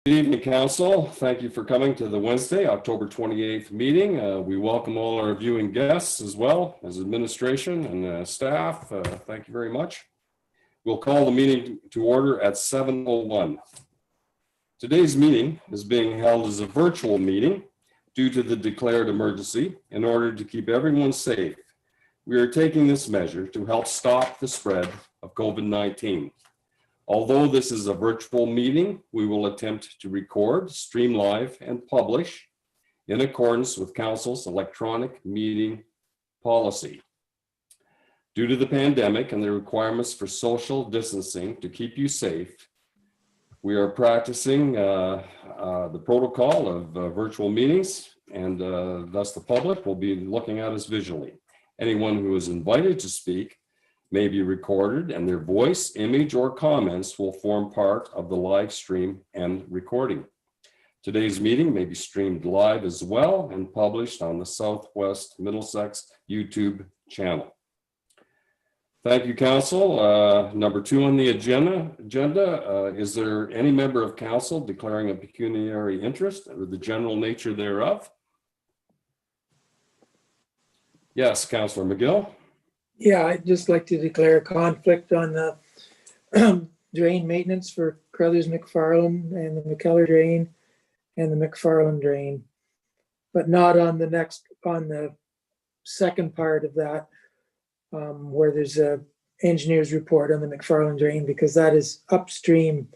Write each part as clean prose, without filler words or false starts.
Good evening, Council. Thank you for coming to the Wednesday, October 28th meeting. We welcome all our viewing guests as well as administration and staff. Thank you very much. We'll call the meeting to order at 7:01. Today's meeting is being held as a virtual meeting due to the declared emergency in order to keep everyone safe. We are taking this measure to help stop the spread of COVID-19. Although this is a virtual meeting, we will attempt to record, stream live, and publish in accordance with Council's electronic meeting policy. Due to the pandemic and the requirements for social distancing to keep you safe, we are practicing the protocol of virtual meetings, and thus the public will be looking at us visually. Anyone who is invited to speak may be recorded, and their voice, image, or comments will form part of the live stream and recording. Today's meeting may be streamed live as well and published on the Southwest Middlesex YouTube channel. Thank you, Council. Number 2 on the agenda, is there any member of Council declaring a pecuniary interest or the general nature thereof? Yes, Councillor McGill. Yeah, I'd just like to declare a conflict on the drain maintenance for Crothers McFarland and the McKellar drain and the McFarland drain, but not on the second part of that, where there's a engineer's report on the McFarland drain, because that is upstream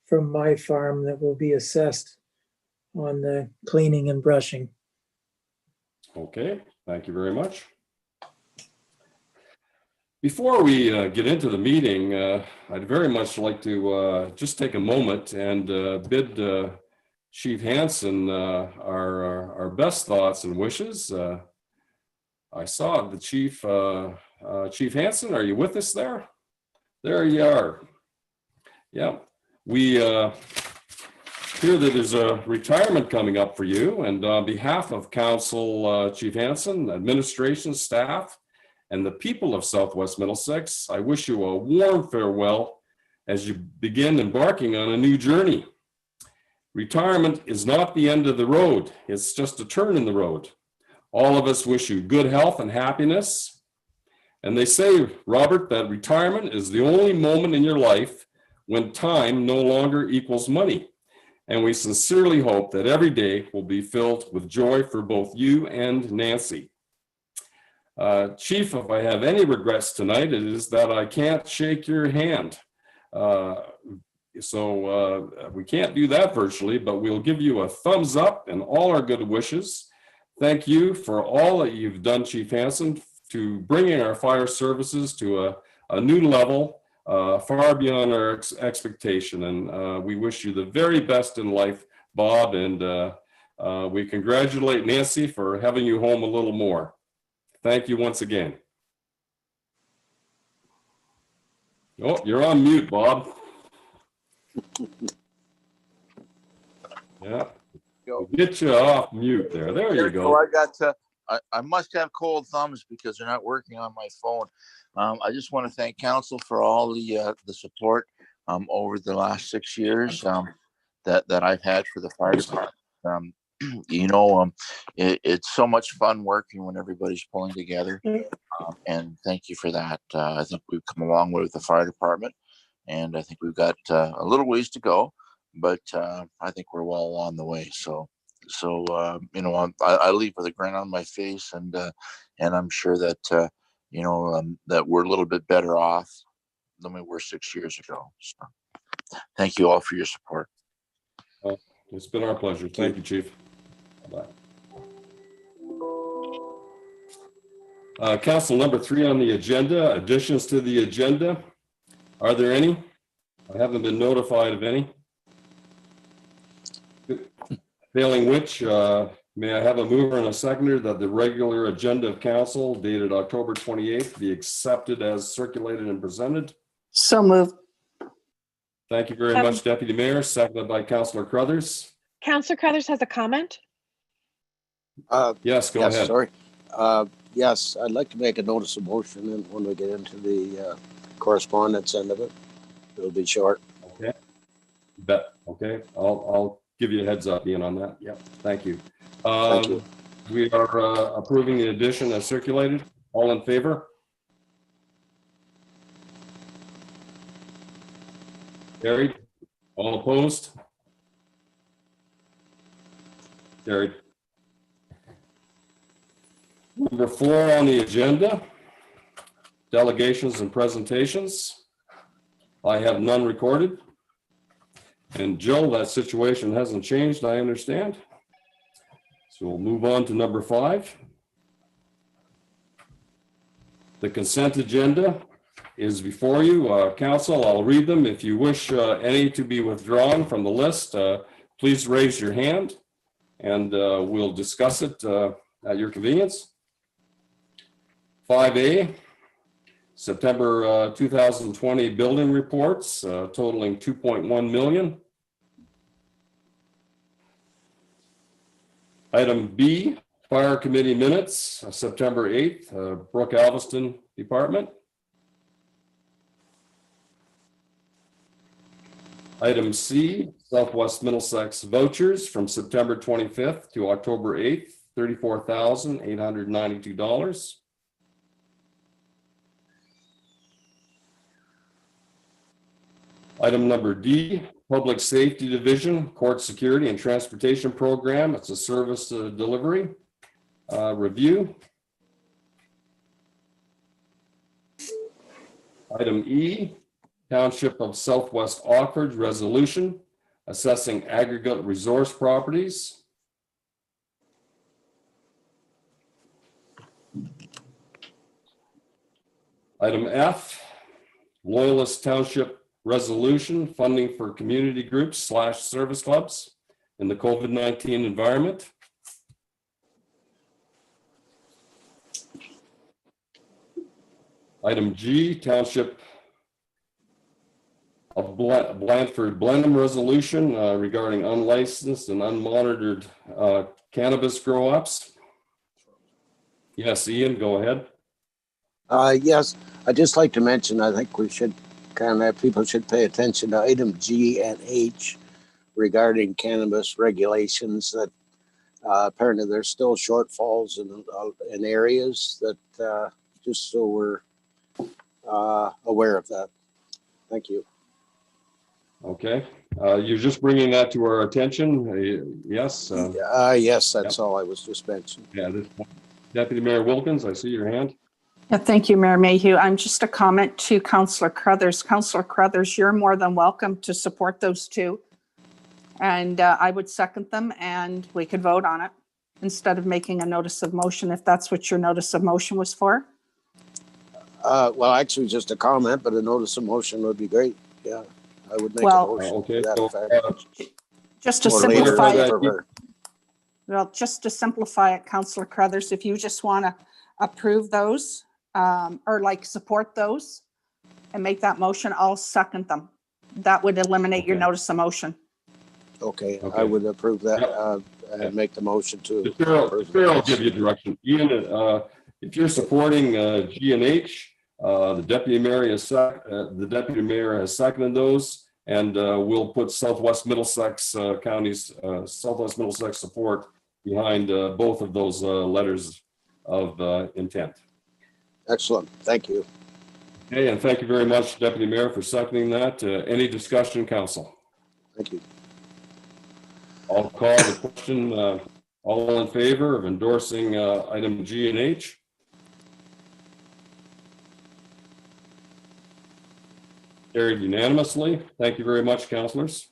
from my farm that will be assessed on the cleaning and brushing. Okay, thank you very much. Before we get into the meeting, I'd very much like to just take a moment and bid Chief Hansen our best thoughts and wishes. I saw the Chief. Chief Hansen, are you with us there? There you are. Yeah, we hear that there's a retirement coming up for you, and on behalf of Council, Chief Hansen, administration, staff, and the people of Southwest Middlesex, I wish you a warm farewell as you begin embarking on a new journey. Retirement is not the end of the road. It's just a turn in the road. All of us wish you good health and happiness. And they say, Robert, that retirement is the only moment in your life when time no longer equals money. And we sincerely hope that every day will be filled with joy for both you and Nancy. Chief, if I have any regrets tonight, it is that I can't shake your hand. So we can't do that virtually, but we'll give you a thumbs up and all our good wishes. Thank you for all that you've done, Chief Hansen, to bringing our fire services to a new level, far beyond our expectation. And we wish you the very best in life, Bob, and we congratulate Nancy for having you home a little more. Thank you once again. Oh, you're on mute, Bob. Yeah, get you off mute there. There you go. I got to. I must have cold thumbs because they're not working on my phone. I just want to thank Council for all the support over the last 6 years that I've had for the fire department. It's so much fun working when everybody's pulling together, and thank you for that. I think we've come a long way with the fire department, and I think we've got a little ways to go, but I think we're well on the way. So I leave with a grin on my face, and I'm sure that that we're a little bit better off than we were 6 years ago. So thank you all for your support. It's been our pleasure. Thank you, Chief. Bye. Council number 3 on the agenda, additions to the agenda. Are there any? I haven't been notified of any. Failing which, may I have a mover and a seconder that the regular agenda of Council dated October 28th be accepted as circulated and presented? So moved. Thank you very much, Deputy Mayor. Seconded by Councillor Crothers. Councillor Crothers has a comment. Yes, go ahead. Sorry. Yes, I'd like to make a notice of motion, and when we get into the correspondence end of it, it'll be short. Okay. Bet. Okay. I'll give you a heads up, Ian, on that. Yep. Thank you. Thank you. We are approving the addition as circulated. All in favor? Carried. All opposed? Carried. Number 4 on the agenda, delegations and presentations. I have none recorded. And Jill, that situation hasn't changed, I understand. So we'll move on to number 5. The consent agenda is before you, council. I'll read them. If you wish any to be withdrawn from the list, please raise your hand and we'll discuss it at your convenience. 5A, September 2020 building reports totaling 2.1 million. Item B, Fire Committee minutes, September 8th, Brooke Alveston Department. Item C, Southwest Middlesex vouchers from September 25th to October 8th, $34,892. Item number D, Public Safety Division, Court Security and Transportation Program. It's a service delivery review. Item E, Township of Southwest Oakridge resolution assessing aggregate resource properties. Item F, Loyalist Township resolution funding for community groups / service clubs in the COVID-19 environment. Item G, Township of Blandford Blenheim resolution regarding unlicensed and unmonitored cannabis grow-ops. Yes, Ian, go ahead. Yes, I'd just like to mention, I think we should people should pay attention to item G and H regarding cannabis regulations that apparently there's still shortfalls in areas that just so we're aware of that. Thank you. Okay, you're just bringing that to our attention. Yes. Yes, that's all I was just mentioning. Yeah, this point. Deputy Mayor Wilkins, I see your hand. Yeah, thank you, Mayor Mayhew. I'm just a comment to Councillor Crothers. Councillor Crothers, you're more than welcome to support those two. And I would second them and we could vote on it instead of making a notice of motion, if that's what your notice of motion was for. Well, actually just a comment, but a notice of motion would be great. Yeah, I would make a motion okay, to that so, effect. Just to Or simplify later it, for her. well, just to simplify it, Councillor Crothers, if you just want to approve those or like support those and make that motion, I'll second them. That would eliminate your Okay. notice of motion. Okay, I Okay. would approve that Yep. and make the motion to. The chair approve will that. give you direction. Ian, if you're supporting G and H, the deputy mayor has seconded those, and we'll put Southwest Middlesex counties, Southwest Middlesex support behind both of those letters of intent. Excellent, thank you. Okay, and thank you very much, Deputy Mayor, for seconding that. Any discussion, council? Thank you. I'll call the question. All in favor of endorsing item G and H? Carried unanimously. Thank you very much, councilors.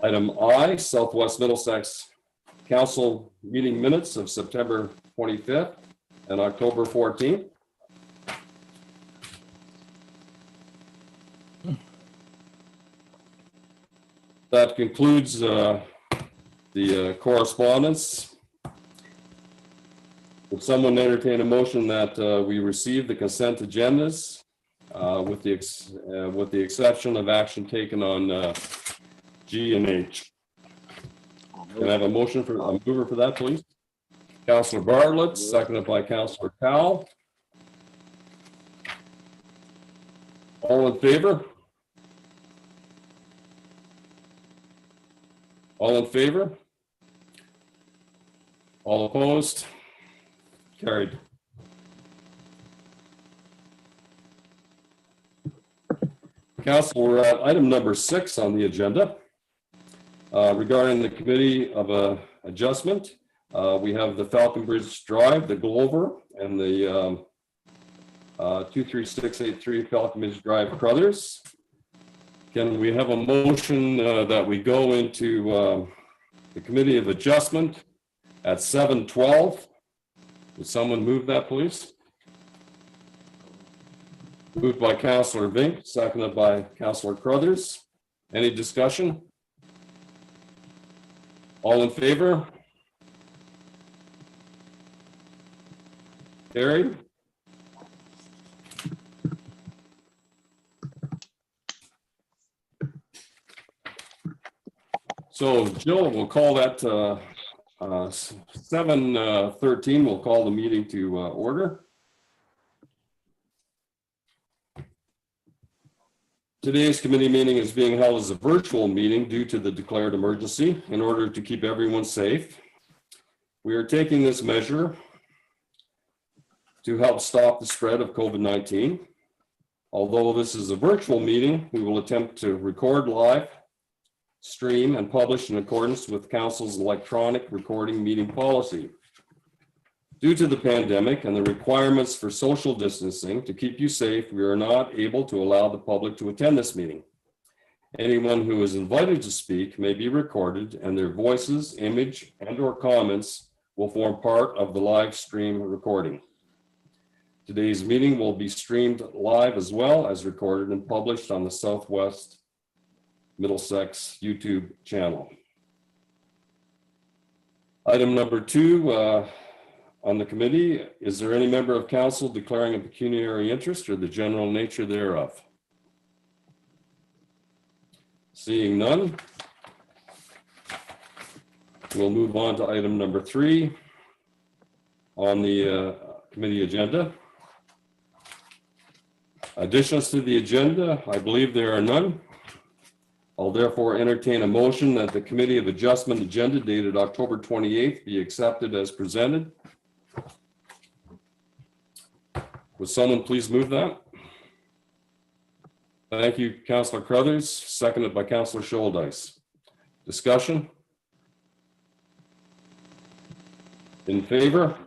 Item I, Southwest Middlesex Council meeting minutes of September 25th and October 14th. That concludes the correspondence. Would someone entertain a motion that we receive the consent agendas with the exception of action taken on G and H? Can I have a motion for a mover for that, please? Councillor Bartlett, seconded by Councillor Powell. All in favor? All in favor? All opposed? Carried. Council, we're at item number 6 on the agenda. Regarding the committee of adjustment, we have the Falcon Bridge Drive, the Glover, and the 23683 Falcon Bridge Drive Crothers. Can we have a motion that we go into the committee of adjustment at 7:12? Would someone move that, please? Moved by Councillor Vink, seconded by Councillor Crothers. Any discussion? All in favor? Carried. So Jill, we'll call that 7:13. We'll call the meeting to order. Today's committee meeting is being held as a virtual meeting due to the declared emergency in order to keep everyone safe. We are taking this measure to help stop the spread of COVID-19. Although this is a virtual meeting, we will attempt to record live, stream, and publish in accordance with Council's electronic recording meeting policy. Due to the pandemic and the requirements for social distancing to keep you safe, we are not able to allow the public to attend this meeting. Anyone who is invited to speak may be recorded, and their voices, image, and/or comments will form part of the live stream recording. Today's meeting will be streamed live as well as recorded and published on the Southwest Middlesex YouTube channel. Item number 2 on the committee, is there any member of council declaring a pecuniary interest or the general nature thereof? Seeing none, we'll move on to item number 3 on the committee agenda. Additions to the agenda, I believe there are none. I'll therefore entertain a motion that the Committee of Adjustment agenda dated October 28th be accepted as presented. Would someone please move that? Thank you, Councillor Crothers, seconded by Councillor Scholdice. Discussion? In favor?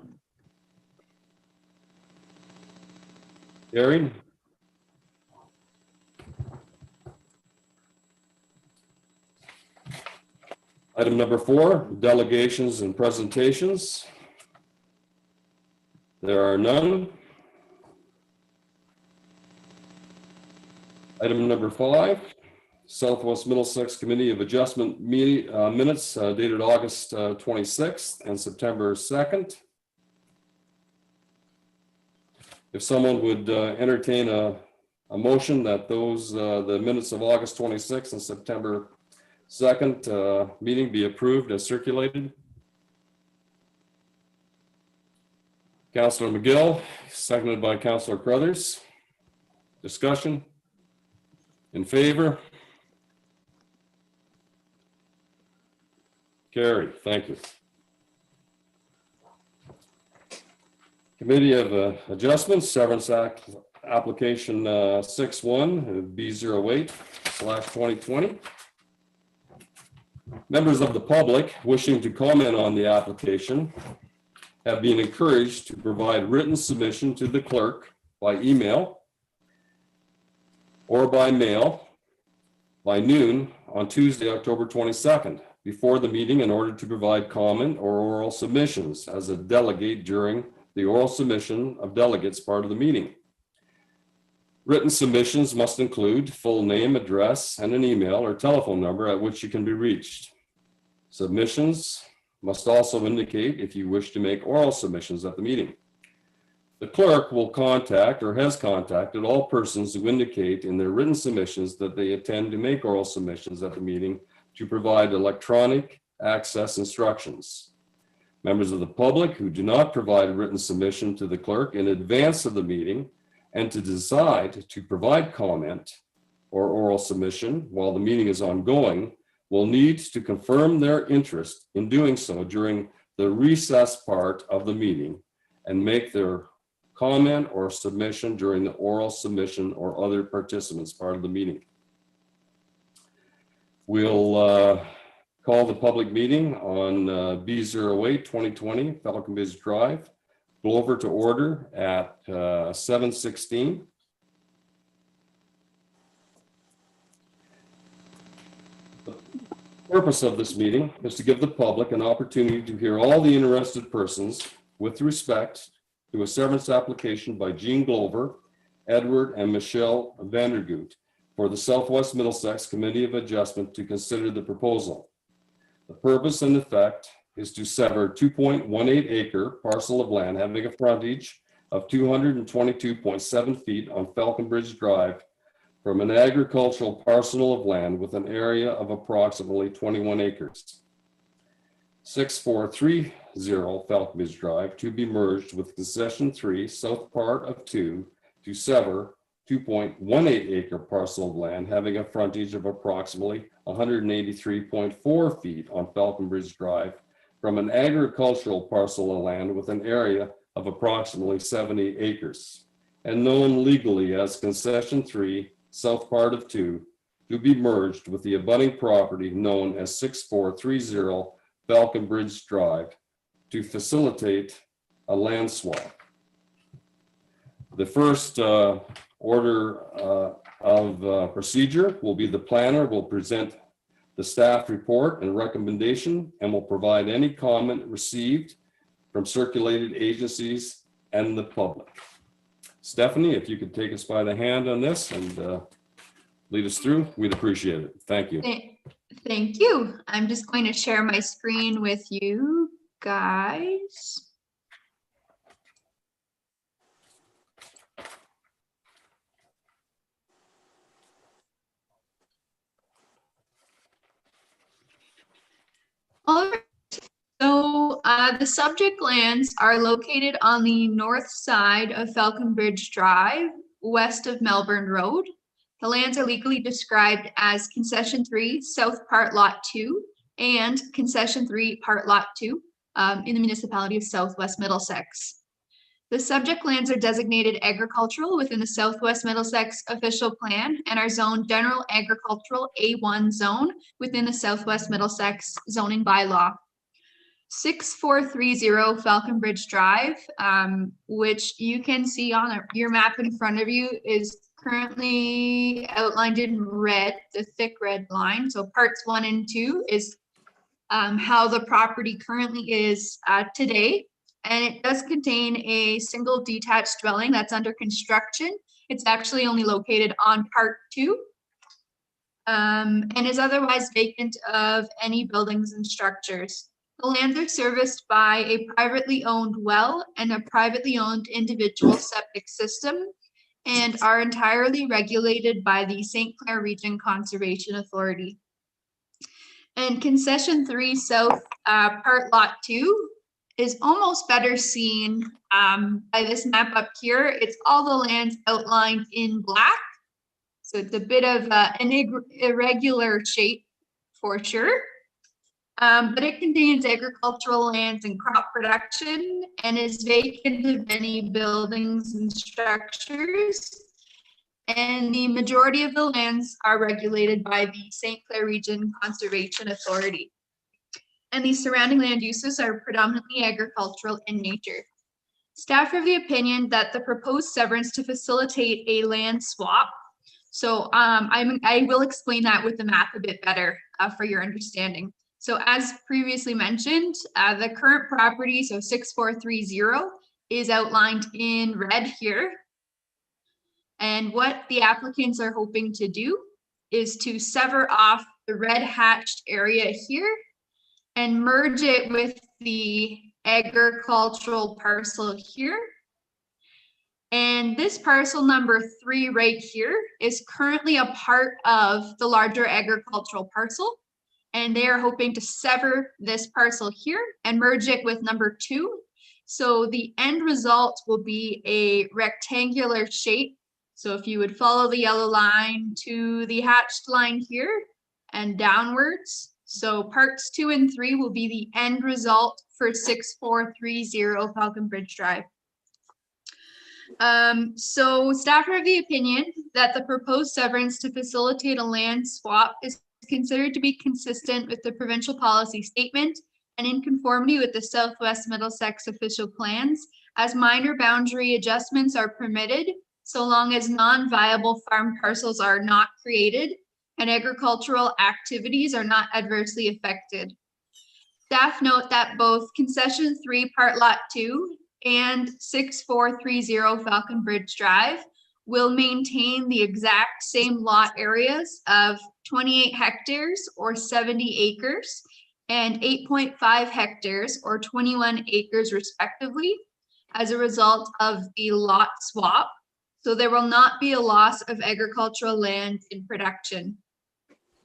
Carried. Item number 4, delegations and presentations. There are none. Item number 5, Southwest Middlesex Committee of Adjustment minutes dated August 26th and September 2nd. If someone would entertain a motion that those the minutes of August 26th and September 2nd meeting be approved as circulated. Councillor McGill, seconded by Councillor Crothers. Discussion? In favor? Carried. Thank you. Committee of Adjustments, Severance Act Application 6-1 B08/2020. Members of the public wishing to comment on the application have been encouraged to provide written submission to the clerk by email or by mail by noon on Tuesday, October 22nd, before the meeting in order to provide comment or oral submissions as a delegate during the oral submission of delegates part of the meeting. Written submissions must include full name, address, and an email or telephone number at which you can be reached. Submissions must also indicate if you wish to make oral submissions at the meeting. The clerk will contact or has contacted all persons who indicate in their written submissions that they intend to make oral submissions at the meeting to provide electronic access instructions. Members of the public who do not provide a written submission to the clerk in advance of the meeting and to decide to provide comment or oral submission while the meeting is ongoing will need to confirm their interest in doing so during the recess part of the meeting and make their comment or submission during the oral submission or other participants part of the meeting. We'll call the public meeting on B08 2020 Falcon Ridge Drive, Glover to order at 7:16. The purpose of this meeting is to give the public an opportunity to hear all the interested persons with respect to a severance application by Jean Glover, Edward and Michelle Vandergoot for the Southwest Middlesex Committee of Adjustment to consider the proposal. The purpose and effect is to sever 2.18 acre parcel of land having a frontage of 222.7 feet on Falcon Bridge Drive from an agricultural parcel of land with an area of approximately 21 acres. 6430 Falcon Ridge Drive to be merged with concession 3 south part of 2 to sever 2.18 acre parcel of land having a frontage of approximately 183.4 feet on Falcon Bridge Drive from an agricultural parcel of land with an area of approximately 70 acres and known legally as concession 3 south part of 2 to be merged with the abutting property known as 6430 Falcon Bridge Drive to facilitate a land swap. The first order of procedure will be the planner will present the staff report and recommendation and will provide any comment received from circulated agencies and the public. Stephanie, if you could take us by the hand on this and lead us through, we'd appreciate it. Thank you. Thank you. I'm just going to share my screen with you guys. All right. So the subject lands are located on the north side of Falcon Bridge Drive, west of Melbourne Road. The lands are legally described as Concession 3, South Part Lot 2, and Concession 3, Part Lot 2 in the municipality of Southwest Middlesex. The subject lands are designated agricultural within the Southwest Middlesex official plan and are zoned general agricultural A1 zone within the Southwest Middlesex zoning bylaw. 6430 Falcon Bridge Drive, which you can see on your map in front of you, is currently outlined in red, the thick red line. So parts 1 and 2 is how the property currently is today. And it does contain a single detached dwelling that's under construction. It's actually only located on part 2 and is otherwise vacant of any buildings and structures. The lands are serviced by a privately owned well and a privately owned individual septic system and are entirely regulated by the St. Clair Region Conservation Authority. And Concession 3 South Part Lot 2 is almost better seen by this map up here. It's all the lands outlined in black. So it's a bit of an irregular shape for sure. But it contains agricultural lands and crop production and is vacant of any buildings and structures. And the majority of the lands are regulated by the St. Clair Region Conservation Authority. And the surrounding land uses are predominantly agricultural in nature. Staff are of the opinion that the proposed severance to facilitate a land swap. So I will explain that with the map a bit better for your understanding. So as previously mentioned, the current property, so 6430, is outlined in red here. And what the applicants are hoping to do is to sever off the red hatched area here and merge it with the agricultural parcel here. And this parcel number 3 right here is currently a part of the larger agricultural parcel. And they are hoping to sever this parcel here and merge it with number 2 So the end result will be a rectangular shape. So if you would follow the yellow line to the hatched line here and downwards. So parts 2 and 3 will be the end result for 6430 Falcon Bridge Drive. So staff are of the opinion that the proposed severance to facilitate a land swap is considered to be consistent with the provincial policy statement and in conformity with the Southwest Middlesex official plans, as minor boundary adjustments are permitted so long as non-viable farm parcels are not created and agricultural activities are not adversely affected. Staff note that both concession 3 part lot 2 and 6430 Falcon Bridge Drive will maintain the exact same lot areas of 28 hectares or 70 acres and 8.5 hectares or 21 acres respectively as a result of the lot swap. So there will not be a loss of agricultural land in production.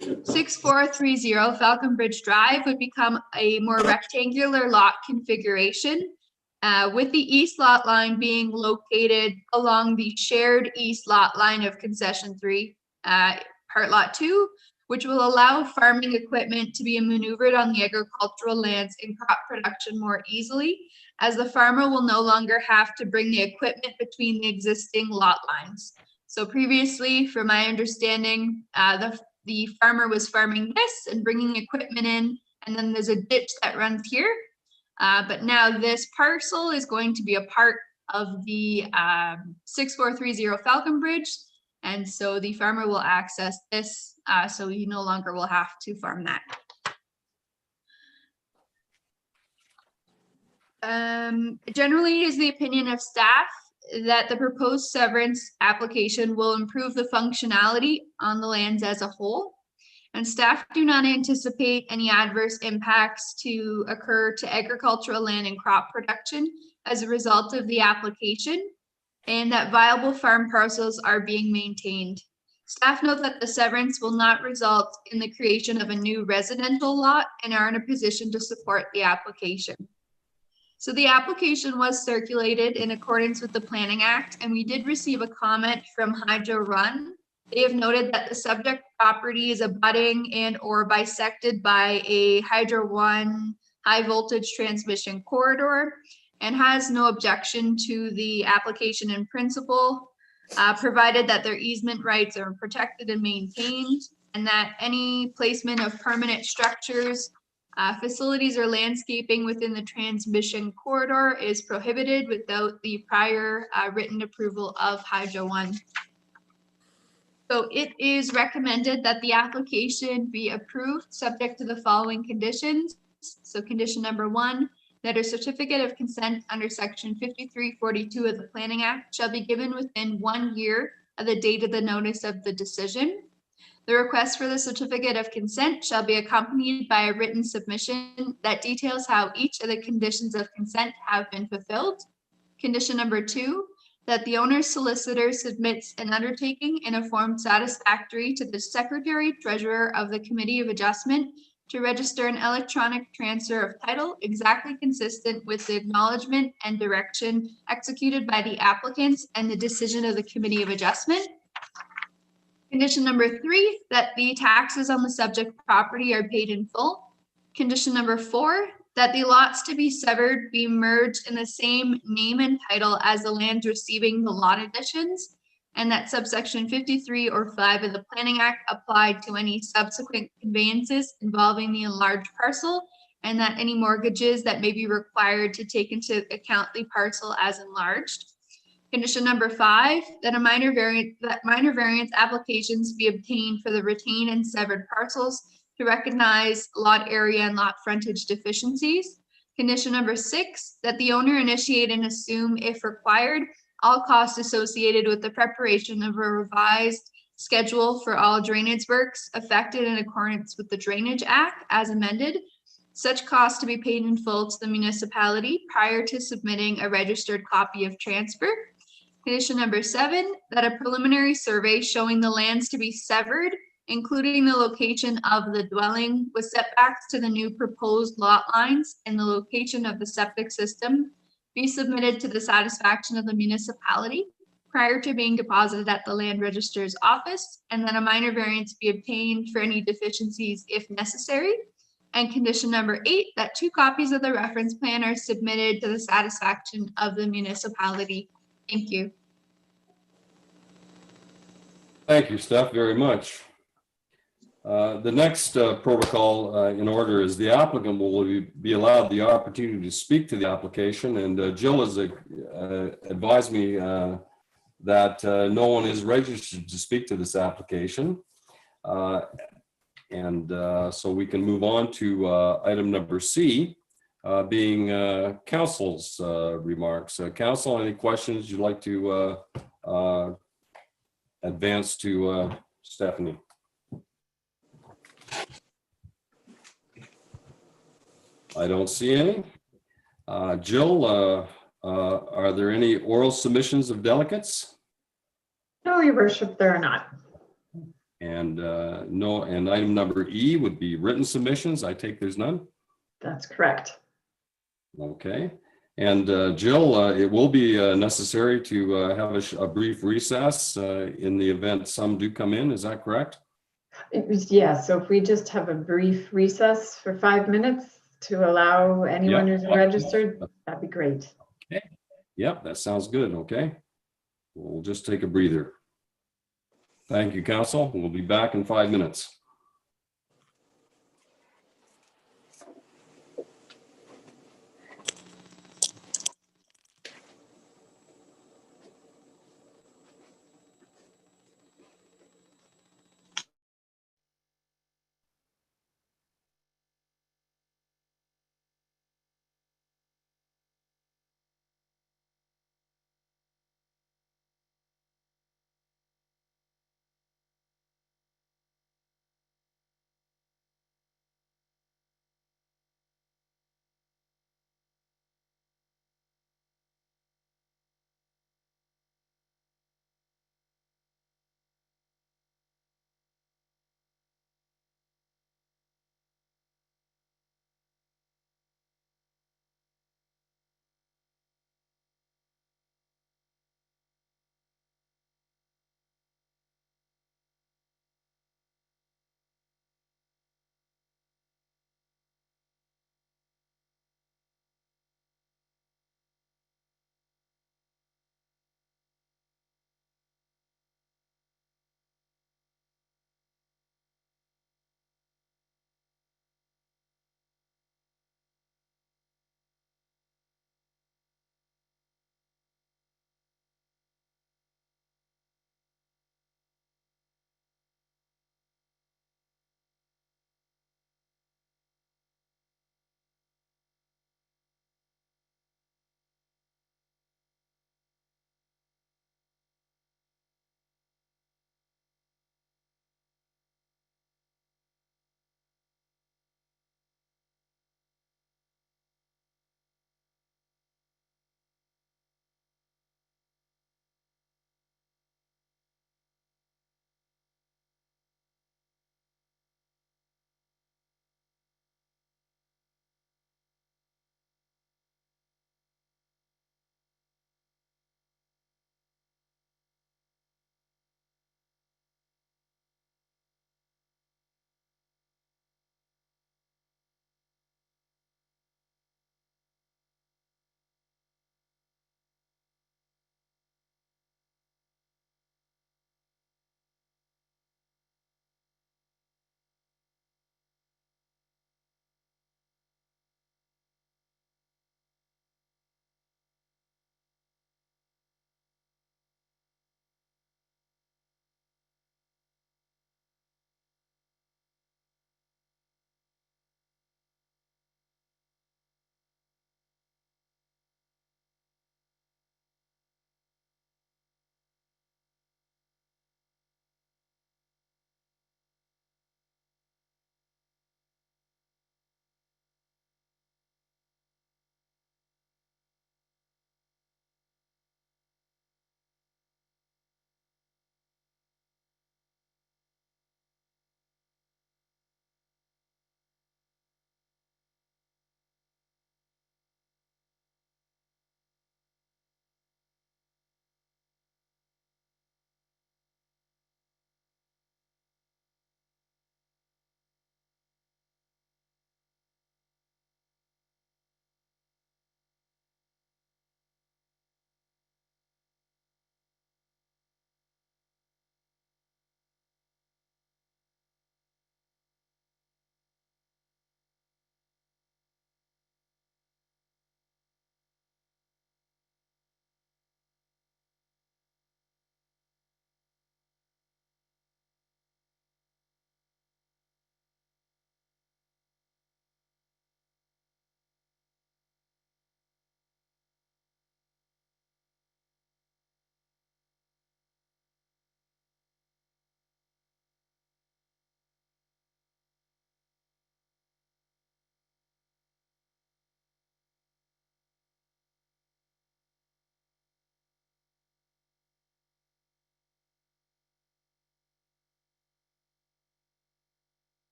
6430 Falcon Bridge Drive would become a more rectangular lot configuration, with the east lot line being located along the shared east lot line of concession 3, part lot 2, which will allow farming equipment to be maneuvered on the agricultural lands in crop production more easily, as the farmer will no longer have to bring the equipment between the existing lot lines. So previously, from my understanding, the farmer was farming this and bringing equipment in, and then there's a ditch that runs here. But now this parcel is going to be a part of the 6430 Falcon Bridge. And so the farmer will access this, so he no longer will have to farm that. Generally, it is the opinion of staff that the proposed severance application will improve the functionality on the lands as a whole. And staff do not anticipate any adverse impacts to occur to agricultural land and crop production as a result of the application, and that viable farm parcels are being maintained. Staff note that the severance will not result in the creation of a new residential lot and are in a position to support the application. So the application was circulated in accordance with the Planning Act, and we did receive a comment from Hydro Run. They have noted that the subject property is abutting and or bisected by a Hydro One high voltage transmission corridor and has no objection to the application in principle, provided that their easement rights are protected and maintained, and that any placement of permanent structures, facilities, or landscaping within the transmission corridor is prohibited without the prior written approval of Hydro One. So it is recommended that the application be approved subject to the following conditions. So condition number 1, that a certificate of consent under section 5342 of the Planning Act shall be given within 1 year of the date of the notice of the decision. The request for the certificate of consent shall be accompanied by a written submission that details how each of the conditions of consent have been fulfilled. Condition number 2, that the owner's solicitor submits an undertaking in a form satisfactory to the Secretary Treasurer of the Committee of Adjustment to register an electronic transfer of title exactly consistent with the acknowledgement and direction executed by the applicants and the decision of the Committee of Adjustment. Condition number 3, that the taxes on the subject property are paid in full. Condition number 4, that the lots to be severed be merged in the same name and title as the lands receiving the lot additions, and that subsection 53 or 5 of the Planning Act applied to any subsequent conveyances involving the enlarged parcel, and that any mortgages that may be required to take into account the parcel as enlarged. Condition number 5, that minor variance applications be obtained for the retained and severed parcels to recognize lot area and lot frontage deficiencies. Condition number 6, that the owner initiate and assume, if required, all costs associated with the preparation of a revised schedule for all drainage works affected in accordance with the Drainage Act as amended, such costs to be paid in full to the municipality prior to submitting a registered copy of transfer. Condition number 7, that a preliminary survey showing the lands to be severed, including the location of the dwelling with setbacks to the new proposed lot lines and the location of the septic system, be submitted to the satisfaction of the municipality prior to being deposited at the land register's office, and then a minor variance be obtained for any deficiencies if necessary. And condition number 8, that 2 copies of the reference plan are submitted to the satisfaction of the municipality. Thank you. Thank you, Steph, very much. The next protocol in order is the applicant will be allowed the opportunity to speak to the application, and Jill has advised me that no one is registered to speak to this application. So we can move on to item number C, being council's remarks. Council, any questions you'd like to advance to Stephanie? I don't see any. Jill, are there any oral submissions of delegates? No, Your Worship, there are not. And no, and item number E would be written submissions. I take there's none. That's correct. Okay. And Jill, it will be necessary to have a brief recess in the event some do come in. Is that correct? Yeah, so if we just have a brief recess for 5 minutes to allow anyone who's registered, that'd be great. Okay. Yep, that sounds good. Okay. We'll just take a breather. Thank you, Council. We'll be back in 5 minutes.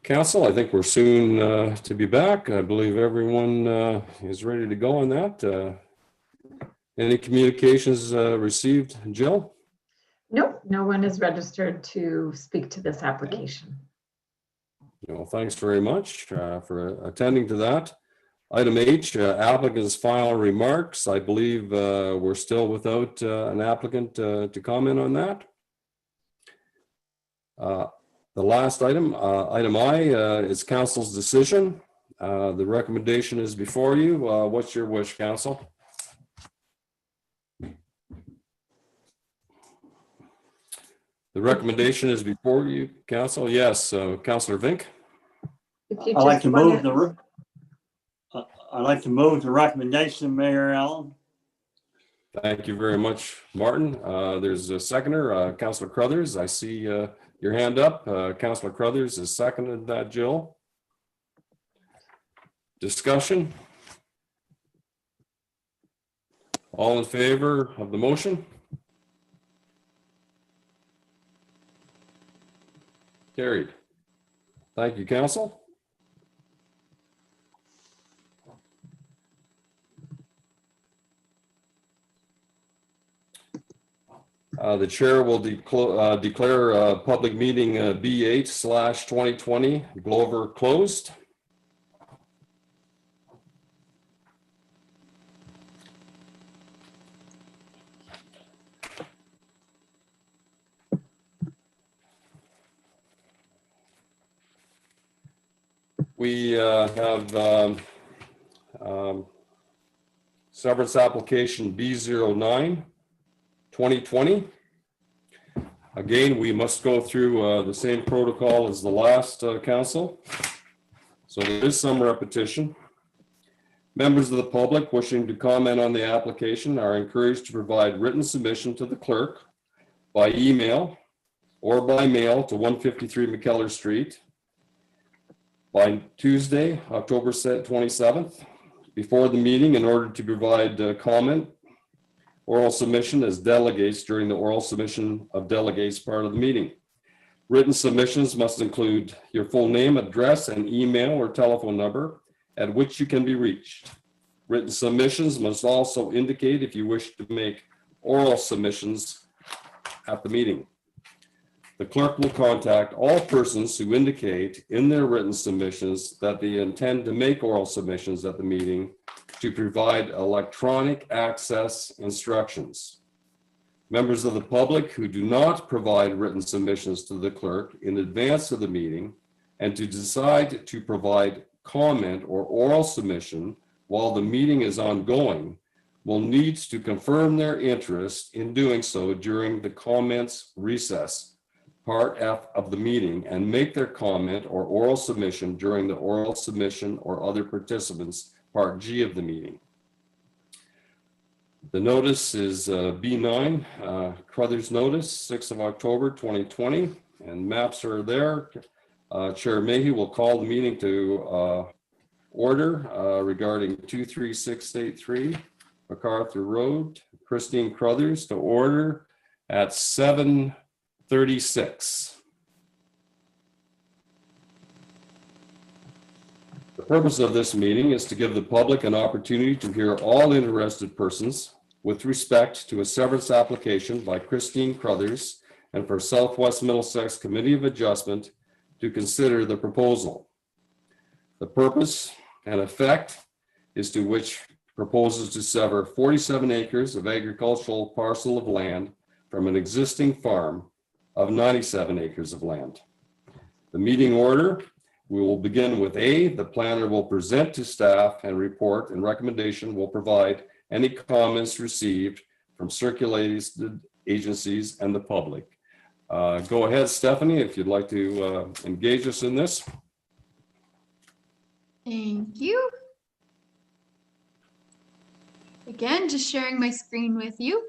Council, I think we're soon to be back. I believe everyone is ready to go on that. Any communications received, Jill? Nope, no one is registered to speak to this application. Well, thanks very much for attending to that. Item H, applicant's final remarks. I believe we're still without an applicant to comment on that. The last item, item I, is council's decision. The recommendation is before you. What's your wish, council? The recommendation is before you, council. Yes, Councillor Vink. If you I'd like just to move wanna- I'd like to move the recommendation, Mayor Allen. Thank you very much, Martin. There's a seconder, Councillor Crothers. I see your hand up. Councillor Crothers has seconded that, Jill. Discussion? All in favor of the motion? Carried. Thank you, council. The chair will declare public meeting B8/2020 Glover closed. We have severance application B09 2020. Again, we must go through the same protocol as the last council. So there is some repetition. Members of the public wishing to comment on the application are encouraged to provide written submission to the clerk by email or by mail to 153 McKellar Street by Tuesday, October 27th, before the meeting, in order to provide comment, oral submission as delegates during the oral submission of delegates part of the meeting. Written submissions must include your full name, address, and email or telephone number at which you can be reached. Written submissions must also indicate if you wish to make oral submissions at the meeting. The clerk will contact all persons who indicate in their written submissions that they intend to make oral submissions at the meeting to provide electronic access instructions. Members of the public who do not provide written submissions to the clerk in advance of the meeting and to decide to provide comment or oral submission while the meeting is ongoing will need to confirm their interest in doing so during the comments recess, Part F of the meeting, and make their comment or oral submission during the oral submission or other participants, Part G of the meeting. The notice is B9, Crothers notice, 6th of October, 2020, and maps are there. Chair Mayhew will call the meeting to order regarding 23683 MacArthur Road. Christine Crothers to order at 7:36. The purpose of this meeting is to give the public an opportunity to hear all interested persons with respect to a severance application by Christine Crothers and for Southwest Middlesex Committee of Adjustment to consider the proposal. The purpose and effect is to which proposes to sever 47 acres of agricultural parcel of land from an existing farm of 97 acres of land. The meeting order, we will begin with A. The planner will present to staff and report and recommendation will provide any comments received from circulated agencies and the public. Go ahead, Stephanie, if you'd like to engage us in this. Thank you. Again, just sharing my screen with you.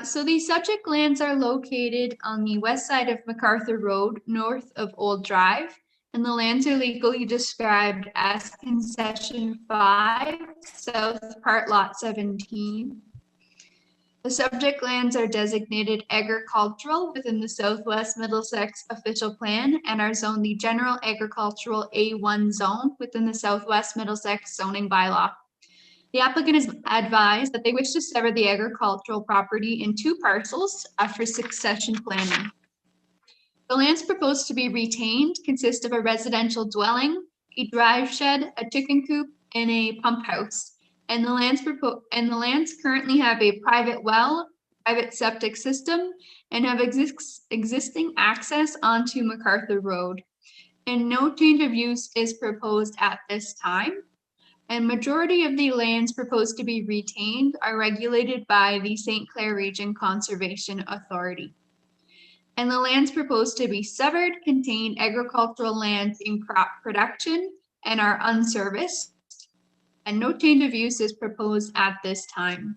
So these subject lands are located on the west side of MacArthur Road, north of Old Drive, and the lands are legally described as Concession 5, South Part Lot 17. The subject lands are designated agricultural within the Southwest Middlesex official plan and are zoned the general agricultural A1 zone within the Southwest Middlesex zoning bylaw. The applicant is advised that they wish to sever the agricultural property in 2 parcels for succession planning. The lands proposed to be retained consist of a residential dwelling, a drive shed, a chicken coop, and a pump house. And the lands currently have a private well, private septic system, and have existing access onto MacArthur Road. And no change of use is proposed at this time. And majority of the lands proposed to be retained are regulated by the St. Clair Region Conservation Authority. And the lands proposed to be severed contain agricultural lands in crop production and are unserviced. And no change of use is proposed at this time.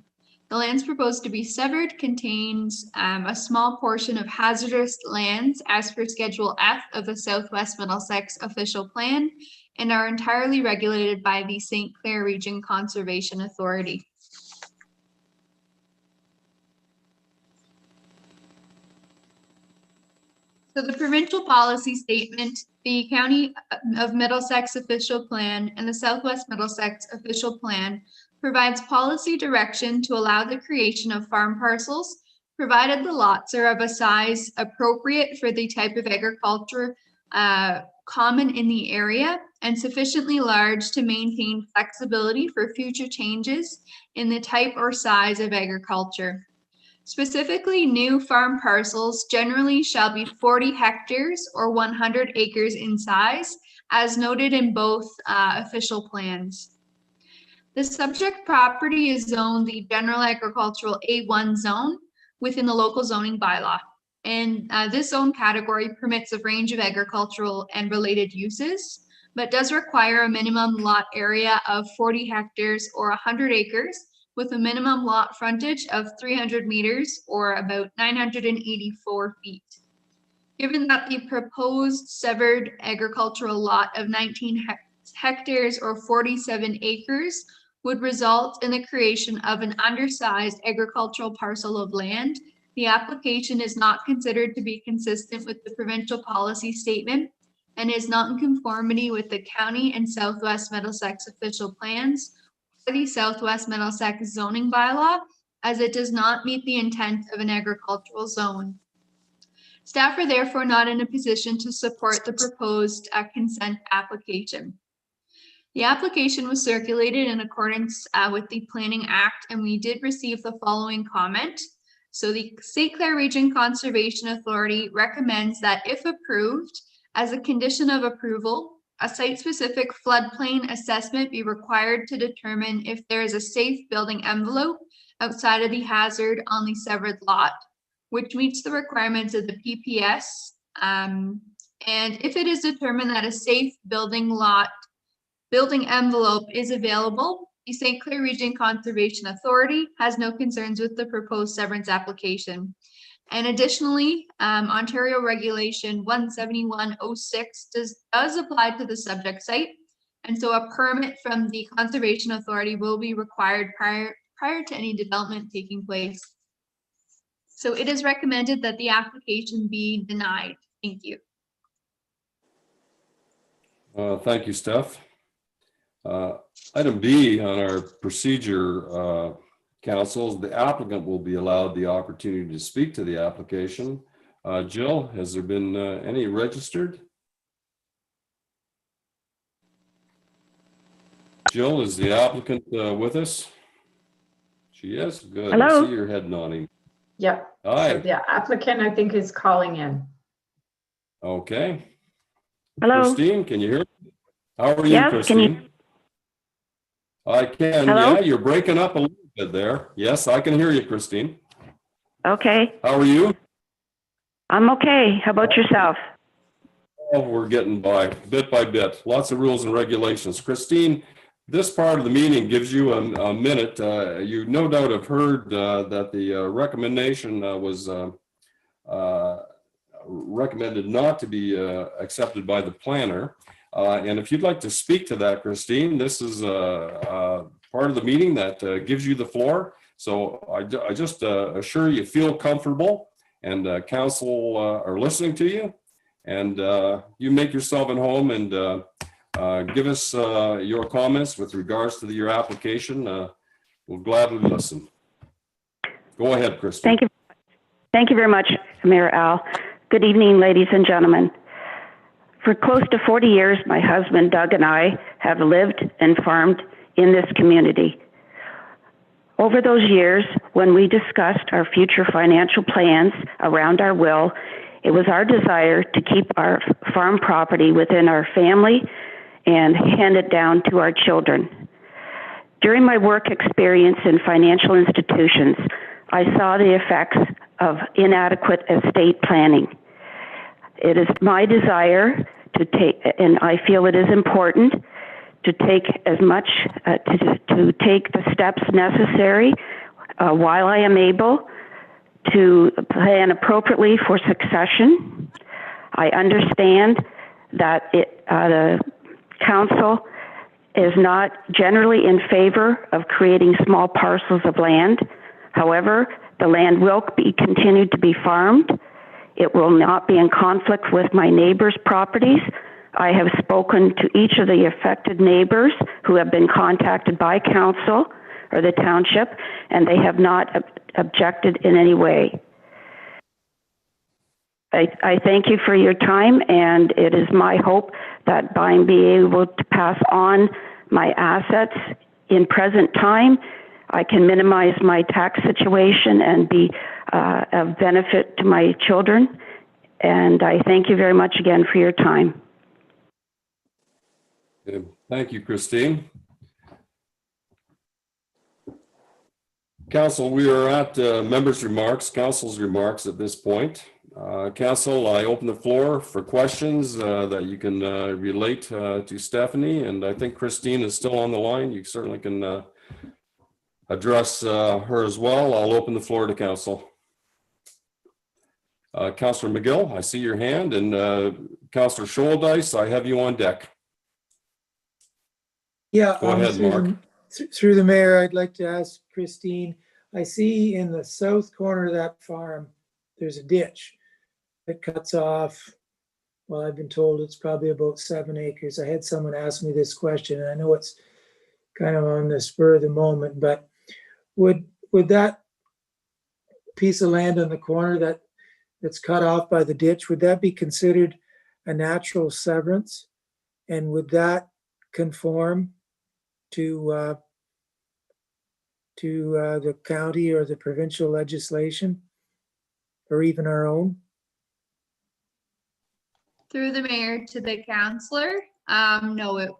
The lands proposed to be severed contains a small portion of hazardous lands as per Schedule F of the Southwest Middlesex official plan and are entirely regulated by the St. Clair Region Conservation Authority. So the provincial policy statement, the County of Middlesex official plan, and the Southwest Middlesex official plan provides policy direction to allow the creation of farm parcels, provided the lots are of a size appropriate for the type of agriculture common in the area and sufficiently large to maintain flexibility for future changes in the type or size of agriculture. Specifically, new farm parcels generally shall be 40 hectares or 100 acres in size, as noted in both official plans. The subject property is zoned the general agricultural A1 zone within the local zoning bylaw. And this zone category permits a range of agricultural and related uses, but does require a minimum lot area of 40 hectares or 100 acres with a minimum lot frontage of 300 meters or about 984 feet. Given that the proposed severed agricultural lot of 19 hectares or 47 acres would result in the creation of an undersized agricultural parcel of land, the application is not considered to be consistent with the provincial policy statement and is not in conformity with the county and Southwest Middlesex official plans or the Southwest Middlesex zoning bylaw, as it does not meet the intent of an agricultural zone. Staff are therefore not in a position to support the proposed consent application. The application was circulated in accordance with the Planning Act, and we did receive the following comment. So the St. Clair Region Conservation Authority recommends that if approved, as a condition of approval, a site-specific floodplain assessment be required to determine if there is a safe building envelope outside of the hazard on the severed lot, which meets the requirements of the PPS. And if it is determined that a safe building envelope is available, the St. Clair Region Conservation Authority has no concerns with the proposed severance application. And additionally, Ontario Regulation 17106 does apply to the subject site. And so a permit from the Conservation Authority will be required prior to any development taking place. So it is recommended that the application be denied. Thank you. Thank you, Steph. Item B on our procedure, councils, the applicant will be allowed the opportunity to speak to the application. Jill, has there been any registered? Jill, is the applicant with us? She is? Good. Hello? I see your head nodding. Yep. Hi. So the applicant, I think, is calling in. Okay. Hello. Christine, can you hear me? How are you, Yes, Christine? I can. Hello? Yeah, you're breaking up a little bit there. Yes, I can hear you, Christine. Okay. How are you? I'm okay. How about yourself? Oh, we're getting by bit by bit. Lots of rules and regulations. Christine, this part of the meeting gives you a minute. You no doubt have heard that the recommendation was recommended not to be accepted by the planner. And if you'd like to speak to that, Christine, this is part of the meeting that gives you the floor. So I just assure you feel comfortable, and council are listening to you, and you make yourself at home, and give us your comments with regards to your application. We'll gladly listen. Go ahead, Christine. Thank you. Thank you very much, Mayor Al. Good evening, ladies and gentlemen. For close to 40 years, my husband Doug and I have lived and farmed in this community. Over those years, when we discussed our future financial plans around our will, it was our desire to keep our farm property within our family and hand it down to our children. During my work experience in financial institutions, I saw the effects of inadequate estate planning. It is my desire to take, and I feel it is important, to take as much, to take the steps necessary while I am able to plan appropriately for succession. I understand that the council is not generally in favor of creating small parcels of land. However, the land will be continued to be farmed. It will not be in conflict with my neighbors' properties. I have spoken to each of the affected neighbors who have been contacted by council or the township, and they have not objected in any way. I thank you for your time, and it is my hope that by being able to pass on my assets in present time, I can minimize my tax situation and be of benefit to my children. And I thank you very much again for your time. Good. Thank you, Christine. Council, we are at members' remarks, council's remarks at this point. Council, I open the floor for questions that you can relate to Stephanie, and I think Christine is still on the line. You certainly can address her as well. I'll open the floor to council. Councillor McGill, I see your hand, and Councillor Scholdice, I have you on deck. Yeah, Go ahead, Mark. Through the mayor, I'd like to ask Christine, I see in the south corner of that farm, there's a ditch that cuts off, well, I've been told it's probably about 7 acres. I had someone ask me this question, and I know it's kind of on the spur of the moment, but would that piece of land on the corner that's cut off by the ditch, would that be considered a natural severance? And would that conform to the county or the provincial legislation, or even our own? Through the mayor to the councillor, no,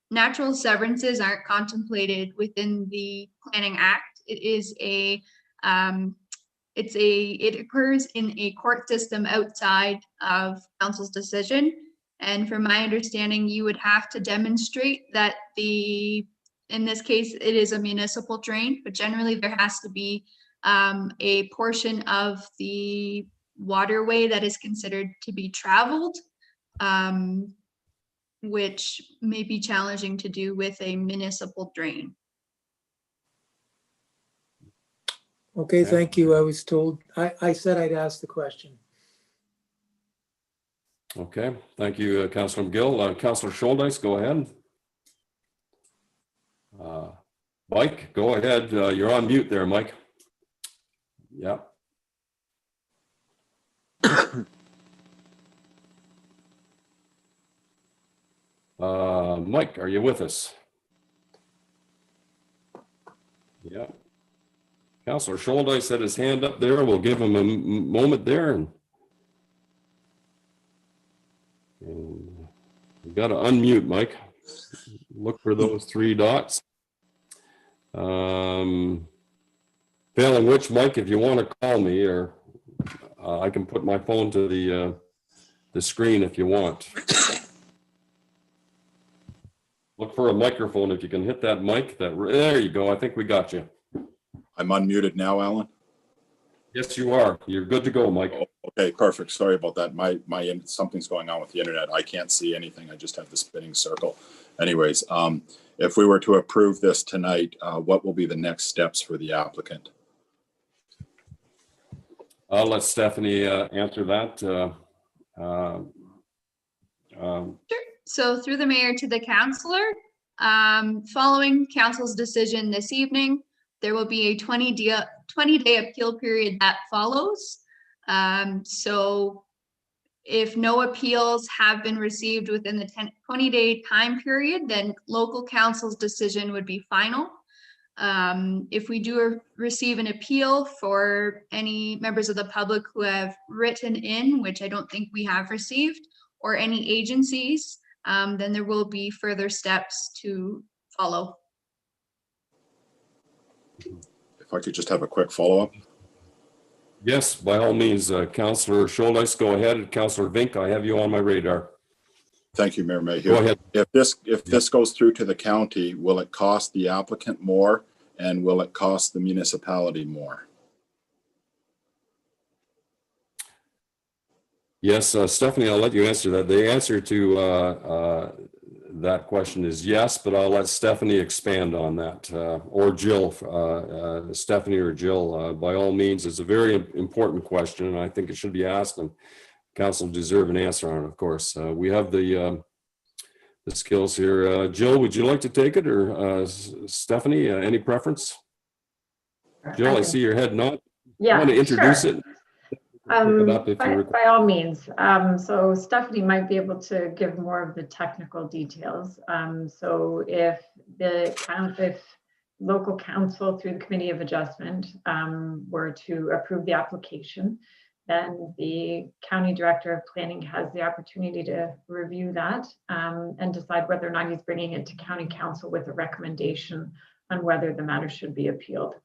natural severances aren't contemplated within the Planning Act. It is it occurs in a court system outside of council's decision. And from my understanding, you would have to demonstrate that in this case, it is a municipal drain, but generally there has to be a portion of the waterway that is considered to be traveled, which may be challenging to do with a municipal drain. Okay, thank you. I was told, I said I'd ask the question. Okay, thank you, Councillor McGill. Councillor Scholdice, go ahead. Mike, go ahead. You're on mute there, Mike. Yeah. Mike, are you with us? Yeah. Councillor Scholdice had his hand up there. We'll give him a moment there. And you got to unmute, Mike. Look for those 3 dots. Failing which, Mike, if you want to call me, or I can put my phone to the screen if you want. Look for a microphone. If you can hit that mic, there you go. I think we got you. I'm unmuted now, Alan. Yes, you are. You're good to go, Mike. Oh, okay, perfect. Sorry about that. My something's going on with the internet. I can't see anything. I just have the spinning circle. Anyways, if we were to approve this tonight, what will be the next steps for the applicant? I'll let Stephanie answer that. So through the mayor to the councillor, following council's decision this evening, there will be a 20-day appeal period that follows. So if no appeals have been received within the 20-day time period, then local council's decision would be final. If we do receive an appeal for any members of the public who have written in, which I don't think we have received, or any agencies, then there will be further steps to follow. If I could just have a quick follow-up. Yes, by all means, Councillor Scholdice, go ahead. Councillor Vink, I have you on my radar. Thank you, Mayor Mayhew. Go ahead. If this goes through to the county, will it cost the applicant more, and will it cost the municipality more? Yes, Stephanie, I'll let you answer that. The answer to that question is yes, but I'll let Stephanie expand on that, or Jill, Stephanie or Jill. By all means, it's a very important question, and I think it should be asked, and council deserve an answer on it, of course. We have the skills here. Jill, would you like to take it, or Stephanie, any preference? Jill, I see your head nod. Yeah, I want to introduce sure. it. By all means. So Stephanie might be able to give more of the technical details. So if local council through the Committee of Adjustment were to approve the application, then the County Director of Planning has the opportunity to review that and decide whether or not he's bringing it to County Council with a recommendation on whether the matter should be appealed.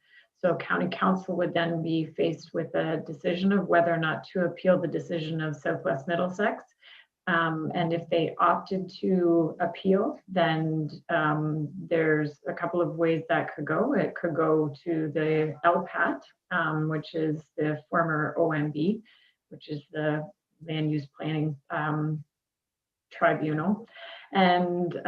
So County Council would then be faced with a decision of whether or not to appeal the decision of Southwest Middlesex. And if they opted to appeal, then there's a couple of ways that could go. It could go to the LPAT, which is the former OMB, which is the Land Use Planning Tribunal. And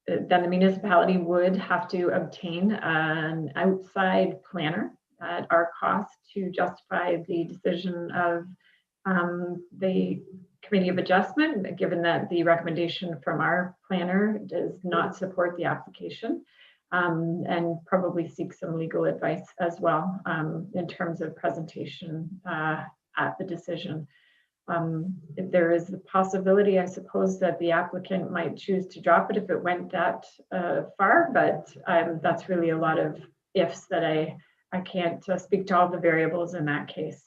then the municipality would have to obtain an outside planner at our cost to justify the decision of the Committee of Adjustment, given that the recommendation from our planner does not support the application, and probably seek some legal advice as well in terms of presentation at the decision. If there is a possibility, I suppose, that the applicant might choose to drop it if it went that far, but that's really a lot of ifs that I can't speak to all the variables in that case.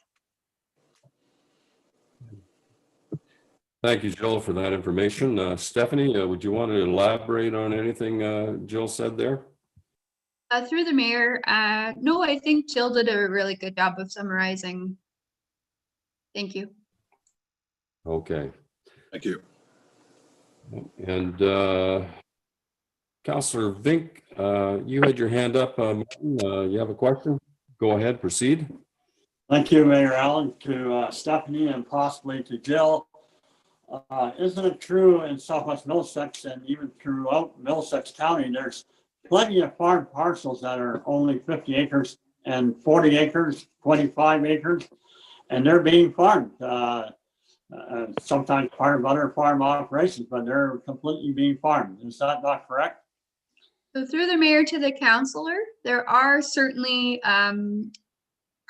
Thank you, Jill, for that information. Stephanie, would you want to elaborate on anything Jill said there? Through the mayor, no, I think Jill did a really good job of summarizing. Thank you. Okay. Thank you. And Councillor Vink, you had your hand up. You have a question? Go ahead, proceed. Thank you, Mayor Allen, to Stephanie and possibly to Jill. Isn't it true in Southwest Middlesex and even throughout Middlesex County, there's plenty of farm parcels that are only 50 acres and 40 acres, 25 acres, and they're being farmed. Sometimes part of other farm operations, but they're completely being farmed. Is that not correct? So through the mayor to the councillor, there are certainly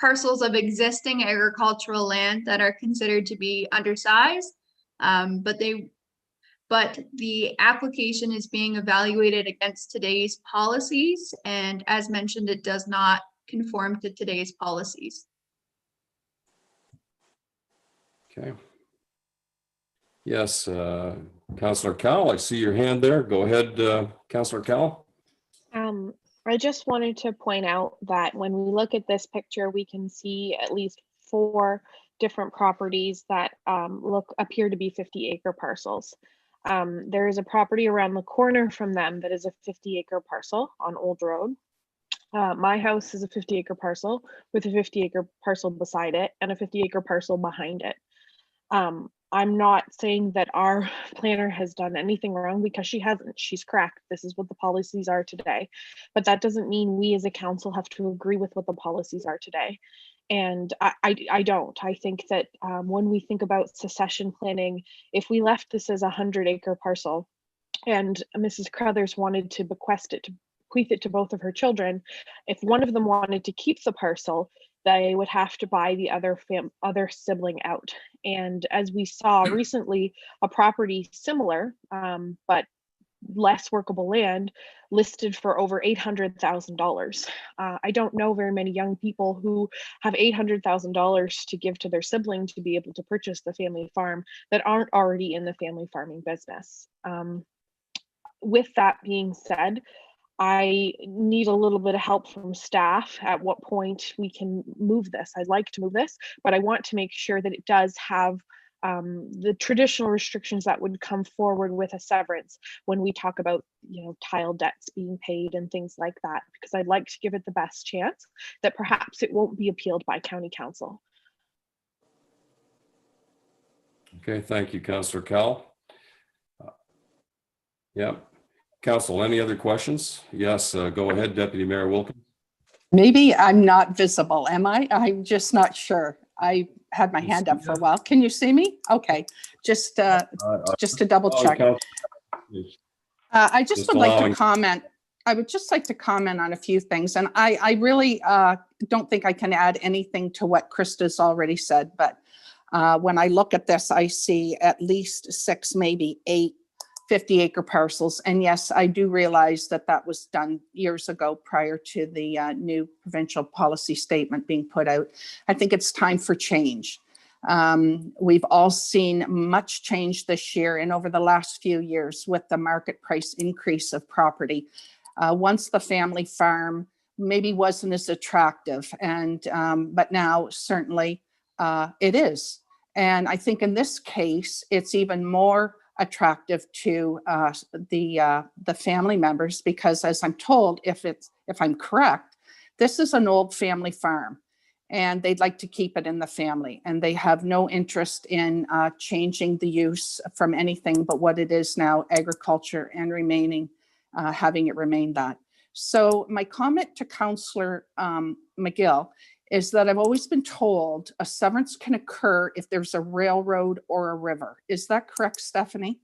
parcels of existing agricultural land that are considered to be undersized, but the application is being evaluated against today's policies, and as mentioned, it does not conform to today's policies. Okay. Yes, Councillor Cowell, I see your hand there. Go ahead, Councillor Cowell. I just wanted to point out that when we look at this picture, we can see at least 4 different properties that appear to be 50-acre parcels. There is a property around the corner from them that is a 50-acre parcel on Old Road. My house is a 50-acre parcel with a 50-acre parcel beside it and a 50-acre parcel behind it. I'm not saying that our planner has done anything wrong, because she hasn't. She's correct. This is what the policies are today. But that doesn't mean we as a council have to agree with what the policies are today. And I don't. I think that when we think about succession planning, if we left this as a 100-acre parcel and Mrs. Crothers wanted to bequeath it to both of her children, if one of them wanted to keep the parcel, they would have to buy the other sibling out. And as we saw recently, a property similar, but less workable land, listed for over $800,000. I don't know very many young people who have $800,000 to give to their sibling to be able to purchase the family farm that aren't already in the family farming business. With that being said, I need a little bit of help from staff at what point we can move this. I'd like to move this, but I want to make sure that it does have the traditional restrictions that would come forward with a severance when we talk about, tile debts being paid and things like that, because I'd like to give it the best chance that perhaps it won't be appealed by county council. Okay, thank you, Councillor Cal. Yep. Council, any other questions? Yes, go ahead, Deputy Mayor Wilkins. Maybe I'm not visible, am I? I'm just not sure. I had my hand up for a while. Can you see me? Okay, just to double check. I just would like to comment. I would just like to comment on a few things. And I really don't think I can add anything to what Krista's already said. But when I look at this, I see at least 6, maybe 8 50-acre parcels. And yes, I do realize that that was done years ago prior to the new provincial policy statement being put out. I think it's time for change. We've all seen much change this year and over the last few years with the market price increase of property. Once the family farm maybe wasn't as attractive, but now certainly it is. And I think in this case, it's even more attractive to the family members, because as I'm told, if I'm correct, this is an old family farm and they'd like to keep it in the family, and they have no interest in changing the use from anything but what it is now, agriculture, and having it remain that. So my comment to Councillor McGill is that I've always been told a severance can occur if there's a railroad or a river. Is that correct, Stephanie?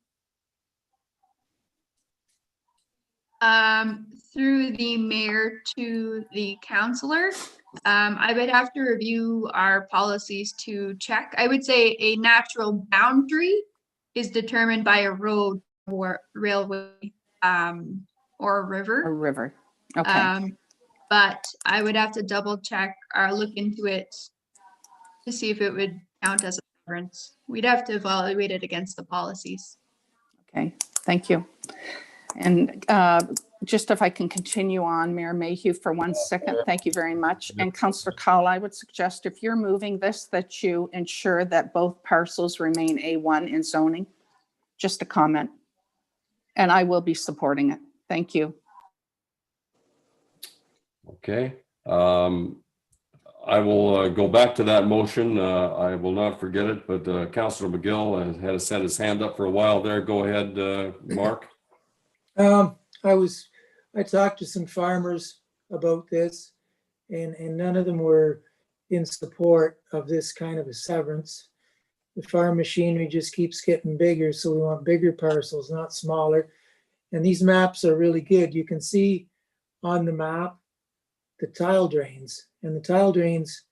Through the mayor to the councillor, I would have to review our policies to check. I would say a natural boundary is determined by a road or railway or a river. A river, okay. But I would have to double check or look into it to see if it would count as a severance. We'd have to evaluate it against the policies. Okay, thank you. And just if I can continue on, Mayor Mayhew, for 1 second, thank you very much. And Councillor Cowell, I would suggest if you're moving this, that you ensure that both parcels remain A1 in zoning. Just a comment. And I will be supporting it. Thank you. Okay. I will go back to that motion. I will not forget it, but Councillor McGill had set his hand up for a while there. Go ahead, Mark. I talked to some farmers about this, and none of them were in support of this kind of a severance. The farm machinery just keeps getting bigger, so we want bigger parcels, not smaller. And these maps are really good. You can see on the map the tile drains, and the tile drains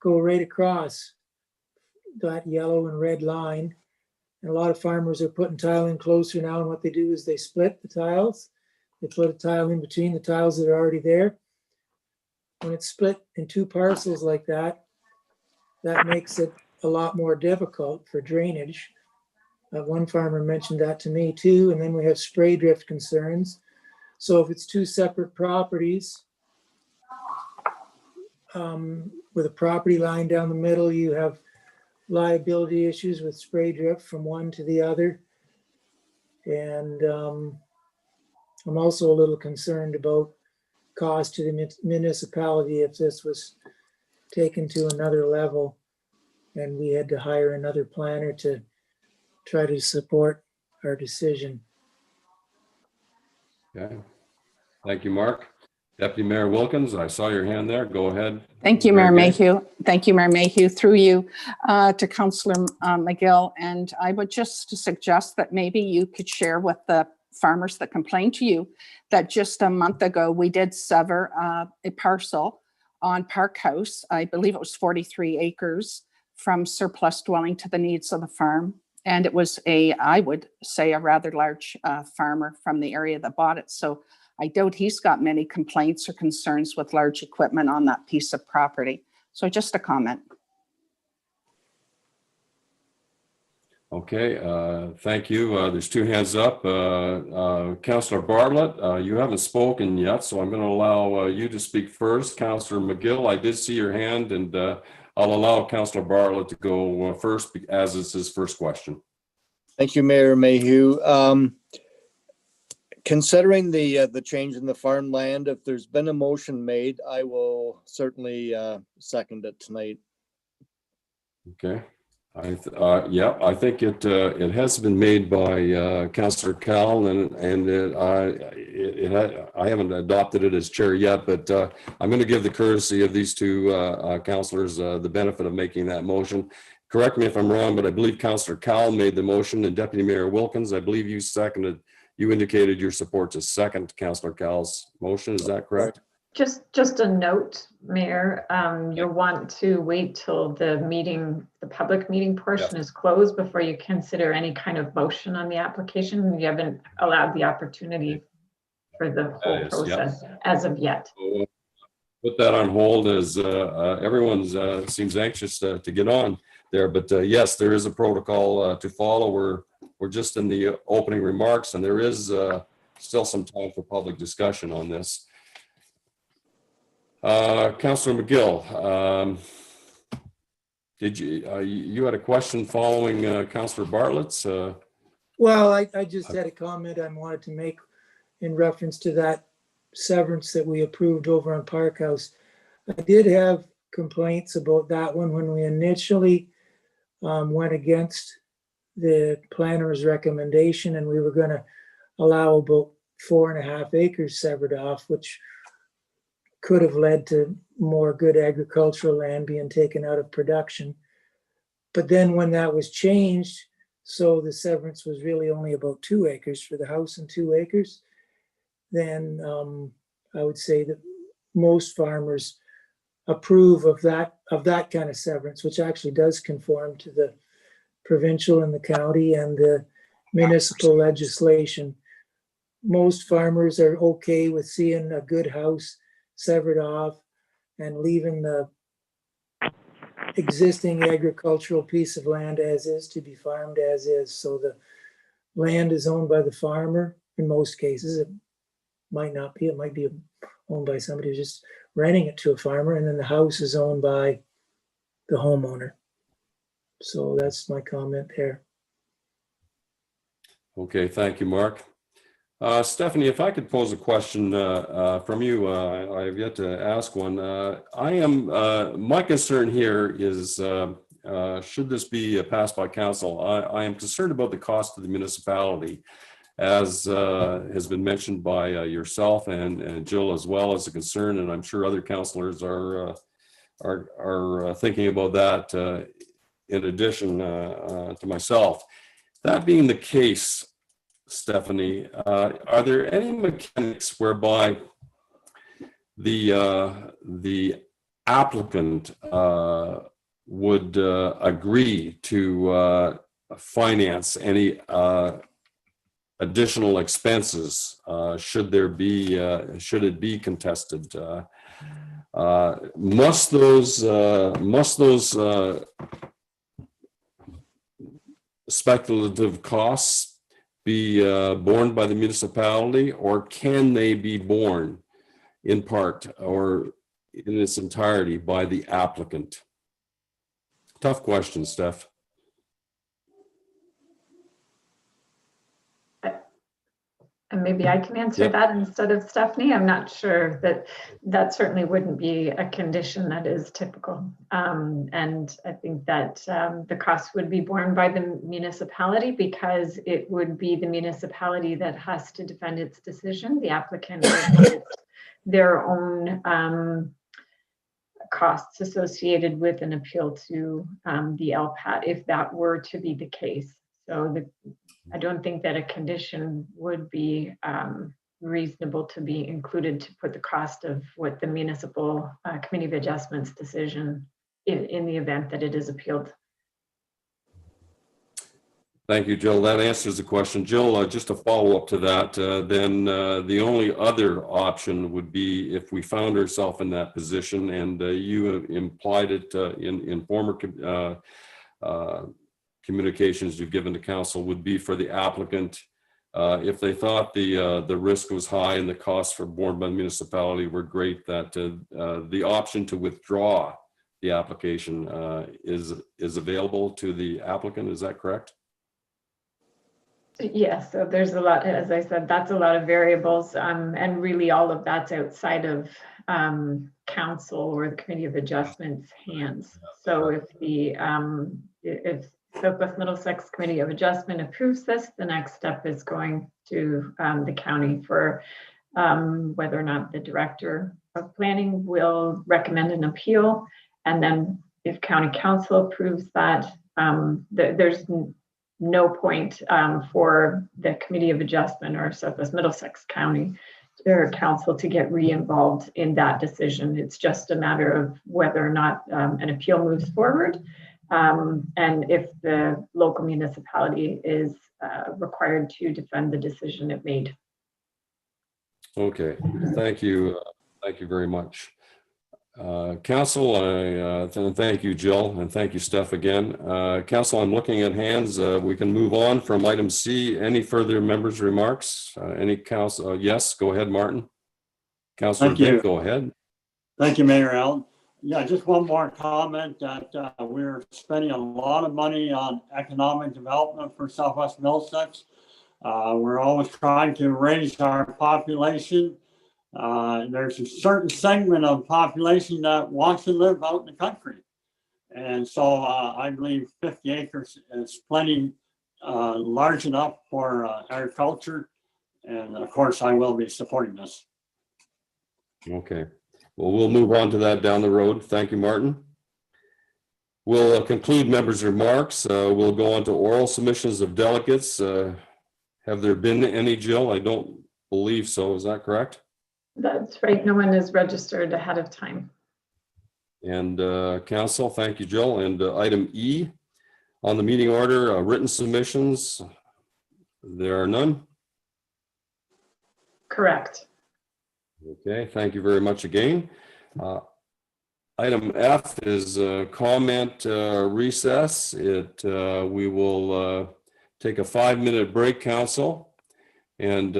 go right across that yellow and red line. And a lot of farmers are putting tile in closer now, and what they do is they split the tiles. They put a tile in between the tiles that are already there. When it's split in 2 parcels like that, that makes it a lot more difficult for drainage. One farmer mentioned that to me too. And then we have spray drift concerns. So if it's 2 separate properties with a property line down the middle, you have liability issues with spray drift from one to the other. And I'm also a little concerned about cost to the municipality if this was taken to another level and we had to hire another planner to try to support our decision. Okay. Thank you, Mark. Deputy Mayor Wilkins, I saw your hand there. Go ahead. Thank you, Mayor Very good. Mayhew. Thank you, Mayor Mayhew, through you to Councillor McGill. And I would just suggest that maybe you could share with the farmers that complained to you that just a month ago, we did sever a parcel on Park House. I believe it was 43 acres from surplus dwelling to the needs of the farm. And it was I would say, a rather large farmer from the area that bought it. So I doubt he's got many complaints or concerns with large equipment on that piece of property. So just a comment. Okay, thank you. There's two hands up. Councillor Bartlett, you haven't spoken yet, so I'm going to allow you to speak first. Councillor McGill, I did see your hand, and I'll allow Councillor Bartlett to go first, as it's his first question. Thank you, Mayor Mayhew. Considering the change in the farmland, if there's been a motion made, I will certainly second it tonight. Okay. Yeah, I think it has been made by Councillor Cal, and I haven't adopted it as chair yet, but I'm going to give the courtesy of these two councillors the benefit of making that motion. Correct me if I'm wrong, but I believe Councillor Cal made the motion, and Deputy Mayor Wilkins, I believe you seconded. You indicated your support to second Councillor Cal's motion. Is that correct? Just a note, Mayor, you'll want to wait till the public meeting portion is closed before you consider any kind of motion on the application. You haven't allowed the opportunity for the whole process as of yet. So, put that on hold as everyone seems anxious to get on there. But yes, there is a protocol to follow. We're just in the opening remarks, and there is still some time for public discussion on this. Councillor McGill, did you had a question following Councillor Bartlett's? Well, I just had a comment I wanted to make in reference to that severance that we approved over on Park House. I did have complaints about that one when we initially went against the planner's recommendation, and we were going to allow about 4.5 acres severed off, which could have led to more good agricultural land being taken out of production. But then when that was changed, so the severance was really only about 2 acres for the house and 2 acres, then I would say that most farmers approve of that kind of severance, which actually does conform to the provincial and the county and the municipal legislation. Most farmers are okay with seeing a good house severed off and leaving the existing agricultural piece of land as is to be farmed as is. So the land is owned by the farmer in most cases. It might not be. It might be owned by somebody who's just renting it to a farmer, and then the house is owned by the homeowner. So that's my comment there. Okay, thank you, Mark. Stephanie, if I could pose a question from you, I have yet to ask one. My concern here is, should this be passed by council, I am concerned about the cost to the municipality, as has been mentioned by yourself and Jill, as well as a concern, and I'm sure other councillors are thinking about that in addition to myself. That being the case, Stephanie, are there any mechanics whereby the applicant would agree to finance any additional expenses should it be contested? Must those speculative costs be borne by the municipality, or can they be borne in part or in its entirety by the applicant? Tough question, Steph. And maybe I can answer Yep. that instead of Stephanie. I'm not sure that certainly wouldn't be a condition that is typical. And I think that the cost would be borne by the municipality because it would be the municipality that has to defend its decision. The applicant would have their own costs associated with an appeal to the LPAT if that were to be the case. So I don't think that a condition would be reasonable to be included to put the cost of what the municipal committee of adjustments decision in the event that it is appealed. Thank you, Jill. That answers the question. Jill, just a follow up to that, then the only other option would be if we found ourselves in that position, and you implied it in former communications you've given to council, would be for the applicant, if they thought the risk was high and the costs for borne by the municipality were great, that the option to withdraw the application is available to the applicant. Is that correct? Yes, so there's a lot, as I said, that's a lot of variables, and really all of that's outside of council or the committee of adjustments hands. So if Southwest Middlesex Committee of Adjustment approves this, the next step is going to the county for whether or not the director of planning will recommend an appeal. And then if county council approves that, there's no point for the Committee of Adjustment or Southwest Middlesex County or council to get re-involved in that decision. It's just a matter of whether or not an appeal moves forward. And if the local municipality is required to defend the decision it made. Okay, thank you. Thank you very much. Council, thank you, Jill, and thank you, Steph, again. Council, I'm looking at hands. We can move on from item C. Any further members' remarks? Any council? Yes, go ahead, Martin. Councilor Bing, go ahead. Thank you, Mayor Allen. Yeah, just one more comment that we're spending a lot of money on economic development for Southwest Middlesex. We're always trying to raise our population. There's a certain segment of population that wants to live out in the country. And so I believe 50 acres is plenty large enough for agriculture. And of course, I will be supporting this. Okay. Well, we'll move on to that down the road. Thank you, Martin. We'll conclude members' remarks. We'll go on to oral submissions of delegates. Have there been any, Jill? I don't believe so. Is that correct? That's right. No one is registered ahead of time. And council, thank you, Jill. And item E on the meeting order, written submissions. There are none. Correct. Okay, thank you very much again. Item F is comment recess. We will take a 5-minute break, council, and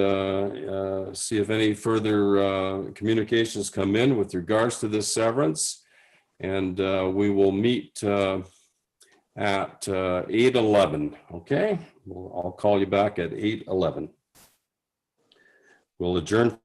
see if any further communications come in with regards to this severance. And we will meet at 8:11. Okay, I'll call you back at 8:11. We'll adjourn.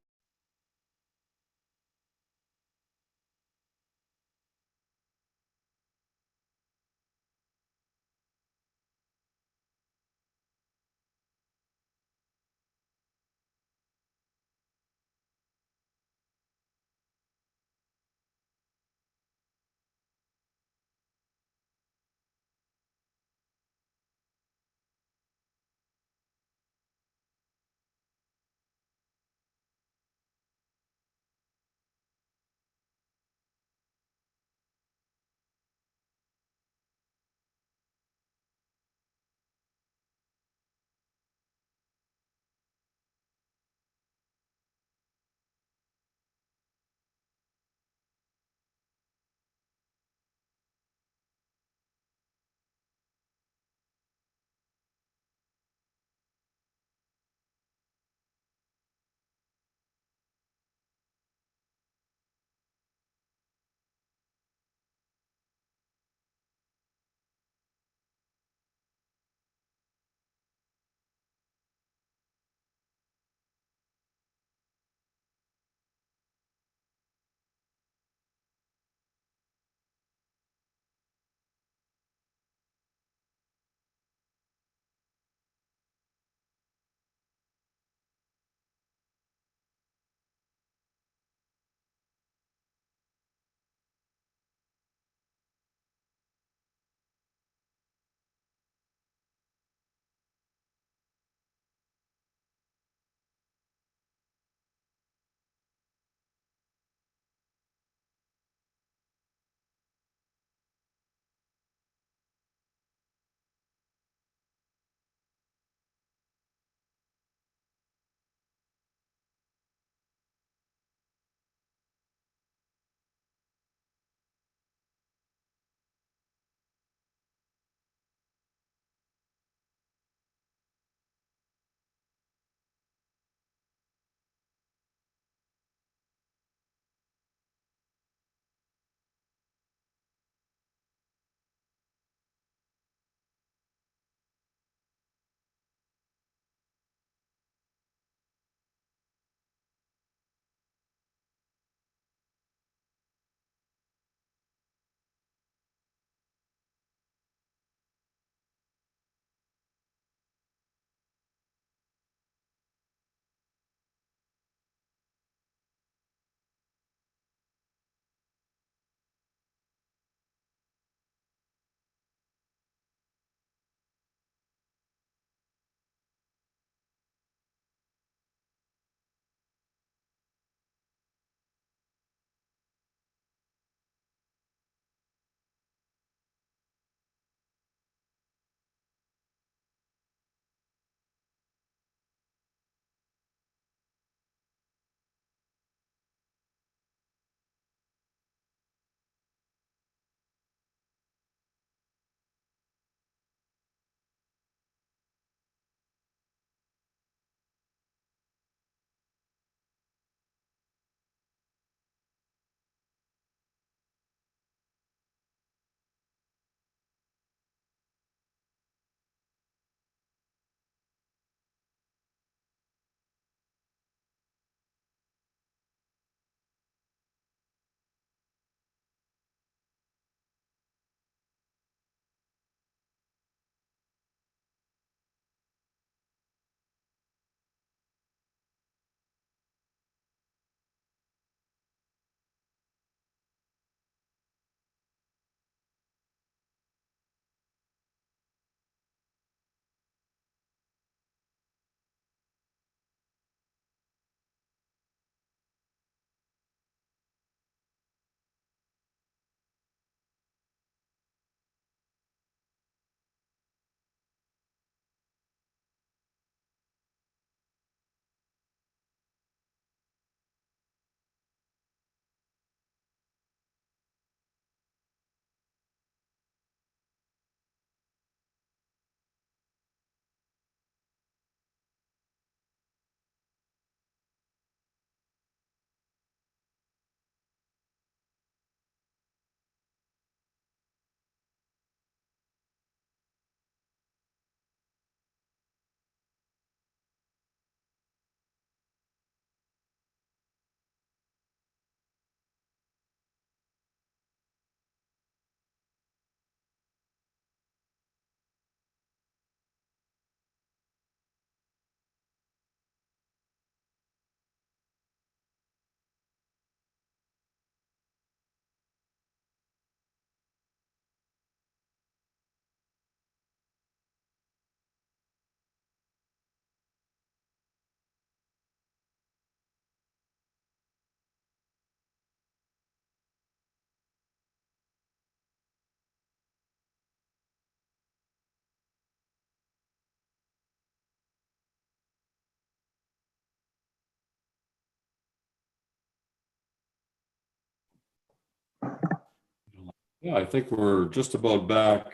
Yeah, I think we're just about back.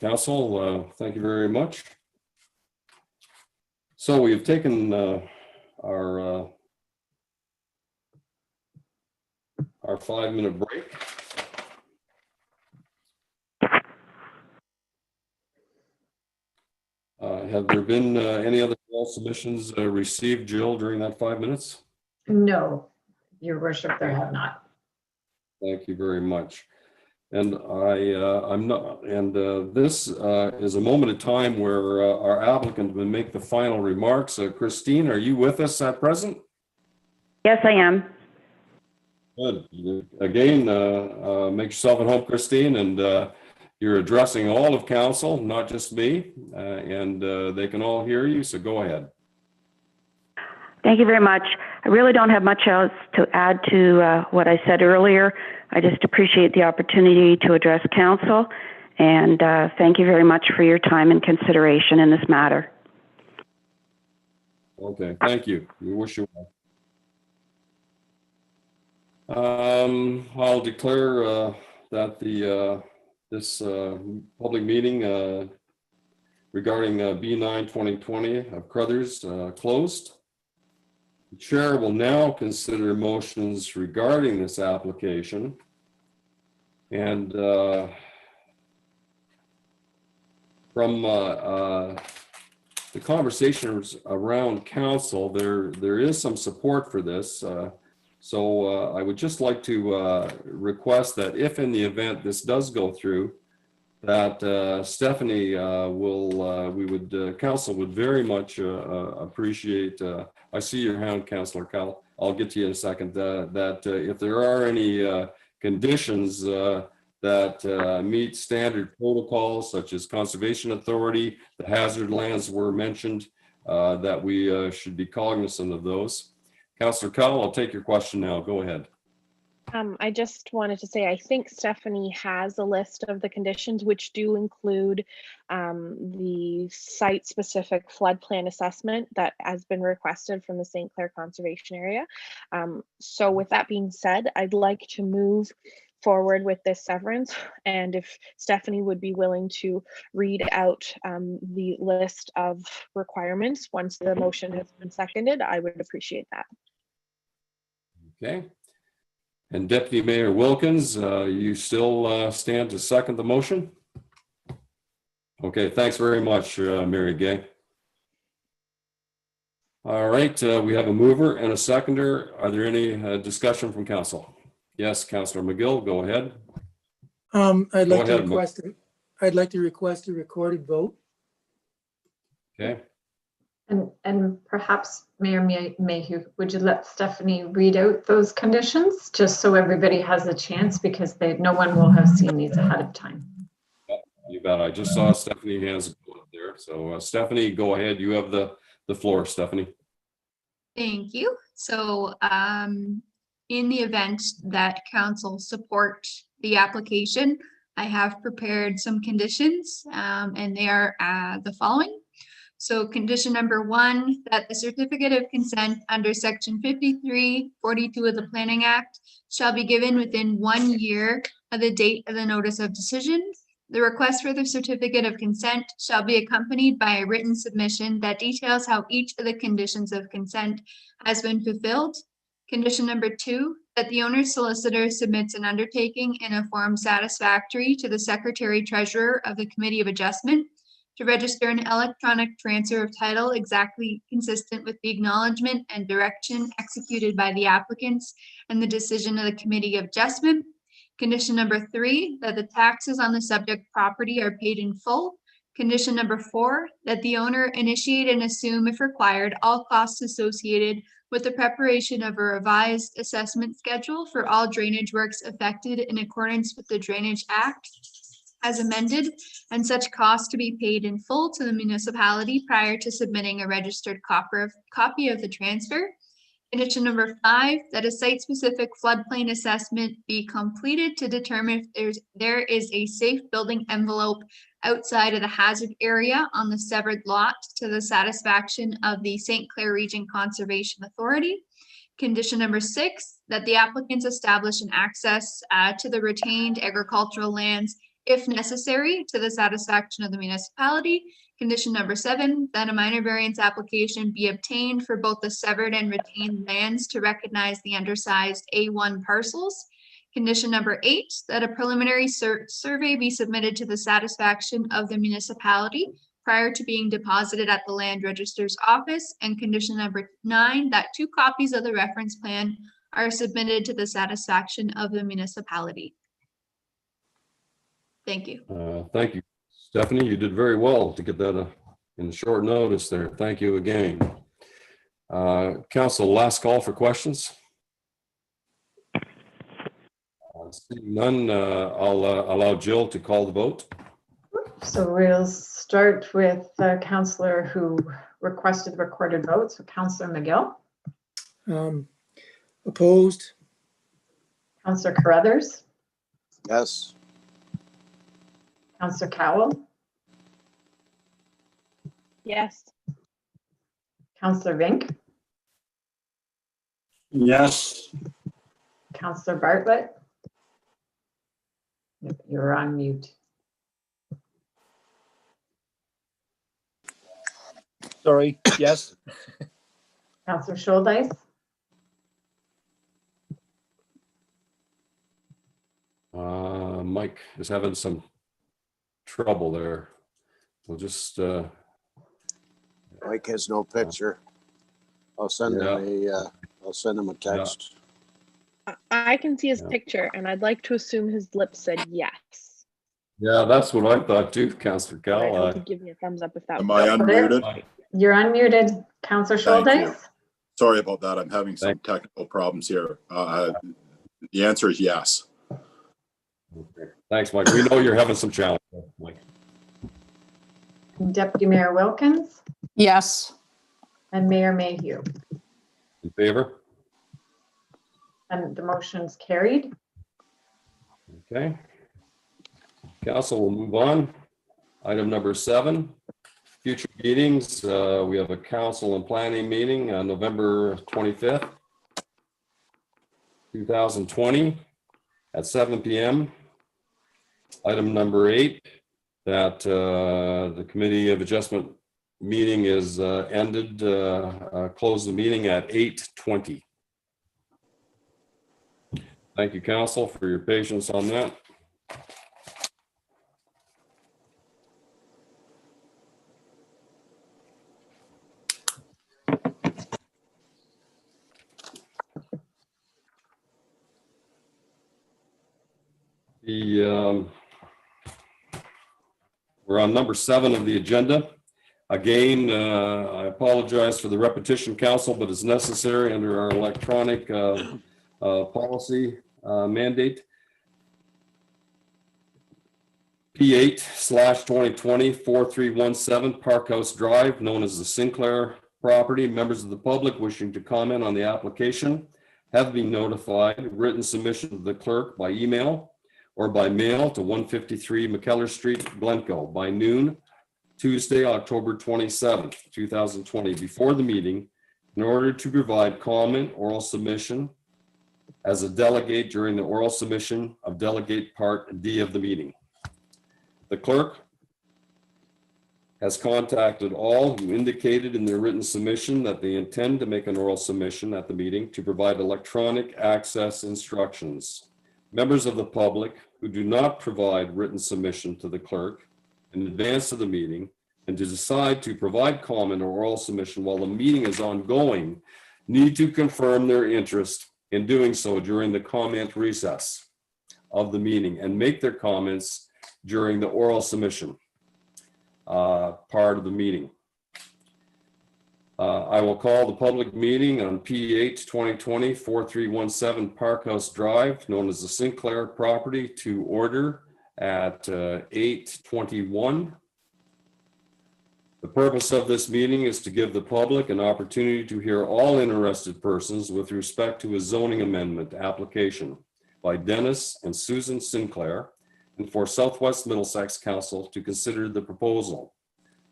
Council, thank you very much. So we've taken our 5-minute break. Have there been any other call submissions received, Jill, during that 5 minutes? No, your worship, there have not. Thank you very much. And I'm not, and this is a moment of time where our applicant will make the final remarks. Christine, are you with us at present? Yes, I am. Good. Again, make yourself at home, Christine, and you're addressing all of council, not just me, and they can all hear you, so go ahead. Thank you very much. I really don't have much else to add to what I said earlier. I just appreciate the opportunity to address council, and thank you very much for your time and consideration in this matter. Okay, thank you. We wish you well. I'll declare that this public meeting regarding B9 2020 of Crothers closed. The chair will now consider motions regarding this application. And from the conversations around council, there is some support for this. So I would just like to request that if in the event this does go through, that Stephanie council would very much appreciate. I see your hand, Councillor Cal. I'll get to you in a second. That if there are any conditions that meet standard protocols, such as Conservation Authority, the hazard lands were mentioned, that we should be cognizant of those. Councillor Cal, I'll take your question now. Go ahead. I just wanted to say, I think Stephanie has a list of the conditions which do include the site-specific flood plan assessment that has been requested from the St. Clair Conservation Area. So with that being said, I'd like to move forward with this severance, and if Stephanie would be willing to read out the list of requirements once the motion has been seconded, I would appreciate that. Okay. And Deputy Mayor Wilkins, you still stand to second the motion? Okay, thanks very much, Mary Gay. All right, we have a mover and a seconder. Are there any discussion from council? Yes, Councillor McGill, go ahead. I'd like to request a recorded vote. Okay. And perhaps Mayor Mayhew, would you let Stephanie read out those conditions just so everybody has a chance, because no one will have seen these ahead of time. You bet. I just saw Stephanie hands go up there. So Stephanie, go ahead. You have the floor, Stephanie. Thank you. So in the event that council support the application, I have prepared some conditions and they are the following. So condition number 1, that the certificate of consent under section 5342 of the Planning Act shall be given within 1 year of the date of the notice of decision. The request for the certificate of consent shall be accompanied by a written submission that details how each of the conditions of consent has been fulfilled. Condition number 2, that the owner's solicitor submits an undertaking in a form satisfactory to the Secretary Treasurer of the Committee of Adjustment to register an electronic transfer of title exactly consistent with the acknowledgement and direction executed by the applicants and the decision of the Committee of Adjustment. Condition number 3, that the taxes on the subject property are paid in full. Condition number 4, that the owner initiate and assume, if required, all costs associated with the preparation of a revised assessment schedule for all drainage works affected in accordance with the Drainage Act as amended, and such costs to be paid in full to the municipality prior to submitting a registered copy of the transfer. Condition number 5, that a site-specific floodplain assessment be completed to determine if there is a safe building envelope outside of the hazard area on the severed lot to the satisfaction of the St. Clair Region Conservation Authority. Condition number 6, that the applicants establish an access to the retained agricultural lands if necessary to the satisfaction of the municipality. Condition number 7, that a minor variance application be obtained for both the severed and retained lands to recognize the undersized A1 parcels. Condition number 8, that a preliminary survey be submitted to the satisfaction of the municipality prior to being deposited at the land register's office. And condition number 9, that 2 copies of the reference plan are submitted to the satisfaction of the municipality. Thank you. Thank you, Stephanie. You did very well to get that in short notice there. Thank you again. Council, last call for questions. Seeing none, I'll allow Jill to call the vote. So we'll start with the councillor who requested the recorded vote. So Councillor McGill, Opposed? Councillor Carruthers, Yes. Councillor Cowell, Yes. Councillor Vink, Yes. Councillor Bartlett. You're on mute. Sorry, yes. Councillor Scholdice, Mike is having some trouble there. We'll just, Mike has no picture. I'll send him a text. I can see his Yeah. picture, and I'd like to assume his lips said yes. yeah, that's what I thought too, Councillor But I'd Cal. hope he'd give me a thumbs up if that Am was. I unmuted? you're unmuted. Councillor Thank you. Scholdice, Sorry about that. I'm having some technical problems here. The answer is yes. Okay. Thanks, Mike. We know you're having some challenges, Mike. Deputy Mayor Wilkins, Yes. and Mayor Mayhew. In favor? And the motion's carried. Okay. Council will move on. Item number 7, future meetings. We have a council and planning meeting on November 25th, 2020 at 7 p.m. Item number 8, that the Committee of Adjustment meeting is ended, close the meeting at 8:20. Thank you, council, for your patience on that. We're on number 7 of the agenda. Again, I apologize for the repetition, council, but it's necessary under our electronic policy mandate. P8/2020 4317 Park House Drive, known as the Sinclair property. Members of the public wishing to comment on the application have been notified. Written submission to the clerk by email or by mail to 153 McKellar Street, Glencoe, by noon, Tuesday, October 27th, 2020, before the meeting, in order to provide comment, oral submission as a delegate during the oral submission of delegate part D of the meeting. The clerk has contacted all who indicated in their written submission that they intend to make an oral submission at the meeting to provide electronic access instructions. Members of the public who do not provide written submission to the clerk in advance of the meeting and to decide to provide comment or oral submission while the meeting is ongoing need to confirm their interest in doing so during the comment recess of the meeting and make their comments during the oral submission part of the meeting. I will call the public meeting on P8/2020 4317 Park House Drive, known as the Sinclair property, to order at 8:21. The purpose of this meeting is to give the public an opportunity to hear all interested persons with respect to a zoning amendment application by Dennis and Susan Sinclair, and for Southwest Middlesex Council to consider the proposal.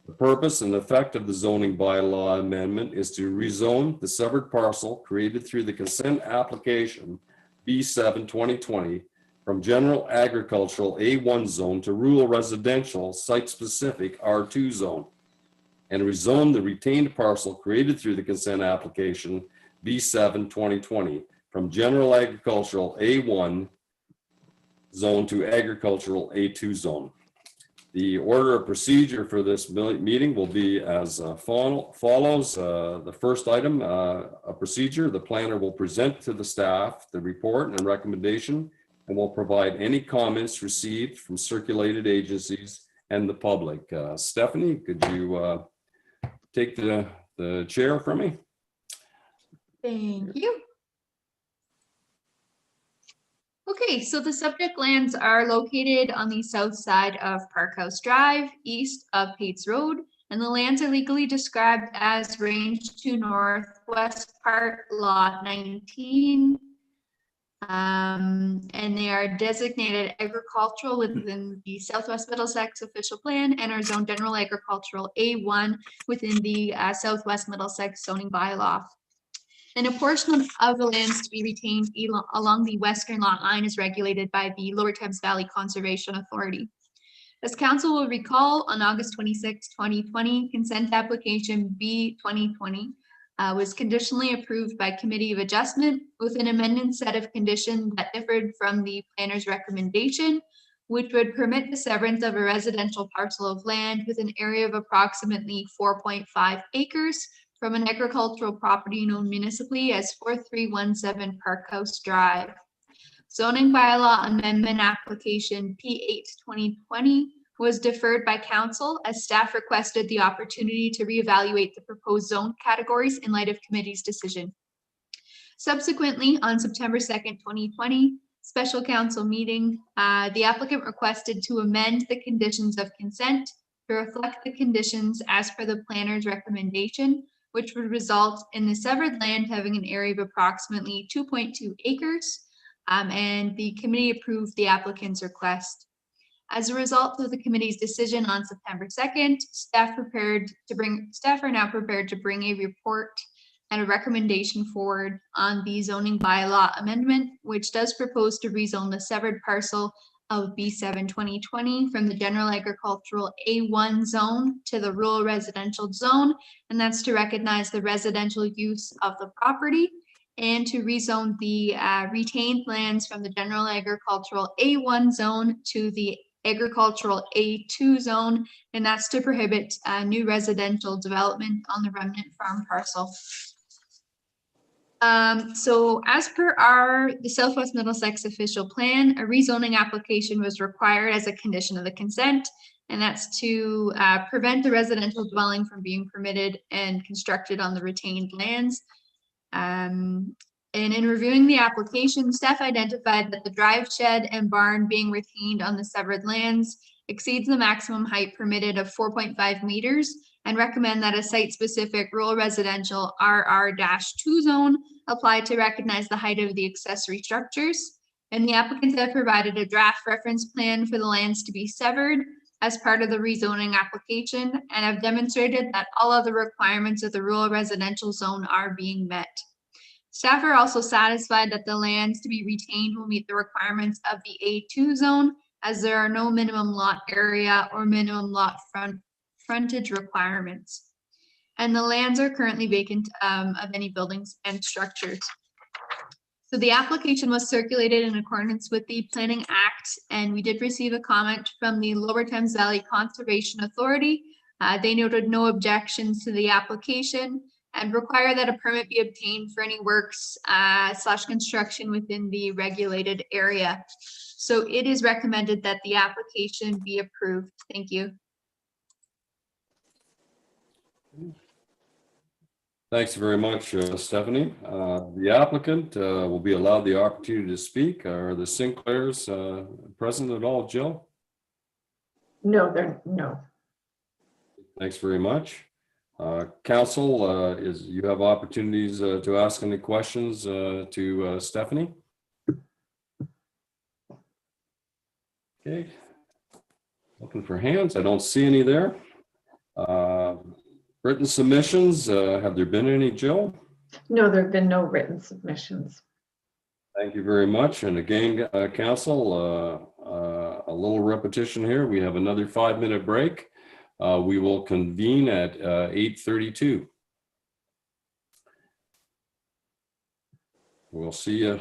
The purpose and effect of the zoning bylaw amendment is to rezone the severed parcel created through the consent application B7 2020 from general agricultural A1 zone to rural residential site-specific R2 zone, and rezone the retained parcel created through the consent application B7 2020 from general agricultural A1 zone to agricultural A2 zone. The order of procedure for this meeting will be as follows. The first item, a procedure, the planner will present to the staff the report and recommendation and will provide any comments received from circulated agencies and the public. Stephanie, could you take the chair from me? Thank you. Okay, so the subject lands are located on the south side of Parkhouse Drive, east of Pates Road, and the lands are legally described as Range 2 Northwest Part Lot 19. And they are designated agricultural within the Southwest Middlesex official plan and are zoned general agricultural A1 within the Southwest Middlesex zoning bylaw. And a portion of the lands to be retained along the western lot line is regulated by the Lower Thames Valley Conservation Authority. As council will recall, on August 26, 2020, consent application B 2020 was conditionally approved by Committee of Adjustment with an amended set of conditions that differed from the planner's recommendation, which would permit the severance of a residential parcel of land with an area of approximately 4.5 acres from an agricultural property known municipally as 4317 Parkhouse Drive. Zoning bylaw amendment application P8 2020 was deferred by council as staff requested the opportunity to reevaluate the proposed zone categories in light of committee's decision. Subsequently, on September 2nd, 2020, special council meeting, the applicant requested to amend the conditions of consent to reflect the conditions as per the planner's recommendation, which would result in the severed land having an area of approximately 2.2 acres, and the committee approved the applicant's request. As a result of the committee's decision on September 2nd, staff are now prepared to bring a report and a recommendation forward on the zoning bylaw amendment, which does propose to rezone the severed parcel of B7 2020 from the general agricultural A1 zone to the rural residential zone, and that's to recognize the residential use of the property and to rezone the retained lands from the general agricultural A1 zone to the agricultural A2 zone, and that's to prohibit new residential development on the remnant farm parcel. So as per the Southwest Middlesex official plan, a rezoning application was required as a condition of the consent, and that's to prevent the residential dwelling from being permitted and constructed on the retained lands. And in reviewing the application, staff identified that the drive shed and barn being retained on the severed lands exceeds the maximum height permitted of 4.5 meters and recommend that a site-specific rural residential RR-2 zone apply to recognize the height of the accessory structures. And the applicants have provided a draft reference plan for the lands to be severed as part of the rezoning application and have demonstrated that all other requirements of the rural residential zone are being met. Staff are also satisfied that the lands to be retained will meet the requirements of the A2 zone, as there are no minimum lot area or minimum lot frontage requirements. And the lands are currently vacant of any buildings and structures. So the application was circulated in accordance with the Planning Act, and we did receive a comment from the Lower Thames Valley Conservation Authority. They noted no objections to the application and require that a permit be obtained for any works / construction within the regulated area. So it is recommended that the application be approved. Thank you. Thanks very much, Stephanie. The applicant will be allowed the opportunity to speak. Are the Sinclairs present at all, Jill? No, no. Thanks very much. Council, you have opportunities to ask any questions to Stephanie. Okay. Looking for hands. I don't see any there. Written submissions, have there been any, Jill? No, there have been no written submissions. Thank you very much. And again, council, a little repetition here. We have another 5-minute break. We will convene at 8:32. We'll see you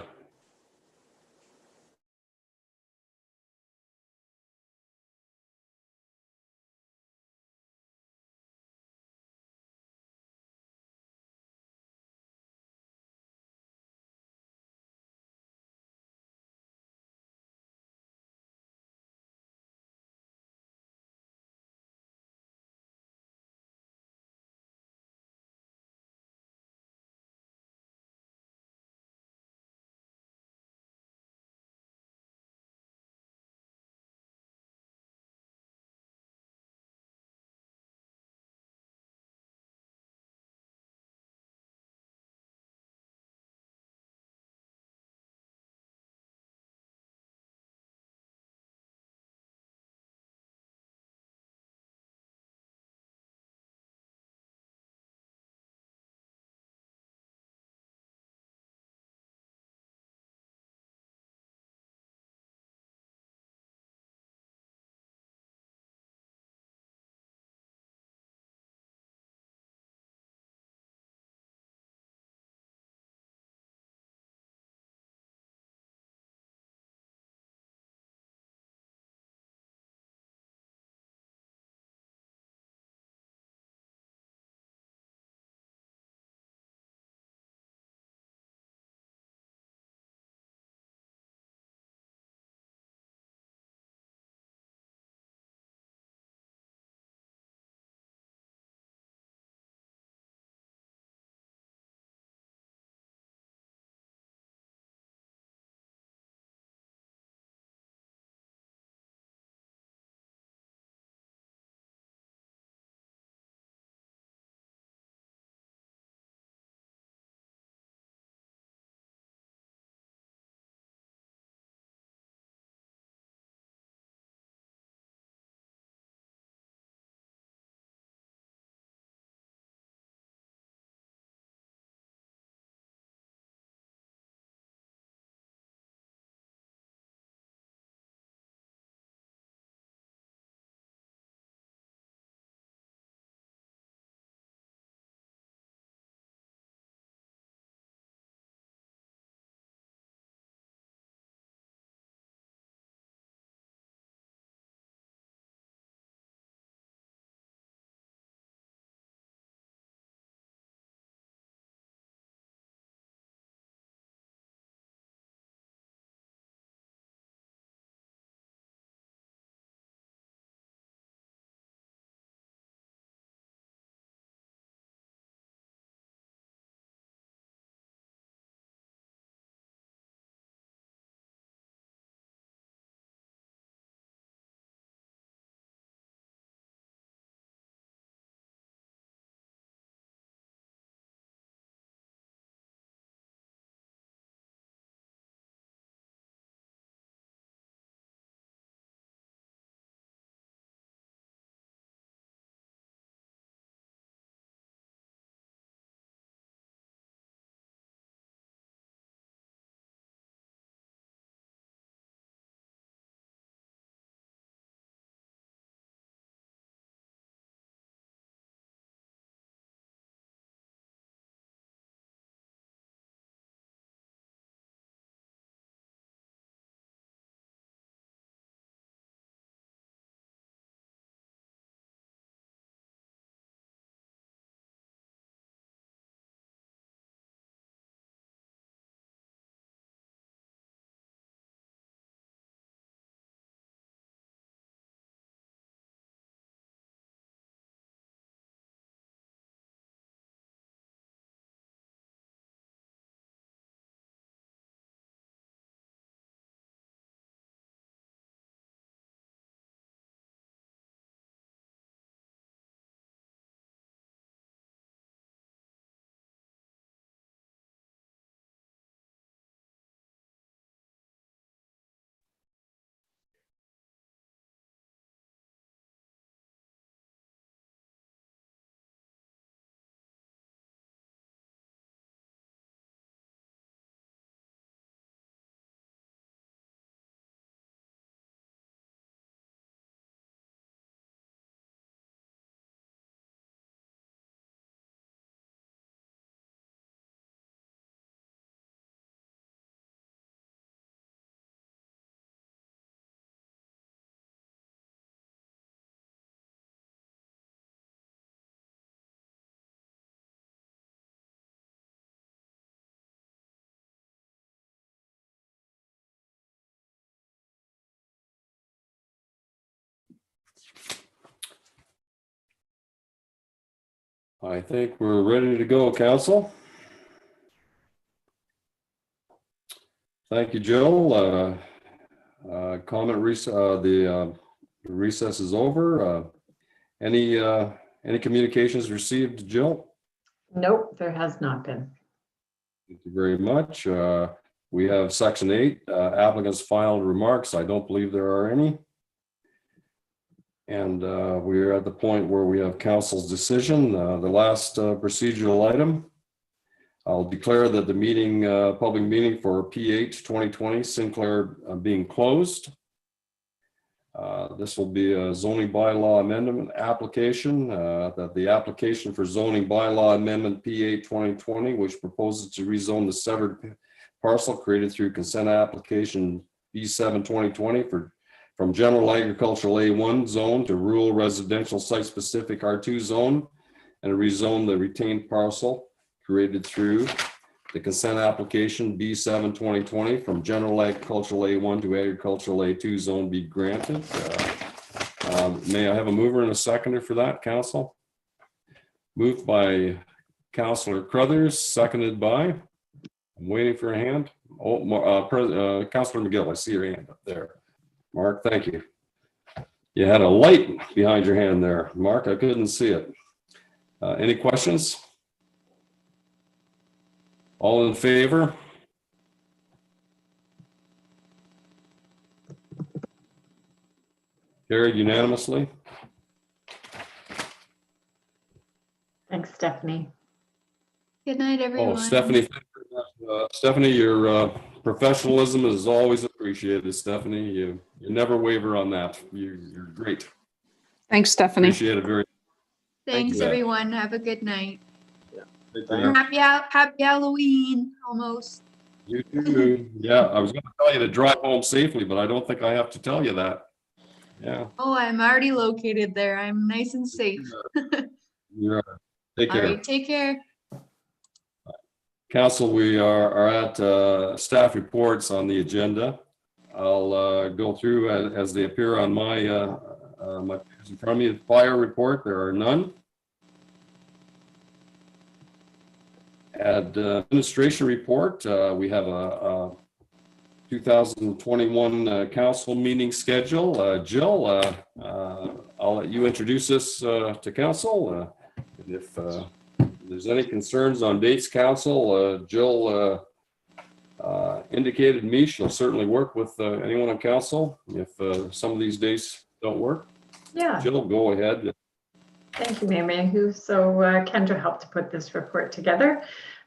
I think we're ready to go, council. Thank you, Jill. The recess is over. Any communications received, Jill? Nope, there has not been. Thank you very much. We have section 8, applicants' final remarks. I don't believe there are any. And we are at the point where we have council's decision. The last procedural item. I'll declare that the meeting, public meeting for PH 2020 Sinclair being closed. This will be a zoning bylaw amendment application, that the application for zoning bylaw amendment PA 2020, which proposes to rezone the severed parcel created through consent application B7 2020 from general agricultural A1 zone to rural residential site specific R2 zone, and rezone the retained parcel created through the consent application B7 2020 from general agricultural A1 to agricultural A2 zone be granted. May I have a mover and a seconder for that, council? Moved by Councillor Crothers, seconded by, I'm waiting for a hand. Councillor McGill, I see your hand up there. Mark, thank you. You had a light behind your hand there. Mark, I couldn't see it. Any questions? All in favor? Carried unanimously. Thanks, Stephanie. Good night, everyone. Oh, Stephanie, Stephanie, your professionalism is always appreciated. Stephanie, you never waver on that. You're great. Thanks, Stephanie. Appreciate it very Thanks, you. everyone. Have a good night. much. And happy Halloween, almost. You too. Yeah, I was going to tell you to drive home safely, but I don't think I have to tell you that. Yeah. Oh, I'm already located there. I'm nice and safe. You're take All care. right, take care. Council, we are at staff reports on the agenda. I'll go through as they appear on my papers in front of me. Fire report, there are none. Administration report, we have a 2021 council meeting schedule. Jill, I'll let you introduce this to council. And if there's any concerns on dates, council, Jill indicated to me she'll certainly work with anyone on council if some of these dates don't work. Yeah. Jill, go ahead. Thank you, Mayor Mayhew. So Kendra helped to put this report together.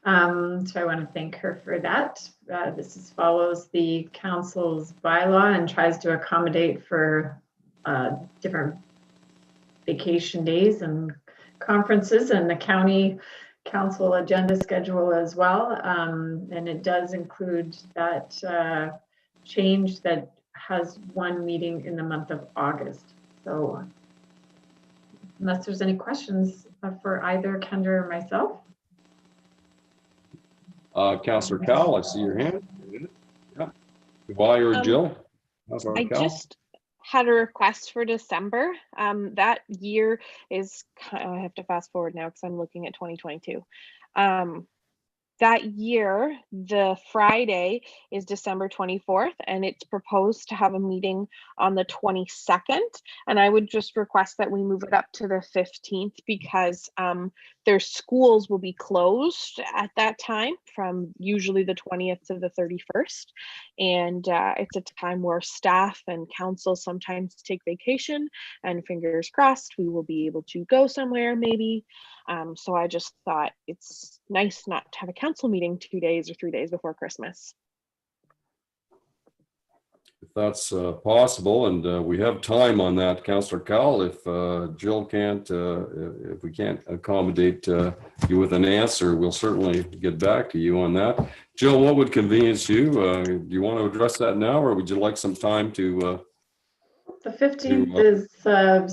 So I want to thank her for that. This follows the council's bylaw and tries to accommodate for different vacation days and conferences and the county council agenda schedule as well. And it does include that change that has one meeting in the month of August. So unless there's any questions for either Kendra or myself. Councillor Cowell, I see your hand. Yeah. Goodbye, or Jill. I just had a request for December. That year is, I have to fast forward now because I'm looking at 2022. That year, the Friday is December 24th, and it's proposed to have a meeting on the 22nd. And I would just request that we move it up to the 15th because their schools will be closed at that time from usually the 20th to the 31st. And it's a time where staff and council sometimes take vacation, and fingers crossed we will be able to go somewhere maybe. So I just thought it's nice not to have a council meeting 2 days or 3 days before Christmas. If that's possible, and we have time on that, Councillor Cowell, if Jill can't, if we can't accommodate you with an answer, we'll certainly get back to you on that. Jill, what would convenience you? Do you want to address that now, or would you like some time to? The 15th is,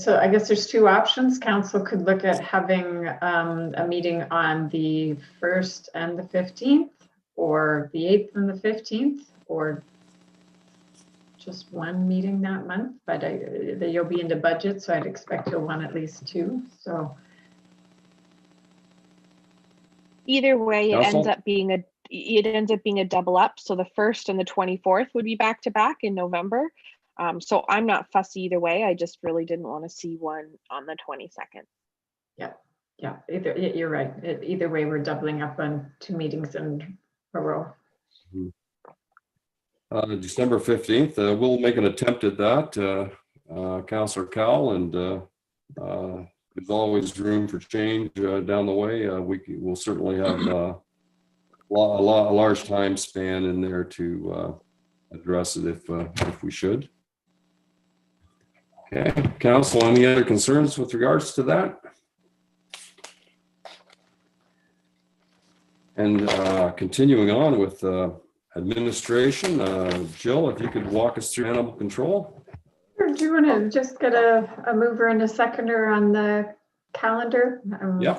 so I guess there's two options. Council could look at having a meeting on the 1st and the 15th, or the 8th and the 15th, or just one meeting that month, but you'll be into budget, so I'd expect you'll want at least two. So Either way, it ends Council? up being a double up. So the 1st and the 24th would be back to back in November. So I'm not fussy either way. I just really didn't want to see one on the 22nd. Yeah, you're right. Either way, we're doubling up on 2 meetings in a row. December 15th, we'll make an attempt at that, Councillor Cowell, and there's always room for change down the way. We'll certainly have a large time span in there to address it if we should. Okay, Council, any other concerns with regards to that? And continuing on with administration, Jill, if you could walk us through animal control. Sure. Do you want to just get a mover and a seconder on the calendar? Yeah.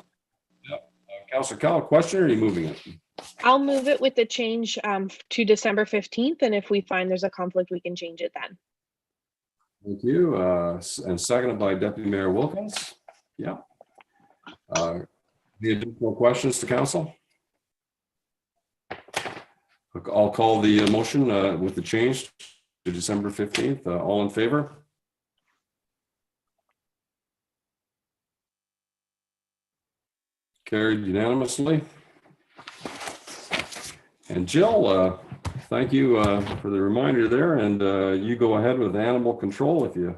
Councillor Cowell, question, or are you moving it? I'll move it with the change to December 15th. And if we find there's a conflict, we can change it then. Thank you. And seconded by Deputy Mayor Wilkins. Yeah. The additional questions to council? I'll call the motion with the change to December 15th. All in favor? Carried unanimously. And Jill, thank you for the reminder there. And you go ahead with animal control if you.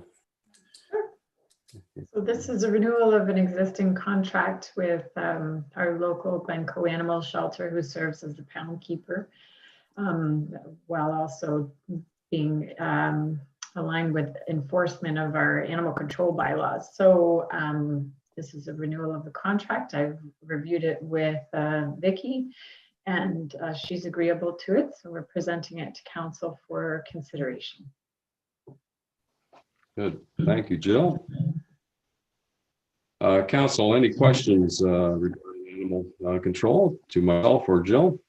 So this is a renewal of an existing contract with our local Glencoe Animal Shelter, who serves as the pound keeper, while also being aligned with enforcement of our animal control bylaws. So this is a renewal of the contract. I've reviewed it with Vicky, and she's agreeable to it. So we're presenting it to council for consideration. Good. Thank you, Jill. Council, any questions regarding animal control to myself or Jill?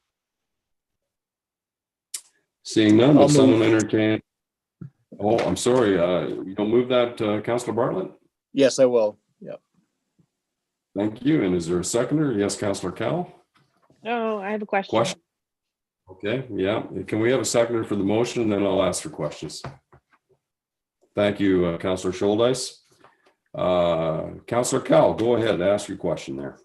Seeing none, will someone entertain? Oh, I'm sorry. You don't move that, Councillor Bartlett? Yes, I will. Yeah. Thank you. And is there a seconder? Yes, Councillor Cowell. Oh, I have a question. Okay. Yeah. Can we have a seconder for the motion, and then I'll ask for questions. Thank you, Councillor Scholdice. Councillor Cowell, go ahead. Ask your question there.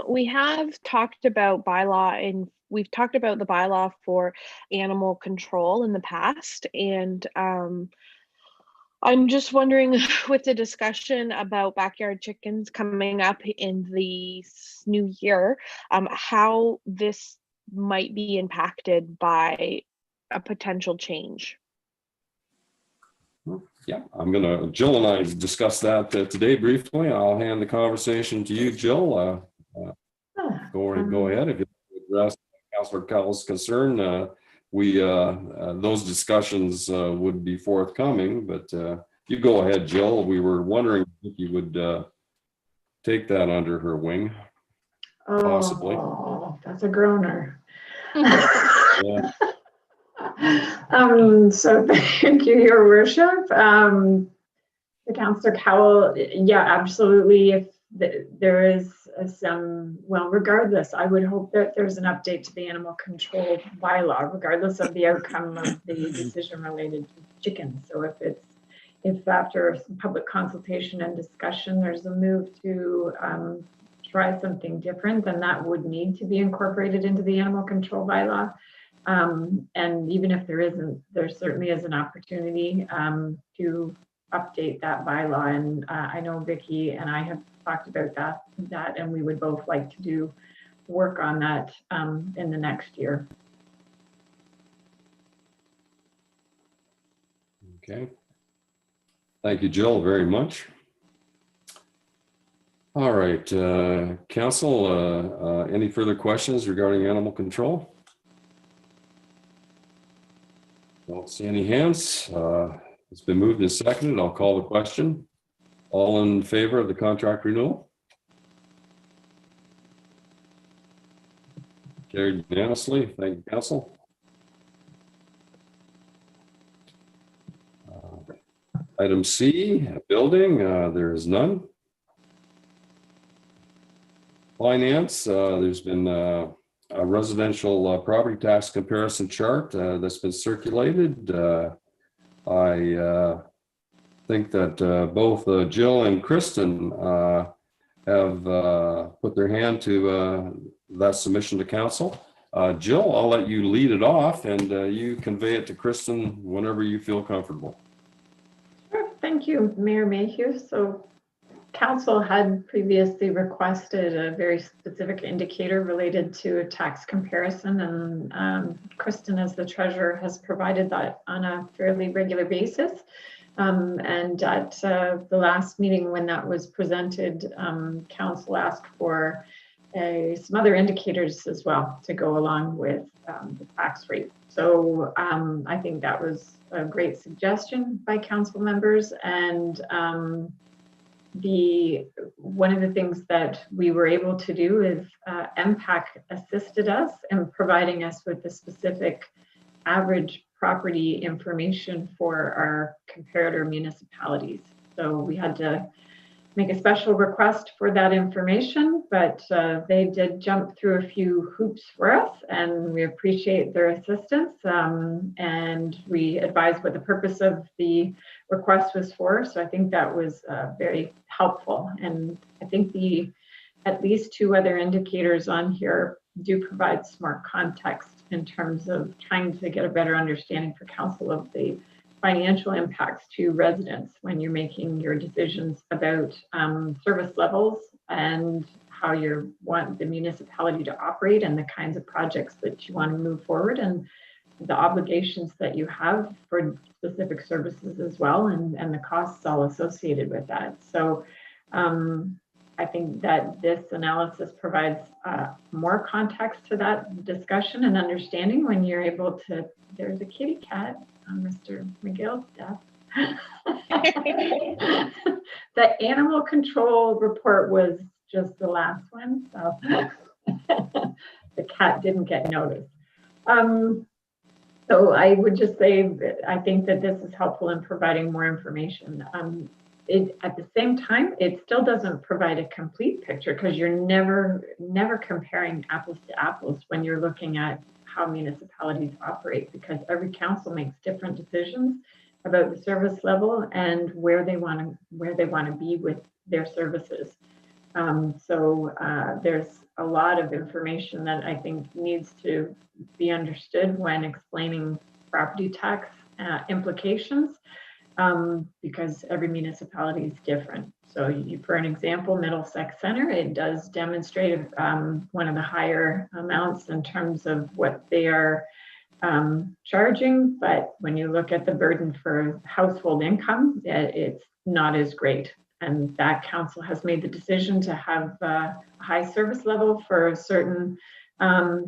We have talked about bylaw, and we've talked about the bylaw for animal control in the past. And I'm just wondering, with the discussion about backyard chickens coming up in the new year, how this might be impacted by a potential change. Yeah, Jill and I discussed that today briefly. I'll hand the conversation to you, Jill. Go ahead. If you address Councillor Cowell's concern, those discussions would be forthcoming, but you go ahead, Jill. We were wondering if you would take that under her wing, possibly. Oh, that's a groaner. Yeah. So thank you, Your Worship. Councillor Cowell, yeah, absolutely. If there is some, well, regardless, I would hope that there's an update to the animal control bylaw, regardless of the outcome of the decision related to chickens. So if after some public consultation and discussion, there's a move to try something different, then that would need to be incorporated into the animal control bylaw. And even if there isn't, there certainly is an opportunity to update that bylaw. And I know Vicky and I have talked about that, and we would both like to do work on that in the next year. Okay. Thank you, Jill, very much. All right, Council, any further questions regarding animal control? Don't see any hands. It's been moved and seconded. I'll call the question. All in favor of the contract renewal? Carried unanimously. Thank you, Council. Item C, building, there is none. Finance, there's been a residential property tax comparison chart that's been circulated. I think that both Jill and Kristen have put their hand to that submission to council. Jill, I'll let you lead it off and you convey it to Kristen whenever you feel comfortable. Sure. Thank you, Mayor Mayhew. So council had previously requested a very specific indicator related to a tax comparison, and Kristen, as the treasurer, has provided that on a fairly regular basis. And at the last meeting when that was presented, council asked for some other indicators as well to go along with the tax rate. So I think that was a great suggestion by council members. And one of the things that we were able to do is MPAC assisted us in providing us with the specific average property information for our comparator municipalities. So we had to make a special request for that information, but they did jump through a few hoops for us, and we appreciate their assistance. And we advised what the purpose of the request was for. So I think that was very helpful. And I think at least two other indicators on here do provide some more context in terms of trying to get a better understanding for council of the financial impacts to residents when you're making your decisions about service levels and how you want the municipality to operate and the kinds of projects that you want to move forward and the obligations that you have for specific services as well, and the costs all associated with that. So I think that this analysis provides more context to that discussion and understanding when you're able to, there's a kitty cat on Mr. McGill's desk. The animal control report was just the last one, so the cat didn't get noticed. So I would just say that I think that this is helpful in providing more information. At the same time, it still doesn't provide a complete picture because you're never comparing apples to apples when you're looking at how municipalities operate, because every council makes different decisions about the service level and where they want to be with their services. So there's a lot of information that I think needs to be understood when explaining property tax implications, because every municipality is different. So for an example, Middlesex Center, it does demonstrate one of the higher amounts in terms of what they are charging, but when you look at the burden for household income, it's not as great. And that council has made the decision to have a high service level for certain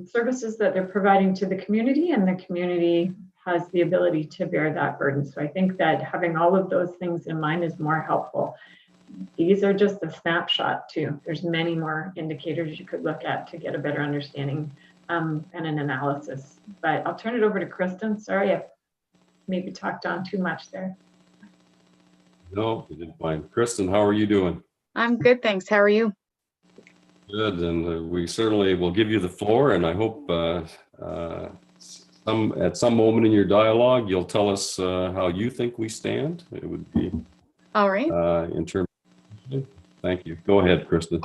services that they're providing to the community, and the community has the ability to bear that burden. So I think that having all of those things in mind is more helpful. These are just a snapshot too. There's many more indicators you could look at to get a better understanding and an analysis. But I'll turn it over to Kristen. Sorry, I maybe talked on too much there. No, you didn't mind. Kristen, how are you doing? I'm good, thanks. How are you? Good, and we certainly will give you the floor, and I hope at some moment in your dialogue, you'll tell us how you think we stand. It would be all right. In terms of, thank you. Go ahead, Kristen.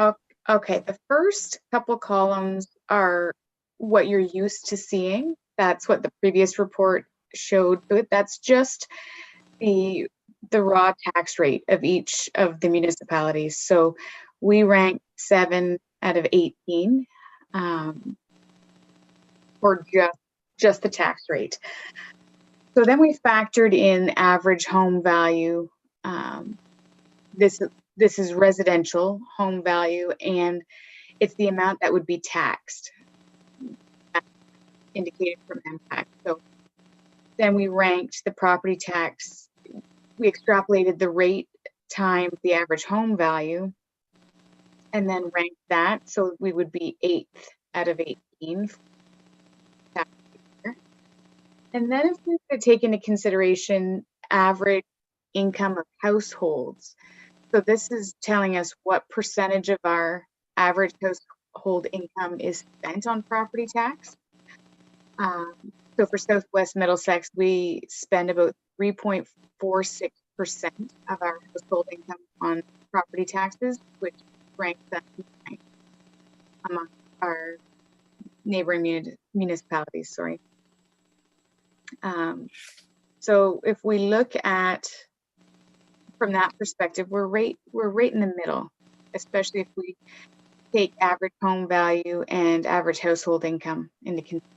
Okay, the first couple columns are what you're used to seeing. That's what the previous report showed, but that's just the raw tax rate of each of the municipalities. So we rank 7 out of 18 for just the tax rate. So then we factored in average home value. This is residential home value, and it's the amount that would be taxed, indicated from MPAC. So then we ranked the property tax. We extrapolated the rate times the average home value, and then ranked that. So we would be 8th out of 18. And then if we could take into consideration average income of households. So this is telling us what percentage of our average household income is spent on property tax. So for Southwest Middlesex, we spend about 3.46% of our household income on property taxes, which ranks us among our neighboring municipalities. Sorry. So if we look at from that perspective, we're right in the middle, especially if we take average home value and average household income into consideration.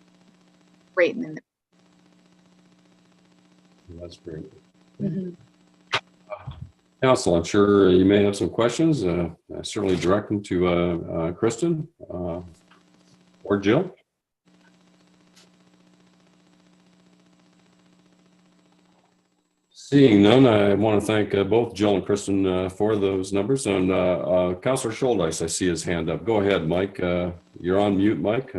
Right in the middle. That's great. Mm-hmm. Council, I'm sure you may have some questions. I certainly direct them to Kristen or Jill. Seeing none, I want to thank both Jill and Kristen for those numbers. And Councillor Scholdice, I see his hand up. Go ahead, Mike. You're on mute, Mike.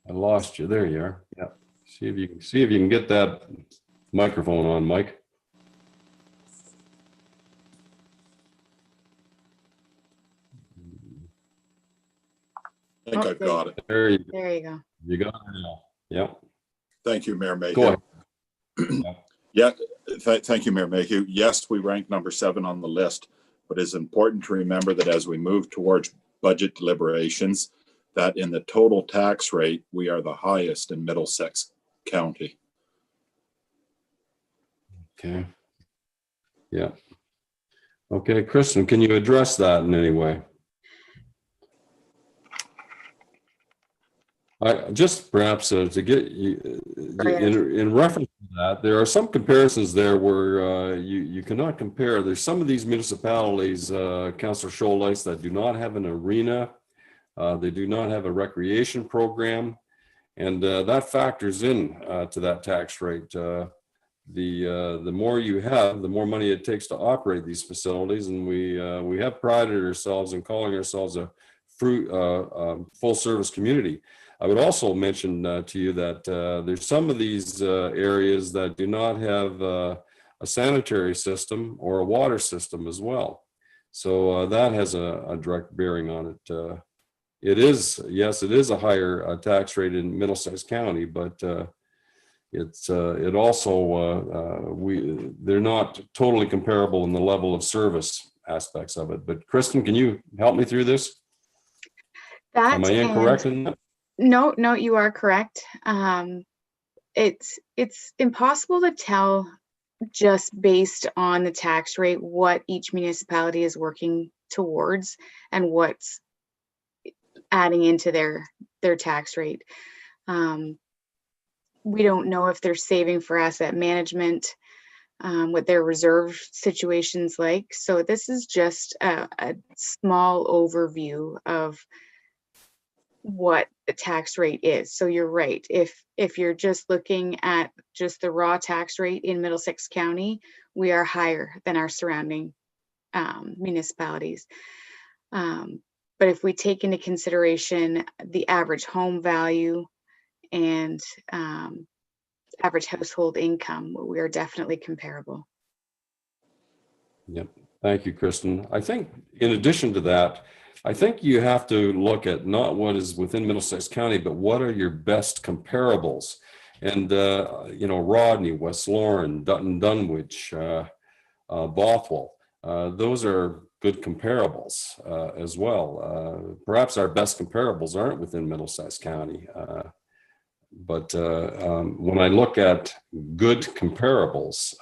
I lost you. There you are. Yeah. See if you can get that microphone on, Mike. I think I've got it. There you go. You got it now. Yeah. Thank you, Mayor Mayhew. Go ahead. Yeah, thank you, Mayor Mayhew. Yes, we rank number 7 on the list, but it's important to remember that as we move towards budget deliberations, that in the total tax rate, we are the highest in Middlesex County. Okay. Yeah. Okay, Kristen, can you address that in any way? Just perhaps to get you in reference to that, there are some comparisons there where you cannot compare. There's some of these municipalities, Councillor Scholdice, that do not have an arena. They do not have a recreation program, and that factors in to that tax rate. The more you have, the more money it takes to operate these facilities, and we have prided ourselves in calling ourselves a full service community. I would also mention to you that there's some of these areas that do not have a sanitary system or a water system as well. So that has a direct bearing on it. It is a higher tax rate in Middlesex County, but it also they're not totally comparable in the level of service aspects of it. But Kristen, can you help me through this? Am I incorrect in that? No, you are correct. It's impossible to tell just based on the tax rate what each municipality is working towards and what's adding into their tax rate. We don't know if they're saving for asset management, what their reserve situation's like. So this is just a small overview of what the tax rate is. So you're right. If you're just looking at just the raw tax rate in Middlesex County, we are higher than our surrounding municipalities. But if we take into consideration the average home value and average household income, we are definitely comparable. Yep. Thank you, Kristen. I think in addition to that, I think you have to look at not what is within Middlesex County, but what are your best comparables. And, Rodney, West Lauren, Dutton, Dunwich, Bothwell, those are good comparables as well. Perhaps our best comparables aren't within Middlesex County. But when I look at good comparables,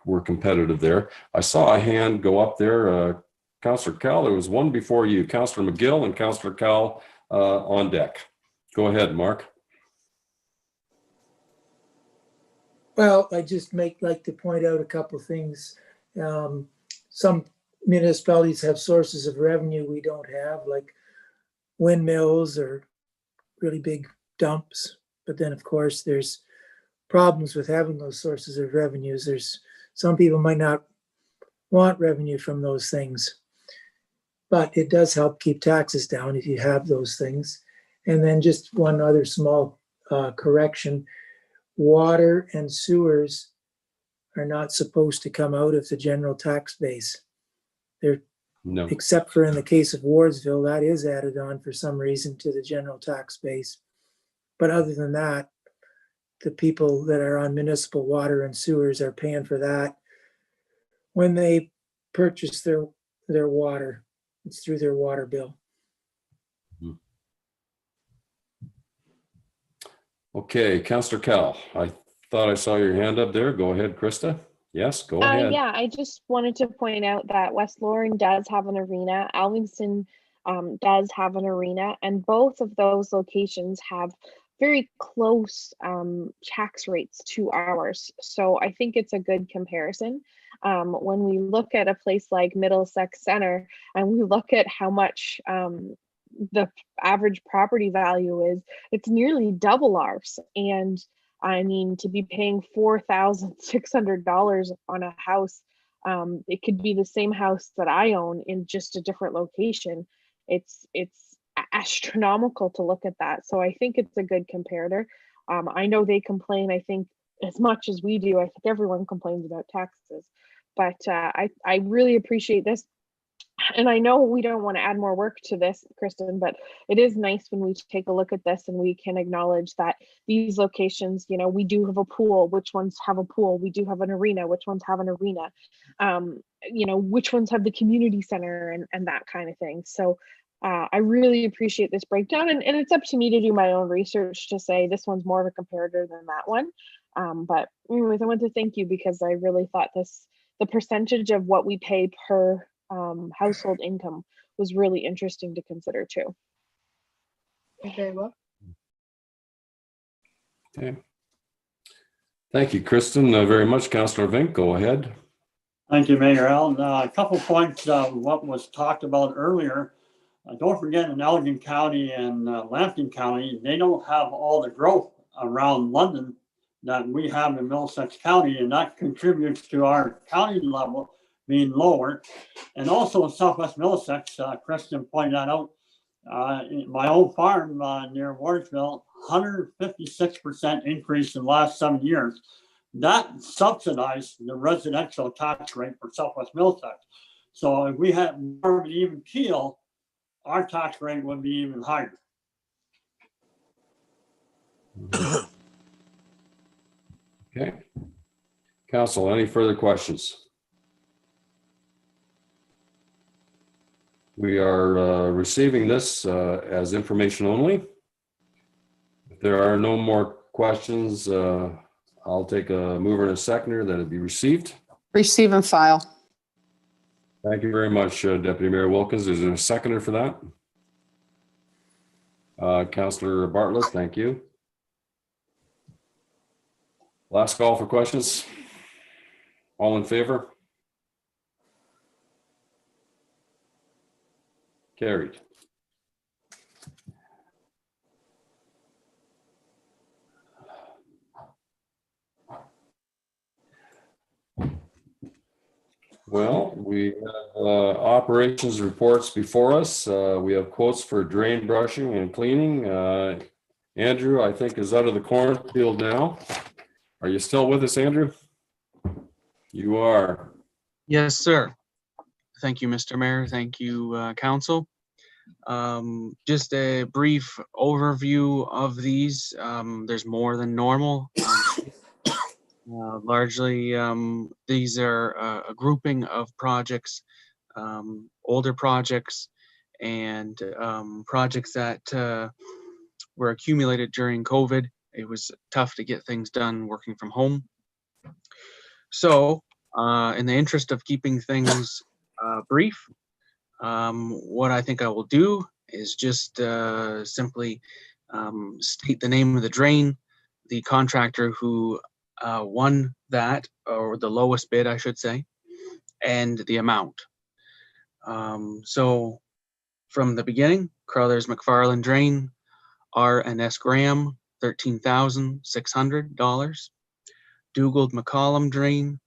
we're competitive there. I saw a hand go up there. Councillor Cal, there was one before you, Councillor McGill and Councillor Cal on deck. Go ahead, Mark. Well, I just like to point out a couple of things. Some municipalities have sources of revenue we don't have, like windmills or really big dumps. But then, of course, there's problems with having those sources of revenues. There's some people might not want revenue from those things, but it does help keep taxes down if you have those things. And then just one other small correction: water and sewers are not supposed to come out of the general tax base. They're, No. except for in the case of Wardsville, that is added on for some reason to the general tax base. But other than that, the people that are on municipal water and sewers are paying for that when they purchase their water. It's through their water bill. Okay, Councillor Cal, I thought I saw your hand up there. Go ahead, Krista. Yes, go ahead. Yeah, I just wanted to point out that West Loring does have an arena. Alvingston does have an arena, and both of those locations have very close tax rates to ours. So I think it's a good comparison. When we look at a place like Middlesex Center and we look at how much the average property value is, it's nearly double ours. And I mean, to be paying $4,600 on a house, it could be the same house that I own in just a different location. It's astronomical to look at that. So I think it's a good comparator. I know they complain, I think, as much as we do. I think everyone complains about taxes, but I really appreciate this. And I know we don't want to add more work to this, Kristen, but it is nice when we take a look at this and we can acknowledge that these locations, you know, we do have a pool, which ones have a pool, we do have an arena, which ones have an arena, you know, which ones have the community center and that kind of thing. So I really appreciate this breakdown, and it's up to me to do my own research to say this one's more of a comparator than that one. But anyways, I want to thank you because I really thought the percentage of what we pay per household income was really interesting to consider too. You're very well. Okay. Thank you, Kristen, very much. Councillor Vink, go ahead. Thank you, Mayor Allen. A couple points of what was talked about earlier. Don't forget, in Elgin County and Lambton County, they don't have all the growth around London that we have in Middlesex County, and that contributes to our county level being lower. And also in Southwest Middlesex, Kristen pointed that out, my own farm near Wardsville, 156% increase in the last 7 years. That subsidized the residential tax rate for Southwest Middlesex. So if we had more of an even keel, our tax rate would be even higher. Okay. Council, any further questions? We are receiving this as information only. If there are no more questions, I'll take a mover and a seconder that it be received. Receive and file. Thank you very much, Deputy Mayor Wilkins. Is there a seconder for that? Councillor Bartlett, thank you. Last call for questions. All in favor? Carried. Well, we have operations reports before us. We have quotes for drain brushing and cleaning. Andrew, I think, is out of the cornfield now. Are you still with us, Andrew? You are. Yes, sir. Thank you, Mr. Mayor. Thank you, Council. Just a brief overview of these. There's more than normal. Largely, these are a grouping of projects, older projects, and projects that were accumulated during COVID. It was tough to get things done working from home. So, in the interest of keeping things brief, what I think I will do is just simply state the name of the drain, the contractor who won that, or the lowest bid, I should say, and the amount. So from the beginning, Crothers McFarland Drain, R&S Graham, $13,600. Dugald McCollum Drain,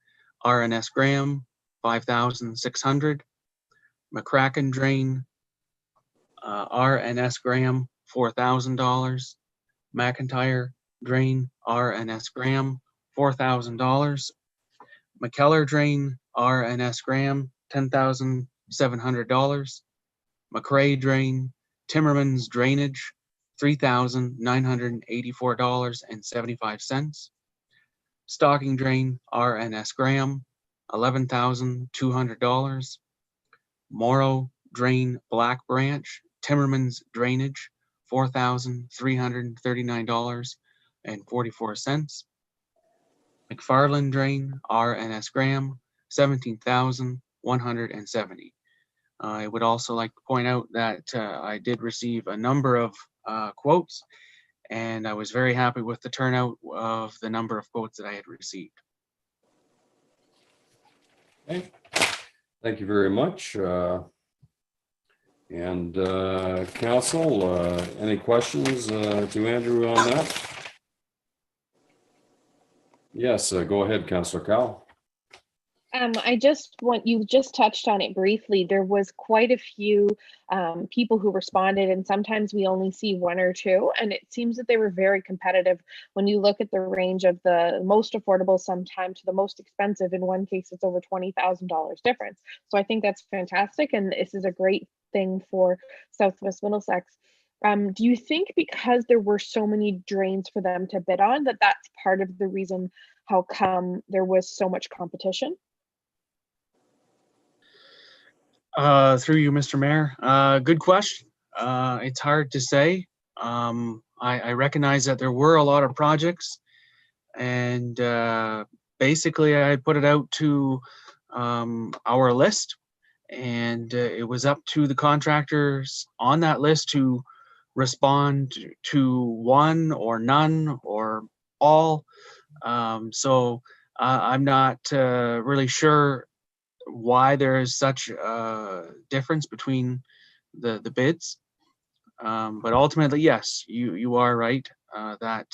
R&S Graham, $5,600. McCracken Drain, R&S Graham, $4,000. McIntyre Drain, R&S Graham, $4,000. McKellar Drain, R&S Graham, $10,700. McRae Drain, Timmerman's Drainage, $3,984.75. Stocking Drain, R&S Graham, $11,200. Morrow Drain Black Branch, Timmerman's Drainage, $4,339.44. McFarland Drain, R&S Graham, $17,170. I would also like to point out that I did receive a number of quotes, and I was very happy with the turnout of the number of quotes that I had received. Okay. Thank you very much. Council, any questions to Andrew on that? Yes, go ahead, Councillor Cowell. I just want, you just touched on it briefly. There was quite a few people who responded, and sometimes we only see one or two, and it seems that they were very competitive when you look at the range of the most affordable sometime to the most expensive. In one case, it's over $20,000 difference. So I think that's fantastic, and this is a great thing for Southwest Middlesex. Do you think because there were so many drains for them to bid on, that that's part of the reason how come there was so much competition? Through you, Mr. Mayor. Good question. It's hard to say. I recognize that there were a lot of projects, and basically I put it out to our list, and it was up to the contractors on that list to respond to one or none or all. So I'm not really sure why there is such a difference between the bids. But ultimately, yes, you are right that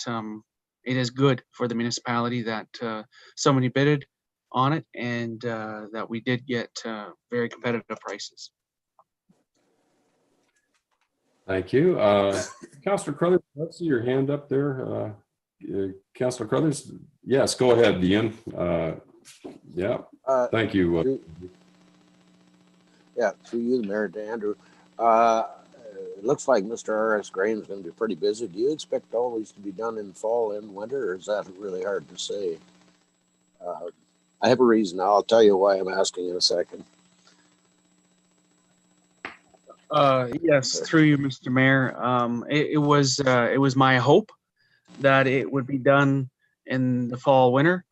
it is good for the municipality that somebody bidded on it, and that we did get very competitive prices. Thank you. Councillor Crothers, let's see your hand up there. Councillor Crothers, yes, go ahead, Ian. Yeah, thank you. Yeah, through you, the Mayor, to Andrew. It looks like Mr. R.S. Graham's going to be pretty busy. Do you expect all these to be done in fall and winter, or is that really hard to say? I have a reason. I'll tell you why I'm asking in a second. Yes, through you, Mr. Mayor. It was my hope that it would be done in the fall, winter.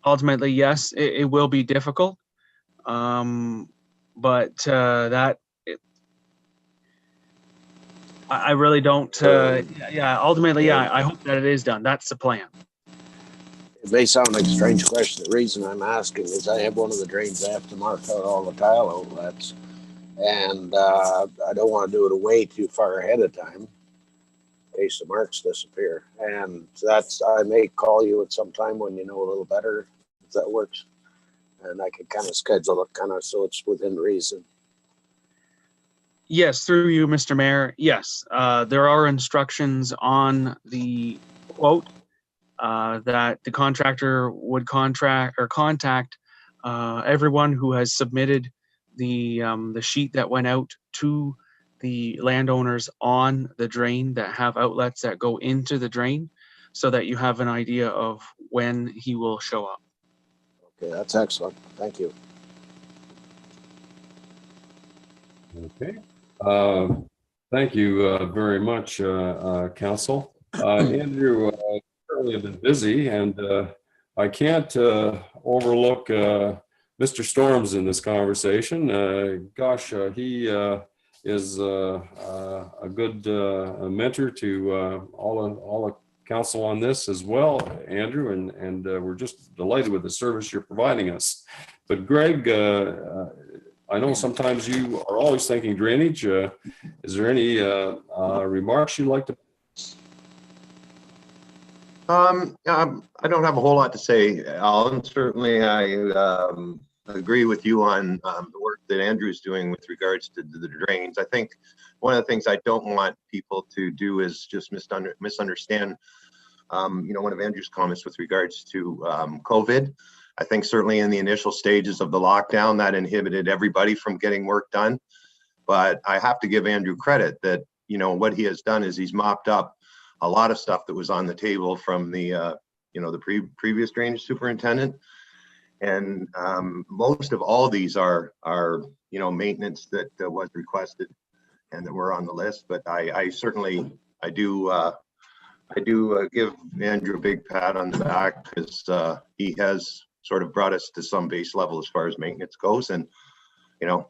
Ultimately, yes, it will be difficult. But I really don't. Yeah, ultimately, yeah, I hope that it is done. That's the plan. It may sound like a strange question. The reason I'm asking is I have one of the drains I have to mark out all the tile outlets, and I don't want to do it way too far ahead of time in case the marks disappear. And that's, I may call you at some time when you know a little better, if that works, and I can kind of schedule it kind of so it's within reason. Yes, through you, Mr. Mayor. Yes, there are instructions on the quote that the contractor would contact everyone who has submitted the sheet that went out to the landowners on the drain that have outlets that go into the drain, so that you have an idea of when he will show up. Okay, that's excellent. Thank you. Okay. Thank you very much, Council. Andrew, certainly have been busy, and I can't overlook Mr. Storms in this conversation. Gosh, he is a good mentor to all the council on this as well, Andrew, and we're just delighted with the service you're providing us. But Greg, I know sometimes you are always thinking drainage. Is there any remarks you'd like to? I don't have a whole lot to say, Alan. Certainly, I agree with you on the work that Andrew's doing with regards to the drains. I think one of the things I don't want people to do is just misunderstand One of Andrew's comments with regards to COVID. I think certainly in the initial stages of the lockdown that inhibited everybody from getting work done. But I have to give Andrew credit that, what he has done is he's mopped up a lot of stuff that was on the table from the previous drainage superintendent. And most of all these are maintenance that was requested and that were on the list. But I do give Andrew a big pat on the back because he has sort of brought us to some base level as far as maintenance goes. And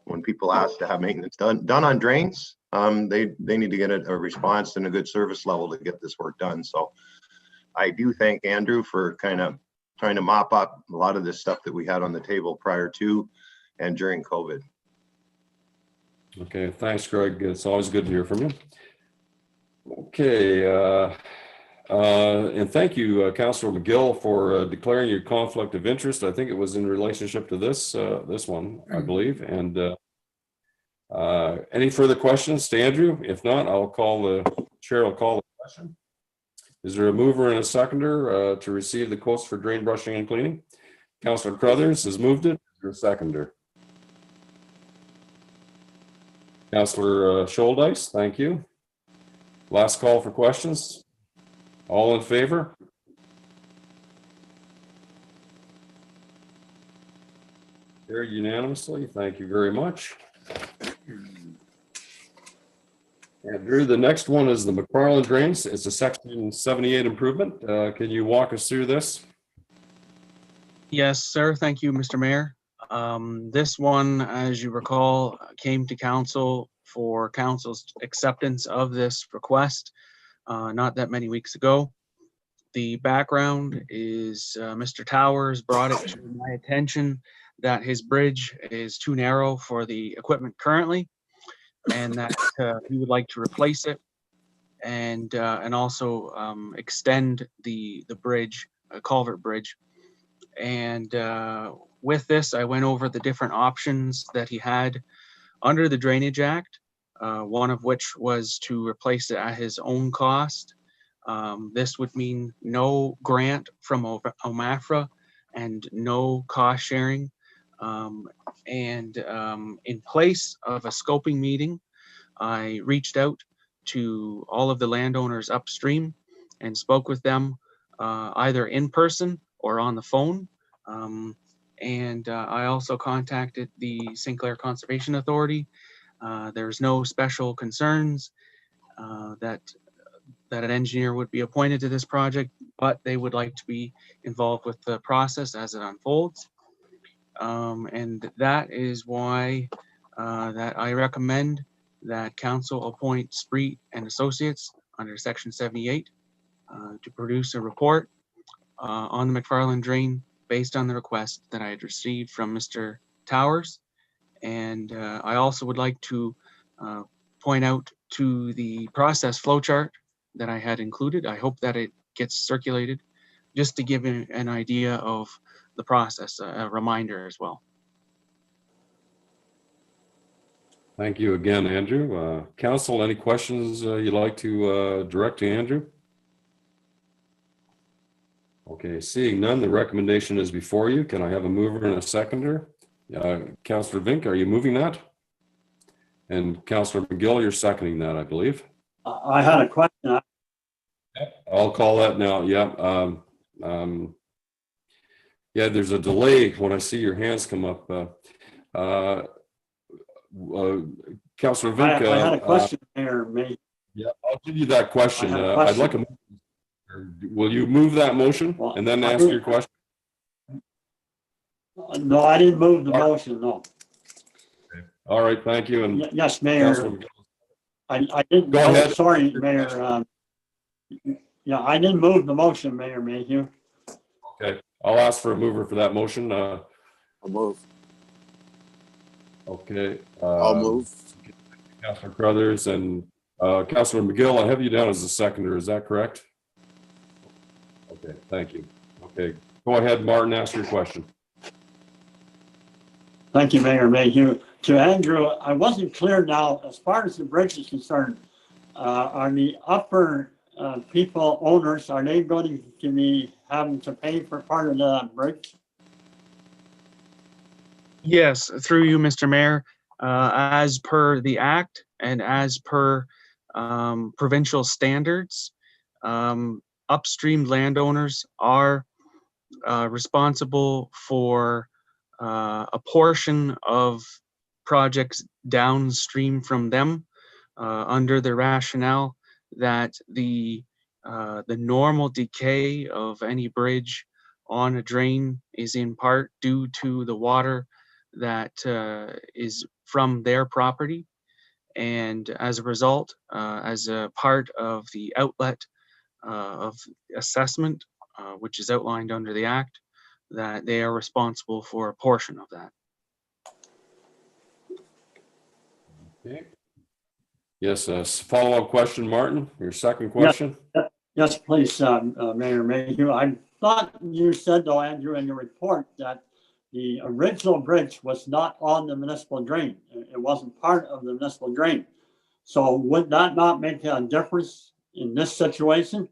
when people ask to have maintenance done on drains, they need to get a response and a good service level to get this work done. So I do thank Andrew for kind of trying to mop up a lot of this stuff that we had on the table prior to and during COVID. Okay, thanks, Greg. It's always good to hear from you. Okay, and thank you, Councillor McGill, for declaring your conflict of interest. I think it was in relationship to this one, I believe. And any further questions to Andrew? If not, Chair will call the question. Is there a mover and a seconder to receive the quotes for drain brushing and cleaning? Councillor Crothers has moved it. Is there a seconder? Councillor Scholdice, thank you. Last call for questions. All in favor? Carried unanimously. Thank you very much. Andrew, the next one is the McFarland drains. It's a section 78 improvement. Can you walk us through this? Yes, sir. Thank you, Mr. Mayor. This one, as you recall, came to council for council's acceptance of this request not that many weeks ago. The background is Mr. Towers brought it to my attention that his bridge is too narrow for the equipment currently, and that he would like to replace it and also extend the bridge, culvert bridge. And with this, I went over the different options that he had under the Drainage Act, one of which was to replace it at his own cost. This would mean no grant from OMAFRA and no cost sharing. In place of a scoping meeting, I reached out to all of the landowners upstream and spoke with them either in person or on the phone. I also contacted the St. Clair Conservation Authority. There's no special concerns that an engineer would be appointed to this project, but they would like to be involved with the process as it unfolds. And that is why that I recommend that council appoint Spreet and Associates under section 78 to produce a report on the McFarland drain based on the request that I had received from Mr. Towers. And I also would like to point out to the process flowchart that I had included. I hope that it gets circulated just to give an idea of the process, a reminder as well. Thank you again, Andrew. Council, any questions you'd like to direct to Andrew? Okay, seeing none, the recommendation is before you. Can I have a mover and a seconder? Councillor Vink, are you moving that? And Councillor McGill, you're seconding that, I believe. I had a question. I'll call that now. Yeah. Yeah, there's a delay when I see your hands come up. Councillor Vink. I had a question, Mayor. Yeah, I'll give you that question. I'd like a. Will you move that motion and then ask your question? No, I didn't move the motion, no. Okay. All right, thank you. And yes, Mayor. I didn't. Go ahead. Sorry, Mayor. Yeah, I didn't move the motion, Mayor Mayhew. Okay, I'll ask for a mover for that motion. I'll move. Okay. I'll move. Councillor Crothers and Councillor McGill, I have you down as a seconder. Is that correct? Okay, thank you. Okay, go ahead, Martin, ask your question. Thank you, Mayor Mayhew. To Andrew, I wasn't clear now, as far as the bridge is concerned, on the upper people, owners, are they going to be having to pay for part of the bridge? Yes, through you, Mr. Mayor, as per the act and as per provincial standards, upstream landowners are responsible for a portion of projects downstream from them under the rationale that the normal decay of any bridge on a drain is in part due to the water that is from their property. And as a result, as a part of the outlet of assessment, which is outlined under the Act, that they are responsible for a portion of that. Okay. Yes, follow-up question, Martin, your second question? Yes, please, Mayor Mayhew. I thought you said, though, Andrew, in your report that the original bridge was not on the municipal drain. It wasn't part of the municipal drain. So would that not make a difference in this situation?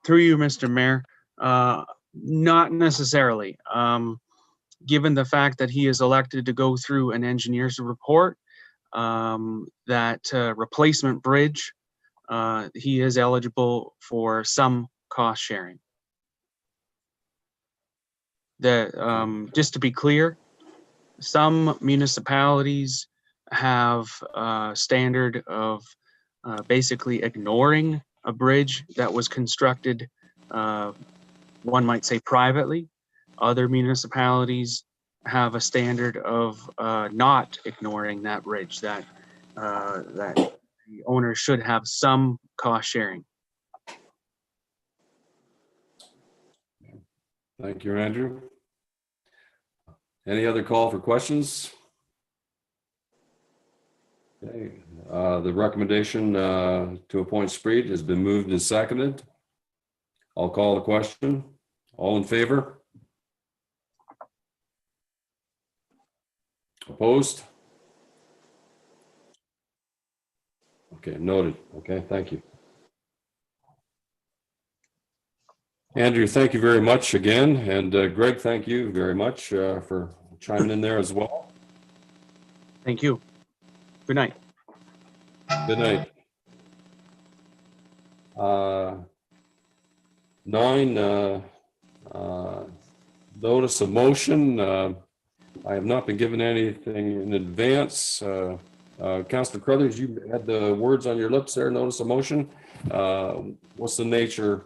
Through you, Mr. Mayor, not necessarily. Given the fact that he is elected to go through an engineer's report, that replacement bridge, he is eligible for some cost sharing. Just to be clear, some municipalities have a standard of basically ignoring a bridge that was constructed, one might say privately. Other municipalities have a standard of not ignoring that bridge, that the owner should have some cost sharing. Thank you, Andrew. Any other call for questions? Okay, the recommendation to appoint Spreed has been moved and seconded. I'll call the question. All in favor? Opposed? Okay, noted. Okay, thank you. Andrew, thank you very much again. And Greg, thank you very much for chiming in there as well. Thank you. Good night. Good night. 9, notice of motion. I have not been given anything in advance. Councillor Crothers, you had the words on your lips there, notice of motion. What's the nature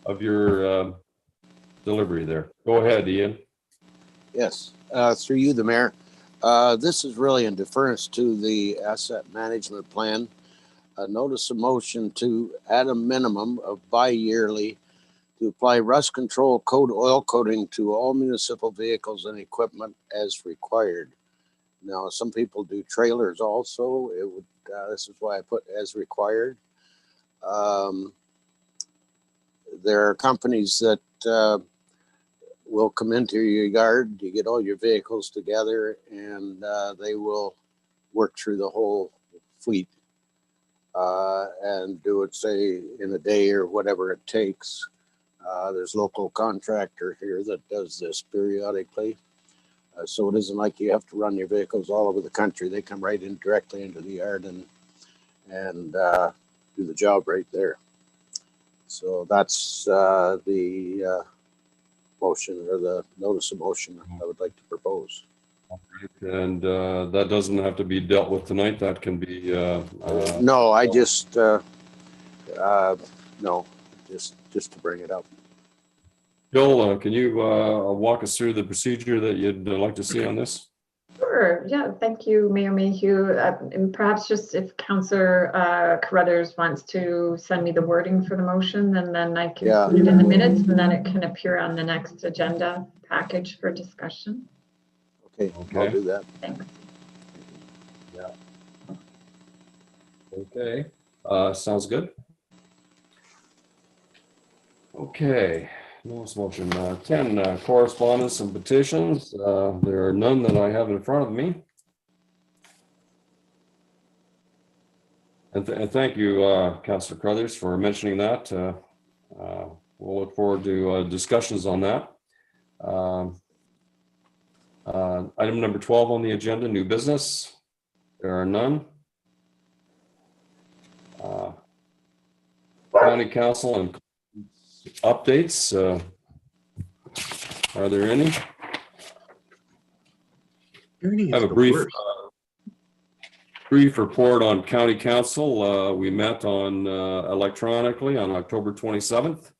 of your delivery there? Go ahead, Ian. Yes, through you, the mayor. This is really in deference to the asset management plan. A notice of motion to add a minimum of bi-yearly to apply rust control code oil coating to all municipal vehicles and equipment as required. Now, some people do trailers also. It would. This is why I put as required. There are companies that will come into your yard. You get all your vehicles together, and they will work through the whole fleet and do it, say, in a day or whatever it takes. There's local contractor here that does this periodically. So it isn't like you have to run your vehicles all over the country. They come right in directly into the yard and do the job right there. So that's the motion, or the notice of motion I would like to propose. And that doesn't have to be dealt with tonight. That can be. No, I just no, just to bring it up. Bill, can you walk us through the procedure that you'd like to see on this? Sure. Yeah. Thank you, Mayor Mayhew. And perhaps just if Councillor Carruthers wants to send me the wording for the motion, and then I can put it in the minutes, and then it can appear on the next agenda package for discussion. Okay. I'll do that. Thanks. Yeah. Okay. Sounds good. Okay. Notice motion 10, correspondence and petitions. There are none that I have in front of me. And thank you, Councillor Crothers, for mentioning that. We'll look forward to discussions on that. Item number 12 on the agenda, new business. There are none. County Council and updates. Are there any? I have a brief report on County Council. We met on electronically on October 27th.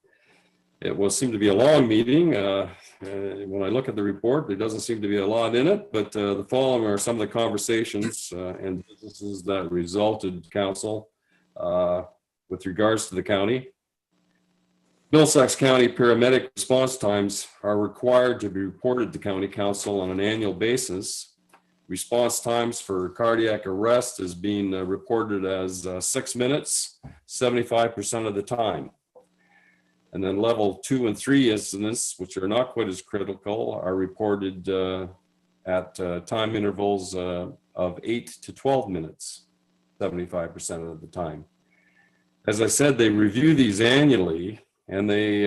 It seemed to be a long meeting. When I look at the report, there doesn't seem to be a lot in it, but the following are some of the conversations and businesses that resulted council with regards to the county. Middlesex County paramedic response times are required to be reported to County Council on an annual basis. Response times for cardiac arrest is being reported as 6 minutes, 75% of the time. And then level 2 and 3 incidents, which are not quite as critical, are reported at time intervals of 8 to 12 minutes, 75% of the time. As I said, they review these annually, and they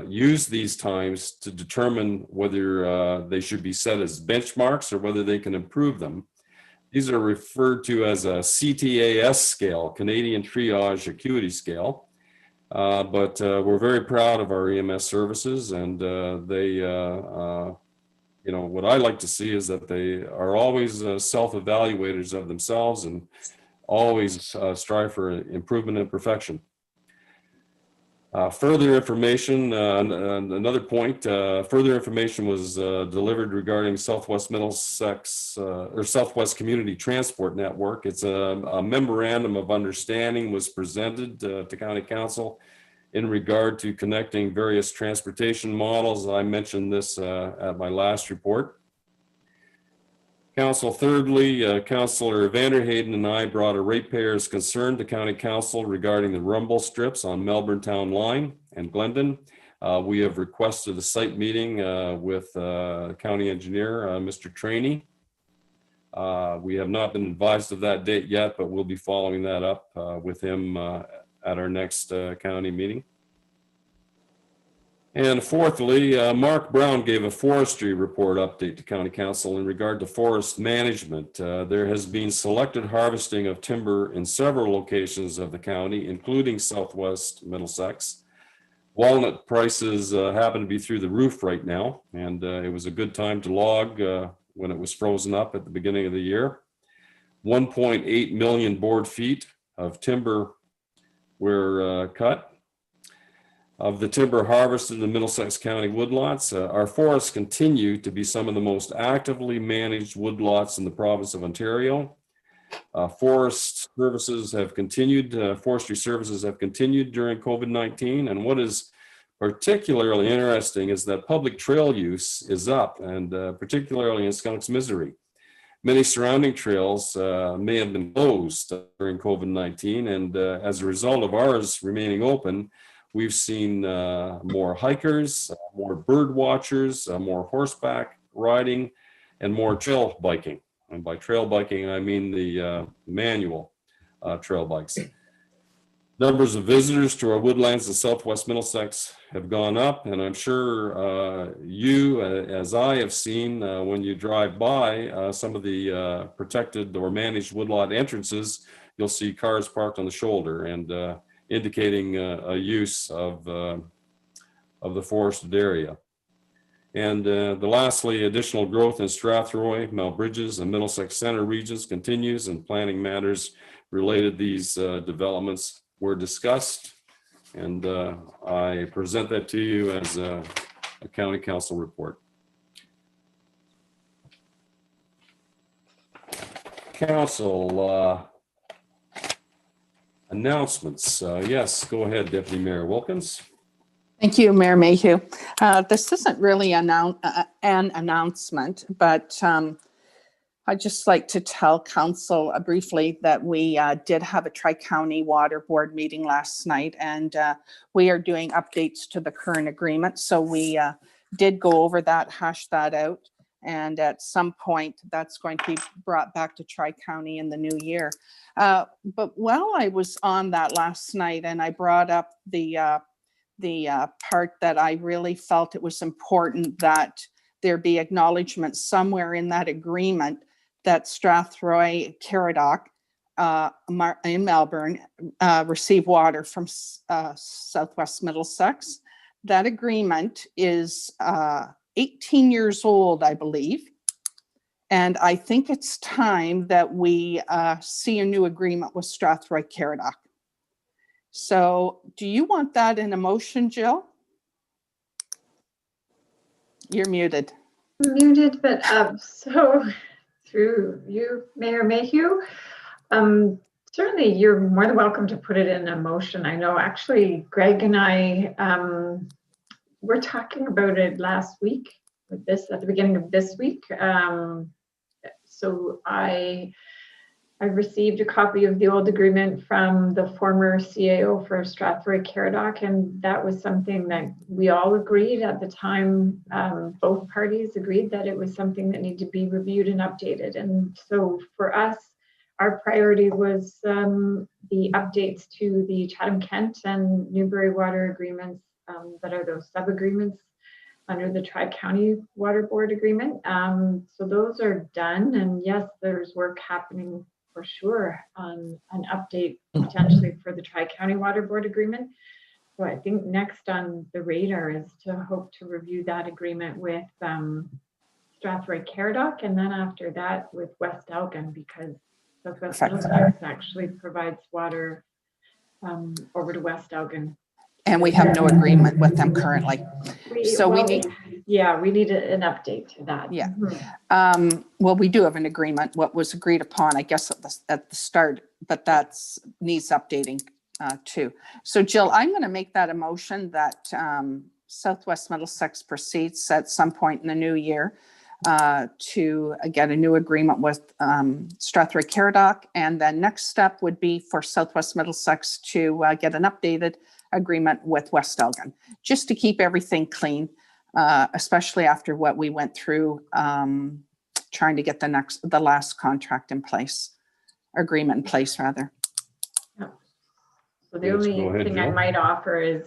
use these times to determine whether they should be set as benchmarks or whether they can improve them. These are referred to as a CTAS scale, Canadian Triage Acuity Scale. But we're very proud of our EMS services, and they, what I like to see is that they are always self-evaluators of themselves and always strive for improvement and perfection. Further information, another point, further information was delivered regarding Southwest Middlesex or Southwest Community Transport Network. It's a memorandum of understanding was presented to County Council in regard to connecting various transportation models. I mentioned this at my last report. Council, thirdly, Councillor Vanderheyden and I brought a ratepayers concern to County Council regarding the rumble strips on Melbourne Town Line and Glendon. We have requested a site meeting with County Engineer, Mr. Trainee. We have not been advised of that date yet, but we'll be following that up with him at our next county meeting. And fourthly, Mark Brown gave a forestry report update to County Council in regard to forest management. There has been selected harvesting of timber in several locations of the county, including Southwest Middlesex. Walnut prices happen to be through the roof right now, and it was a good time to log when it was frozen up at the beginning of the year. 1.8 million board feet of timber were cut. Of the timber harvested in the Middlesex County woodlots, our forests continue to be some of the most actively managed woodlots in the province of Ontario. Forestry services have continued during COVID-19, and what is particularly interesting is that public trail use is up, and particularly in Skunks Misery. Many surrounding trails may have been closed during COVID-19, and as a result of ours remaining open, we've seen more hikers, more bird watchers, more horseback riding, and more trail biking. And by trail biking, I mean the manual trail bikes. Numbers of visitors to our woodlands in Southwest Middlesex have gone up, and I'm sure you, as I have seen when you drive by some of the protected or managed woodlot entrances, you'll see cars parked on the shoulder, and indicating a use of the forested area. And lastly, additional growth in Strathroy, Mount Bridges, and Middlesex Center regions continues, and planning matters related to these developments were discussed. And I present that to you as a County Council report. Council announcements. Yes, go ahead, Deputy Mayor Wilkins. Thank you, Mayor Mayhew. This isn't really an announcement, but I'd just like to tell Council briefly that we did have a Tri-County Water Board meeting last night, and we are doing updates to the current agreement. So we did go over that, hash that out. And at some point, that's going to be brought back to Tri-County in the new year. But while I was on that last night and I brought up the part that I really felt it was important that there be acknowledgement somewhere in that agreement that Strathroy Caradoc in Melbourne receive water from Southwest Middlesex. That agreement is 18 years old, I believe. And I think it's time that we see a new agreement with Strathroy Caradoc. So do you want that in a motion, Jill? You're muted. Muted, but so through you, Mayor Mayhew, certainly you're more than welcome to put it in a motion. I know actually Greg and I were talking about it last week with this at the beginning of this week. So I received a copy of the old agreement from the former CAO for Strathroy Caradoc, and that was something that we all agreed at the time. Both parties agreed that it was something that needed to be reviewed and updated. And so for us, our priority was the updates to the Chatham-Kent and Newbury water agreements that are those sub-agreements under the Tri-County Water Board agreement. So those are done, and yes, there's work happening for sure on an update potentially for the Tri-County Water Board agreement. So I think next on the radar is to hope to review that agreement with Strathroy Caradoc, and then after that with West Elgin, because Southwest Middlesex actually provides water over to West Elgin. And we have no agreement with them currently. We need. Yeah, we need an update to that. Yeah. Well, we do have an agreement, what was agreed upon, I guess, at the start, but that's needs updating too. So Jill, I'm going to make that a motion that Southwest Middlesex proceeds at some point in the new year to get a new agreement with Strathroy Caradoc. And then next step would be for Southwest Middlesex to get an updated agreement with West Elgin, just to keep everything clean, especially after what we went through trying to get the last contract in place, agreement in place rather. Yeah. So the only thing I might offer is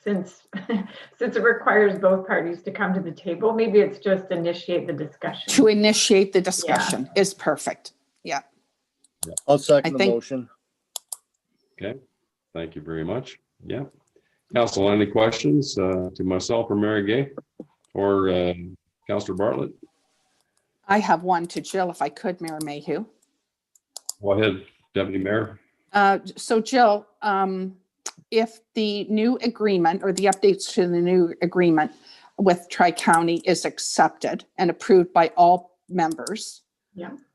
since it requires both parties to come to the table, maybe it's just initiate the discussion. To initiate the discussion is perfect. Yeah. I'll second the motion. Okay. Thank you very much. Yeah. Council, any questions to myself or Mary Gay or Councillor Bartlett? I have one to Jill, if I could, Mayor Mayhew. Go ahead, Deputy Mayor. So Jill, if the new agreement or the updates to the new agreement with Tri-County is accepted and approved by all members,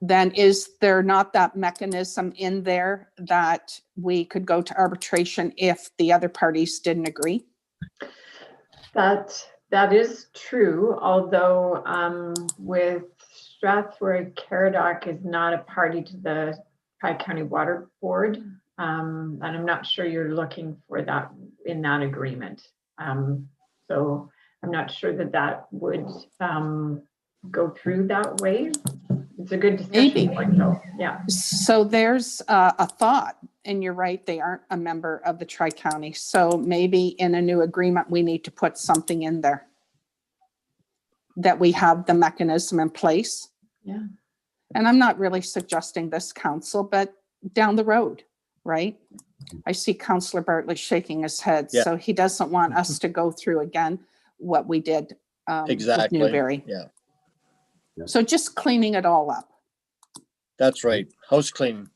then is there not that mechanism in there that we could go to arbitration if the other parties didn't agree? That is true, although with Strathroy Caradoc is not a party to the Tri-County Water Board, and I'm not sure you're looking for that in that agreement. So I'm not sure that would go through that way. It's a good discussion point though. Yeah. So there's a thought, and you're right, they aren't a member of the Tri-County. So maybe in a new agreement, we need to put something in there that we have the mechanism in place. Yeah. And I'm not really suggesting this, council, but down the road, right? I see Councillor Bartlett shaking his head. Yeah. So he doesn't want us to go through again what we did exactly. with Newbury. Yeah. So just cleaning it all up. That's right. House cleaning.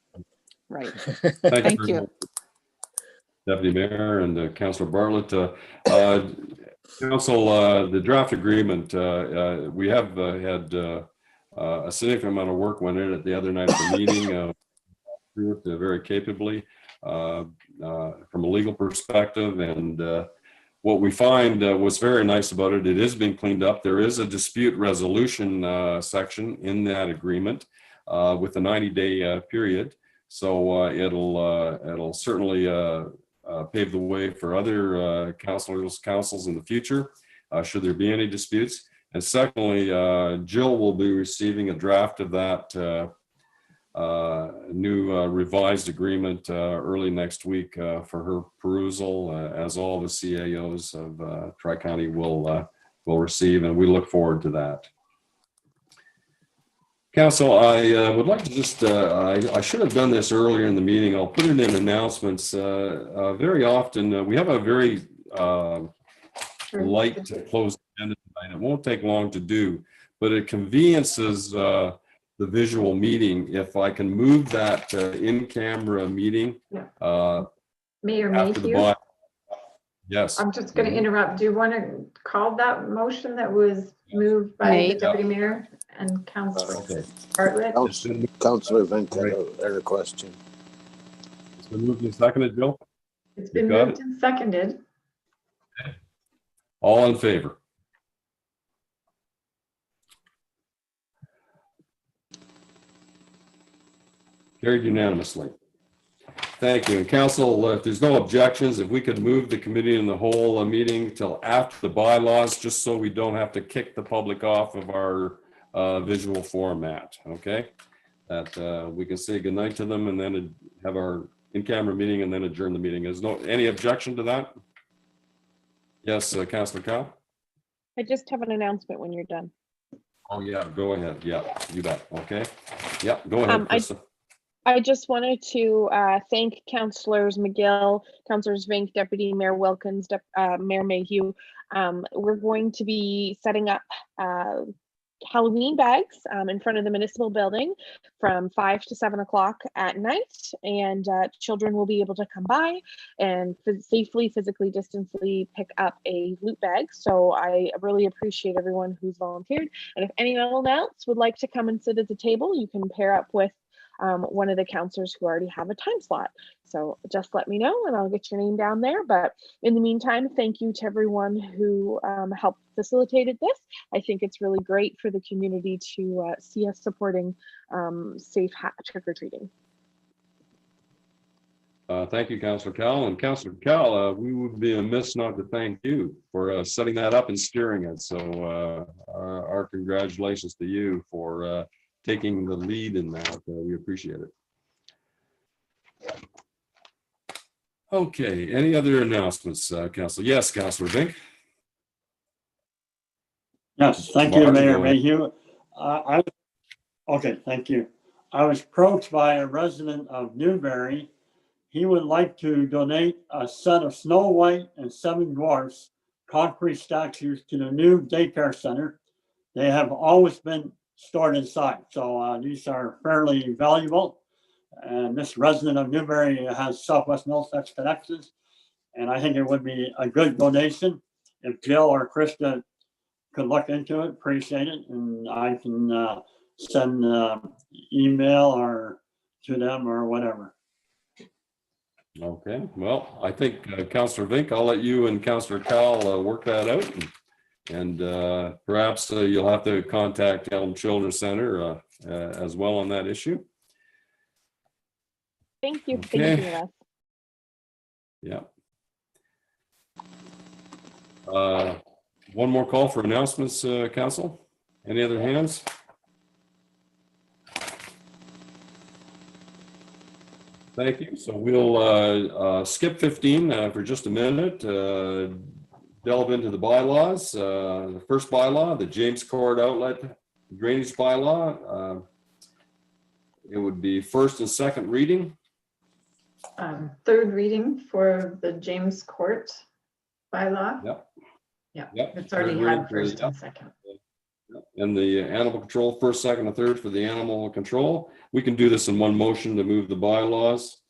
Right. Thank you. Deputy Mayor and Councillor Bartlett. Council, the draft agreement, we have had a significant amount of work went in it the other night at the meeting. Very capably from a legal perspective, and what we find was very nice about it, it is being cleaned up. There is a dispute resolution section in that agreement with a 90-day period. So it'll certainly pave the way for other councils in the future, should there be any disputes. And secondly, Jill will be receiving a draft of that new revised agreement early next week for her perusal, as all the CAOs of Tri-County will receive, and we look forward to that. Council, I would like to just, I should have done this earlier in the meeting. I'll put it in announcements. Very often, we have a very light closed agenda tonight. It won't take long to do, but it conveniences the visual meeting if I can move that in-camera meeting. Mayor after the Mayhew, body. Yes. I'm just going to interrupt. Do you want to call that motion that was moved by May. the deputy mayor and Councillor Okay. Bartlett? Councillor Vink had a question. It's been moved and seconded, Bill. It's been got moved and seconded. All in favor? Carried unanimously. Thank you. And council, if there's no objections, if we could move the committee in the whole meeting till after the bylaws, just so we don't have to kick the public off of our visual format, okay? That we can say goodnight to them and then have our in-camera meeting and then adjourn the meeting. Is no any objection to that? Yes, Councilor Cow? I just have an announcement when you're done. Oh, yeah, go ahead. Yeah, you bet. Okay. Yeah, go ahead, Krista. I just wanted to thank Councillors McGill, Councillors Vink, Deputy Mayor Wilkins, Mayor Mayhew. We're going to be setting up Halloween bags in front of the municipal building from 5 to 7 o'clock at night, and children will be able to come by and safely, physically, distantly pick up a loot bag. So I really appreciate everyone who's volunteered. And if anyone else would like to come and sit at the table, you can pair up with one of the counselors who already have a time slot. So just let me know and I'll get your name down there. But in the meantime, thank you to everyone who helped facilitated this. I think it's really great for the community to see us supporting safe trick-or-treating. Thank you, Councillor Cowell. And Councillor Cowell, we would be amiss not to thank you for setting that up and steering it. So our congratulations to you for taking the lead in that. We appreciate it. Okay, any other announcements, Councillor? Yes, Councillor Vink. Yes, thank you, Mayor Mayhew. Okay, thank you. I was approached by a resident of Newbury. He would like to donate a set of Snow White and Seven Dwarfs concrete statues to the new daycare center. They have always been stored inside, so these are fairly valuable. And this resident of Newbury has Southwest Middlesex connections, and I think it would be a good donation. If Jill or Krista could look into it, appreciate it, and I can send email or to them or whatever. Okay, well, I think Councillor Vink, I'll let you and Councillor Cowell work that out. And perhaps you'll have to contact Elm Children's Center as well on that issue. Thank you for Okay. thinking of us. Yeah. One more call for announcements, Council. Any other hands? Thank you. So we'll skip 15 for just a minute. Delve into the bylaws. The first bylaw, the James Court Outlet Drainage Bylaw. It would be first and second reading. Third reading for the James Court bylaw. Yep. Yeah, Yep. it's already had first and second. And the animal control, first, second, and third for the animal control. We can do this in one motion to move the bylaws.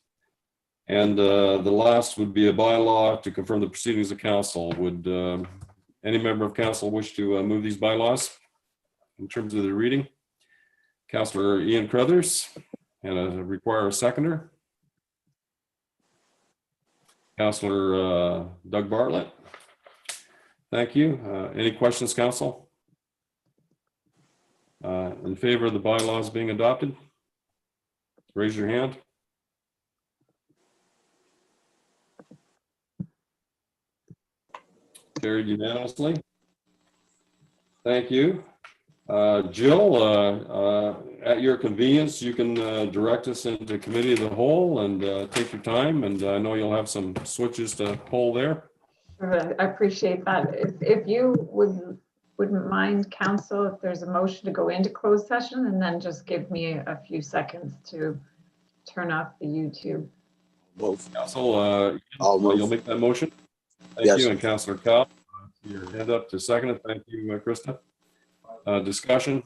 And the last would be a bylaw to confirm the proceedings of council. Would any member of council wish to move these bylaws in terms of the reading? Councillor Ian Crothers, and require a seconder. Councillor Doug Bartlett. Thank you. Any questions, council? In favor of the bylaws being adopted? Raise your hand. Carried unanimously. Thank you. Jill, at your convenience, you can direct us into committee of the whole and take your time. And I know you'll have some switches to pull there. I appreciate that. If you wouldn't mind, council, if there's a motion to go into closed session, and then just give me a few seconds to turn off the YouTube. Move. Council, I'll move. you'll make that motion? Thank Yes. you. And Councillor Cobb, your hand up to second it. Thank you, Krista. Discussion.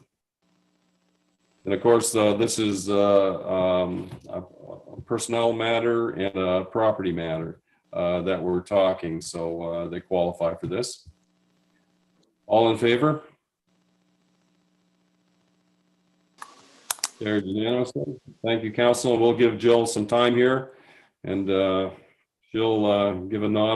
And of course, this is a personnel matter and a property matter that we're talking, so they qualify for this. All in favor? Carried unanimously. Thank you, council. We'll give Jill some time here, and she'll give a nod